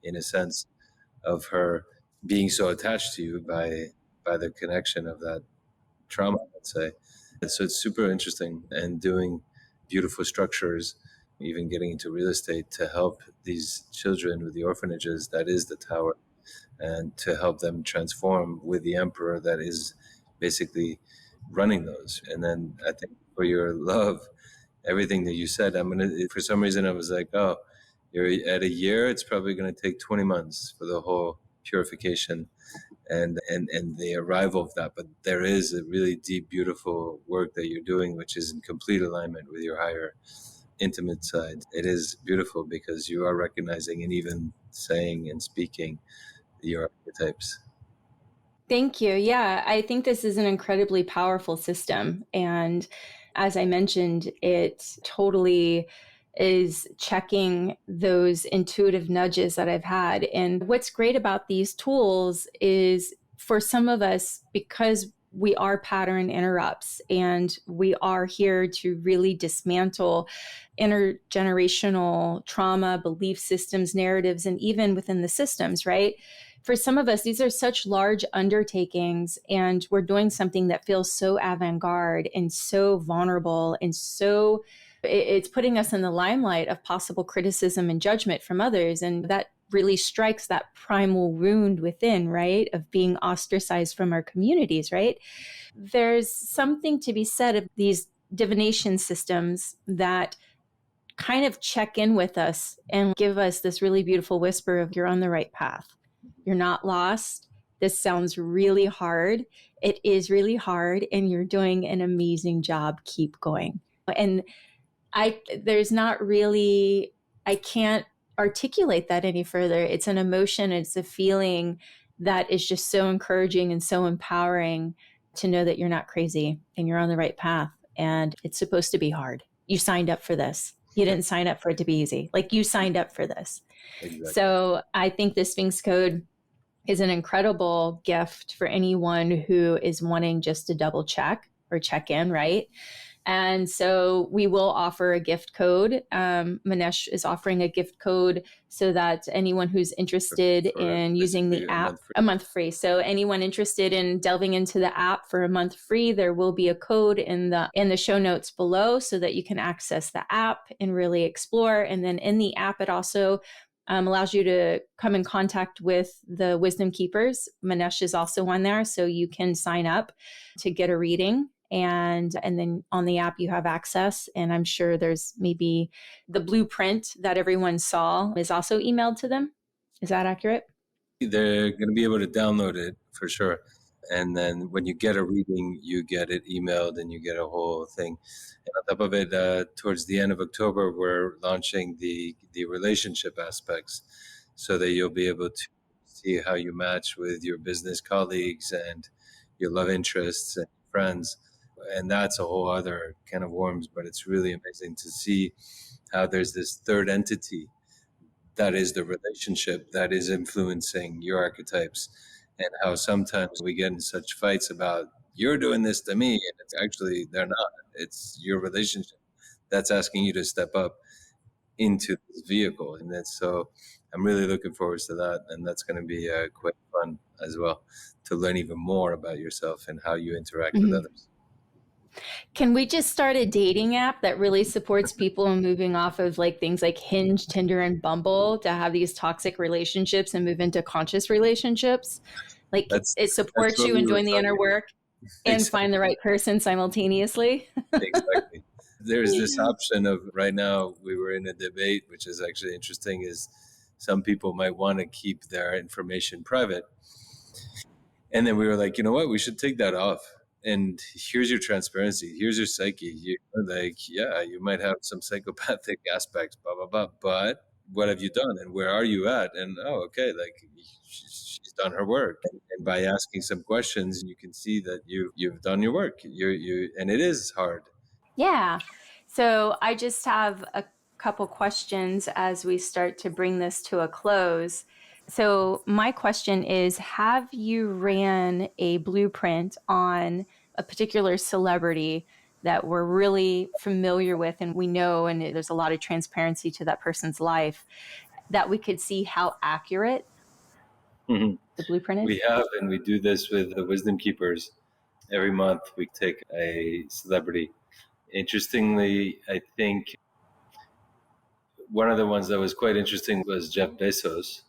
in a sense, of her being so attached to you by the connection of that trauma, let's say. So it's super interesting, and doing beautiful structures, even getting into real estate to help these children with the orphanages, that is the tower, and to help them transform with the emperor that is basically running those. And then I think for your love, everything that you said, for some reason I was like, oh, you're at a year, it's probably going to take 20 months for the whole purification and the arrival of that. But there is a really deep, beautiful work that you're doing, which is in complete alignment with your higher intimate side. It is beautiful because you are recognizing and even saying and speaking your archetypes. Thank you. Yeah, I think this is an incredibly powerful system. And as I mentioned, it totally is checking those intuitive nudges that I've had. And what's great about these tools is, for some of us, because we are pattern interrupts and we are here to really dismantle intergenerational trauma, belief systems, narratives, and even within the systems, right? For some of us, these are such large undertakings, and we're doing something that feels so avant-garde and so vulnerable, and so it's putting us in the limelight of possible criticism and judgment from others. And that really strikes that primal wound within, right? Of being ostracized from our communities, right? There's something to be said of these divination systems that kind of check in with us and give us this really beautiful whisper of, you're on the right path. You're not lost. This sounds really hard. It is really hard, and you're doing an amazing job. Keep going. And there's not really, I can't articulate that any further. It's an emotion, it's a feeling that is just so encouraging and so empowering to know that you're not crazy and you're on the right path. And it's supposed to be hard. You signed up for this. You didn't sign up for it to be easy. Like, you signed up for this. Exactly. So I think the Sphinx Code is an incredible gift for anyone who is wanting just to double check or check in, right? And so we will offer a gift code. Manex is offering a gift code so that anyone who's interested in using the app, a month free. So anyone interested in delving into the app for a month free, there will be a code in the show notes below so that you can access the app and really explore. And then in the app, it also allows you to come in contact with the wisdom keepers. Manex is also on there, so you can sign up to get a reading. And then on the app you have access, and I'm sure there's maybe the blueprint that everyone saw is also emailed to them. Is that accurate? They're going to be able to download it for sure. And then when you get a reading, you get it emailed and you get a whole thing. And on top of it, towards the end of October, we're launching the relationship aspects so that you'll be able to see how you match with your business colleagues and your love interests and friends. And that's a whole other can of worms, but it's really amazing to see how there's this third entity that is the relationship that is influencing your archetypes, and how sometimes we get in such fights about, you're doing this to me, and it's actually, they're not. It's your relationship that's asking you to step up into this vehicle. And that's, so I'm really looking forward to that, and that's going to be quite fun as well, to learn even more about yourself and how you interact with others. Can we just start a dating app that really supports people in moving off of like things like Hinge, Tinder, and Bumble to have these toxic relationships and move into conscious relationships? Like, it supports you in doing the inner work and find the right person simultaneously. Exactly. There's this option of, right now we were in a debate, which is actually interesting, is some people might want to keep their information private. And then we were like, you know what, we should take that off. And here's your transparency. Here's your psyche. You're like, yeah, you might have some psychopathic aspects, blah, blah, blah. But what have you done and where are you at? And oh, okay, like she's done her work. And by asking some questions, you can see that you've done your work. And it is hard. Yeah. So I just have a couple questions as we start to bring this to a close. So my question is, have you ran a blueprint on a particular celebrity that we're really familiar with and we know, and there's a lot of transparency to that person's life, that we could see how accurate Mhm. the blueprint is? We have, and we do this with the Wisdom Keepers. Every month we take a celebrity. Interestingly, I think one of the ones that was quite interesting was Jeff Bezos,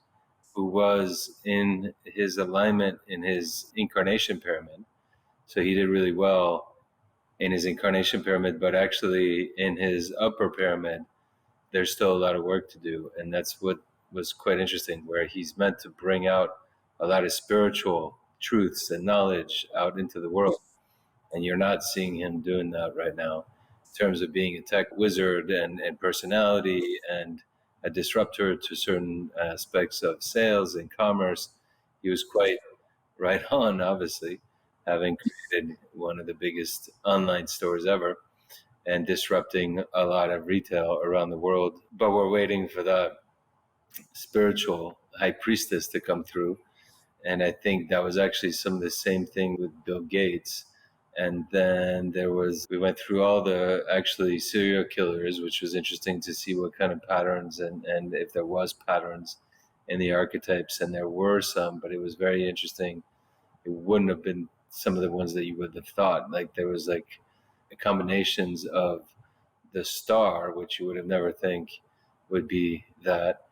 who was in his alignment in his incarnation pyramid. So he did really well in his incarnation pyramid, but actually in his upper pyramid, there's still a lot of work to do. And that's what was quite interesting, where he's meant to bring out a lot of spiritual truths and knowledge out into the world. And you're not seeing him doing that right now in terms of being a tech wizard and personality and a disruptor to certain aspects of sales and commerce. He was quite right on, obviously, having created one of the biggest online stores ever and disrupting a lot of retail around the world. But we're waiting for that spiritual high priestess to come through. And I think that was actually some of the same thing with Bill Gates. And then we went through all the actually serial killers, which was interesting to see what kind of patterns and if there was patterns in the archetypes. And there were some, but it was very interesting. It wouldn't have been some of the ones that you would have thought. Like there was like combinations of the star, which you would have never think would be that,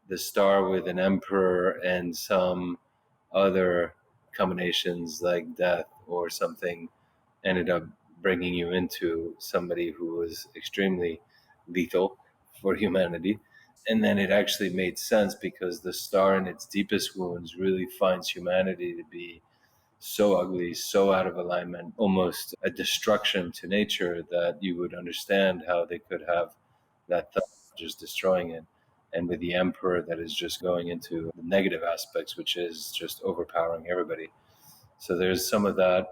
the star with an emperor and some other combinations like death or something ended up bringing you into somebody who was extremely lethal for humanity. And then it actually made sense because the star in its deepest wounds really finds humanity to be so ugly, so out of alignment, almost a destruction to nature, that you would understand how they could have that thought just destroying it. And with the emperor that is just going into the negative aspects, which is just overpowering everybody. So there's some of that.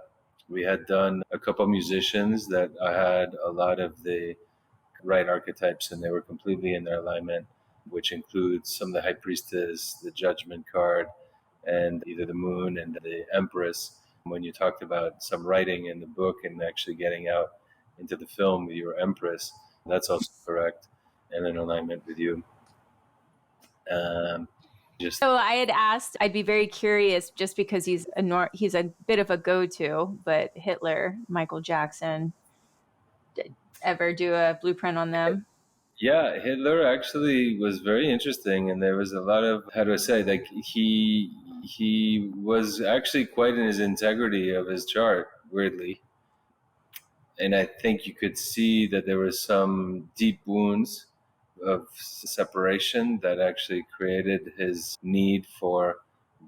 We had done a couple of musicians that I had a lot of the right archetypes and they were completely in their alignment, which includes some of the high priestess, the judgment card, and either the moon and the empress. When you talked about some writing in the book and actually getting out into the film with your empress, that's also correct and in alignment with you. So I had asked, I'd be very curious, just because he's a bit of a go-to, but Hitler, Michael Jackson, did ever do a blueprint on them? Yeah, Hitler actually was very interesting, and there was a lot of, how do I say, like he was actually quite in his integrity of his chart, weirdly. And I think you could see that there were some deep wounds of separation that actually created his need for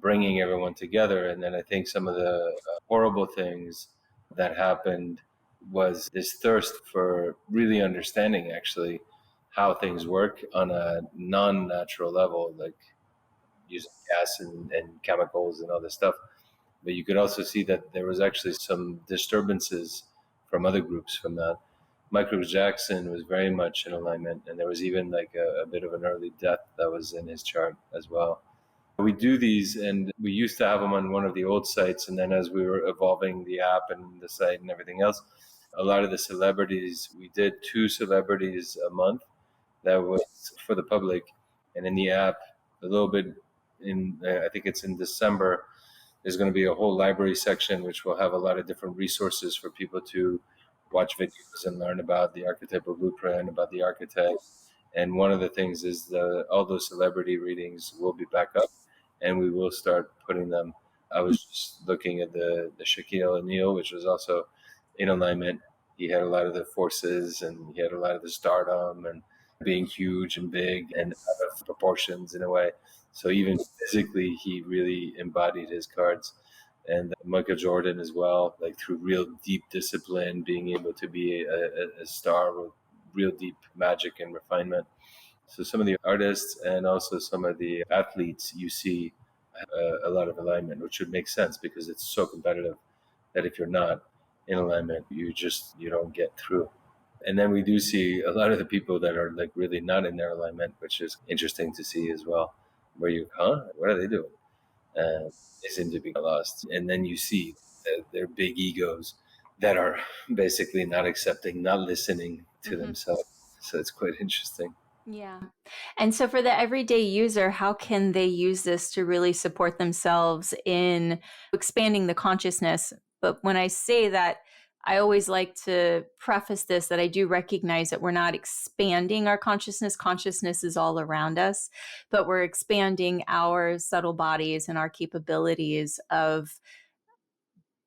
bringing everyone together. And then I think some of the horrible things that happened was this thirst for really understanding actually how things work on a non-natural level, like using gas and chemicals and all this stuff. But you could also see that there was actually some disturbances from other groups from that. Michael Jackson was very much in alignment, and there was even like a bit of an early death that was in his chart as well. We do these, and we used to have them on one of the old sites, and then as we were evolving the app and the site and everything else, a lot of the celebrities, we did 2 celebrities a month that was for the public, and in the app, a little bit I think it's in December, there's going to be a whole library section which will have a lot of different resources for people to watch videos and learn about the archetypal blueprint, about the archetype. And one of the things is all those celebrity readings will be back up, and we will start putting them. I was just looking at the Shaquille O'Neal, which was also in alignment. He had a lot of the forces, and he had a lot of the stardom, and being huge and big and out of proportions in a way. So even physically, he really embodied his cards. And Michael Jordan as well, like through real deep discipline, being able to be a star with real deep magic and refinement. So some of the artists and also some of the athletes you see a lot of alignment, which would make sense because it's so competitive that if you're not in alignment, you don't get through. And then we do see a lot of the people that are like really not in their alignment, which is interesting to see as well, where what are they doing? And they seem to be lost. And then you see their big egos that are basically not accepting, not listening to themselves. So it's quite interesting. Yeah. And so for the everyday user, how can they use this to really support themselves in expanding the consciousness? But when I say that, I always like to preface this that I do recognize that we're not expanding our consciousness. Consciousness is all around us, but we're expanding our subtle bodies and our capabilities of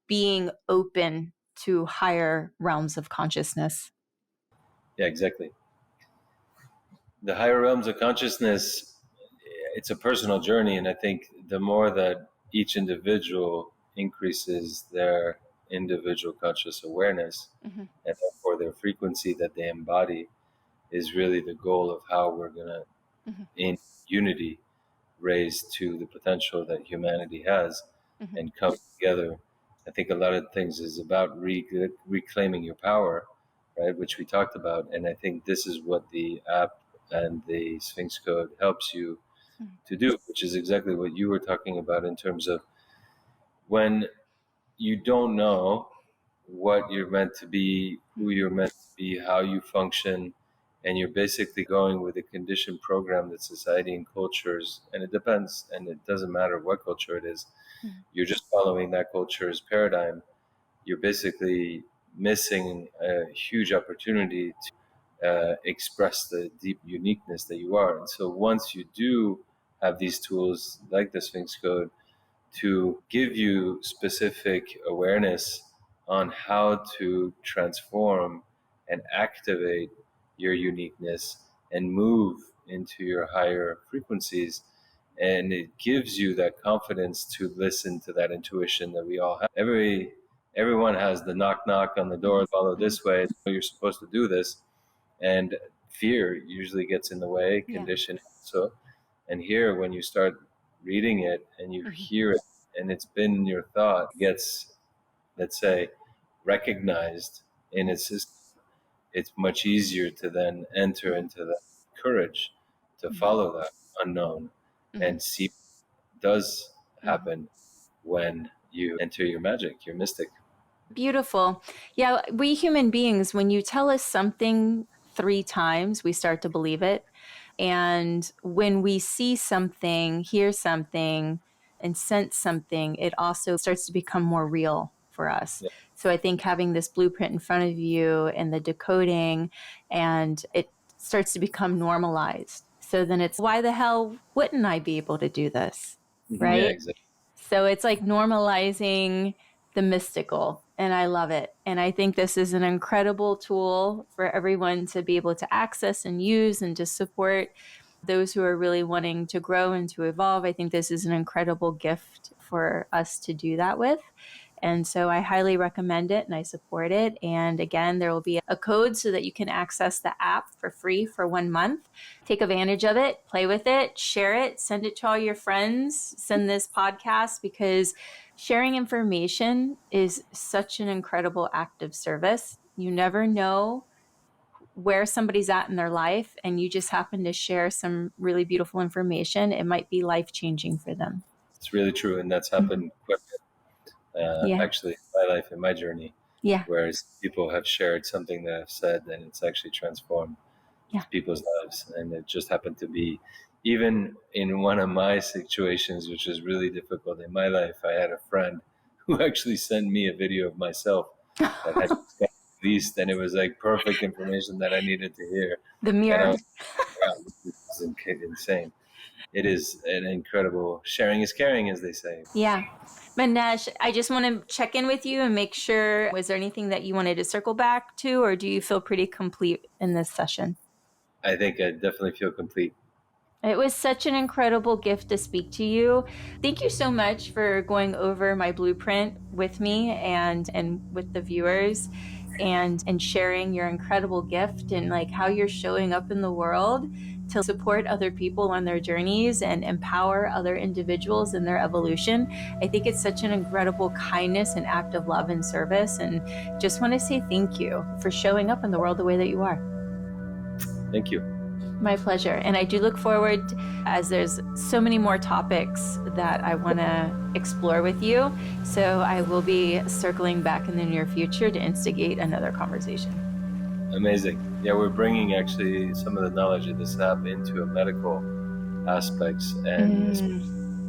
being open to higher realms of consciousness. Yeah, exactly. The higher realms of consciousness, it's a personal journey. And I think the more that each individual increases their individual conscious awareness, and therefore their frequency that they embody, is really the goal of how we're going to, in unity, raise to the potential that humanity has and come together. I think a lot of things is about reclaiming your power, right, which we talked about. And I think this is what the app and the Sphinx Code helps you to do, which is exactly what you were talking about in terms of when you don't know what you're meant to be, who you're meant to be, how you function, and you're basically going with a conditioned program that society and cultures, and it depends, and it doesn't matter what culture it is, you're just following that culture's paradigm, you're basically missing a huge opportunity to express the deep uniqueness that you are. And so once you do have these tools like the Sphinx Code to give you specific awareness on how to transform and activate your uniqueness and move into your higher frequencies, and it gives you that confidence to listen to that intuition that we all have. Everyone has the knock on the door, follow this way, you're supposed to do this, and fear usually gets in the way, conditioning. So, and here when you start reading it and you hear it and it's been in your thought, gets, let's say, recognized in its system, it's much easier to then enter into the courage to follow that unknown and see what does happen when you enter your magic, your mystic. Beautiful. Yeah, we human beings, when you tell us something 3 times, we start to believe it. And when we see something, hear something, and sense something, it also starts to become more real for us. Yeah. So I think having this blueprint in front of you and the decoding, and it starts to become normalized. So then it's, why the hell wouldn't I be able to do this? Right? Yeah, exactly. So it's like normalizing the mystical, and I love it. And I think this is an incredible tool for everyone to be able to access and use and to support those who are really wanting to grow and to evolve. I think this is an incredible gift for us to do that with. And so I highly recommend it and I support it. And again, there will be a code so that you can access the app for free for 1 month. Take advantage of it, play with it, share it, send it to all your friends, send this podcast, because sharing information is such an incredible act of service. You never know where somebody's at in their life, and you just happen to share some really beautiful information. It might be life-changing for them. It's really true. And that's happened quite actually in my life, in my journey. Yeah. Whereas people have shared something that I've said and it's actually transformed people's lives. And it just happened to be, even in one of my situations, which was really difficult in my life, I had a friend who actually sent me a video of myself that had released, and it was like perfect information that I needed to hear. The mirror. This is insane. It is an incredible, sharing is caring, as they say. Yeah. Manex, I just want to check in with you and make sure, was there anything that you wanted to circle back to, or do you feel pretty complete in this session? I think I definitely feel complete. It was such an incredible gift to speak to you. Thank you so much for going over my blueprint with me and with the viewers. and sharing your incredible gift and like how you're showing up in the world to support other people on their journeys and empower other individuals in their evolution. I think it's such an incredible kindness and act of love and service, and just want to say thank you for showing up in the world the way that you are. Thank you. My pleasure. And I do look forward, as there's so many more topics that I want to explore with you. So I will be circling back in the near future to instigate another conversation. Amazing. Yeah, we're bringing actually some of the knowledge of this app into a medical aspects and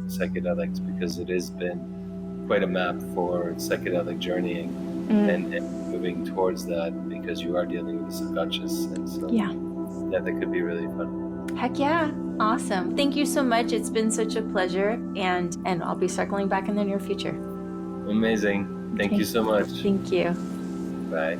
psychedelics, because it has been quite a map for psychedelic journeying and moving towards that, because you are dealing with the subconscious. And so yeah, that could be really fun. Heck yeah. Awesome. Thank you so much. It's been such a pleasure, and I'll be circling back in the near future. Amazing. Thank you so much. Thank you. Bye.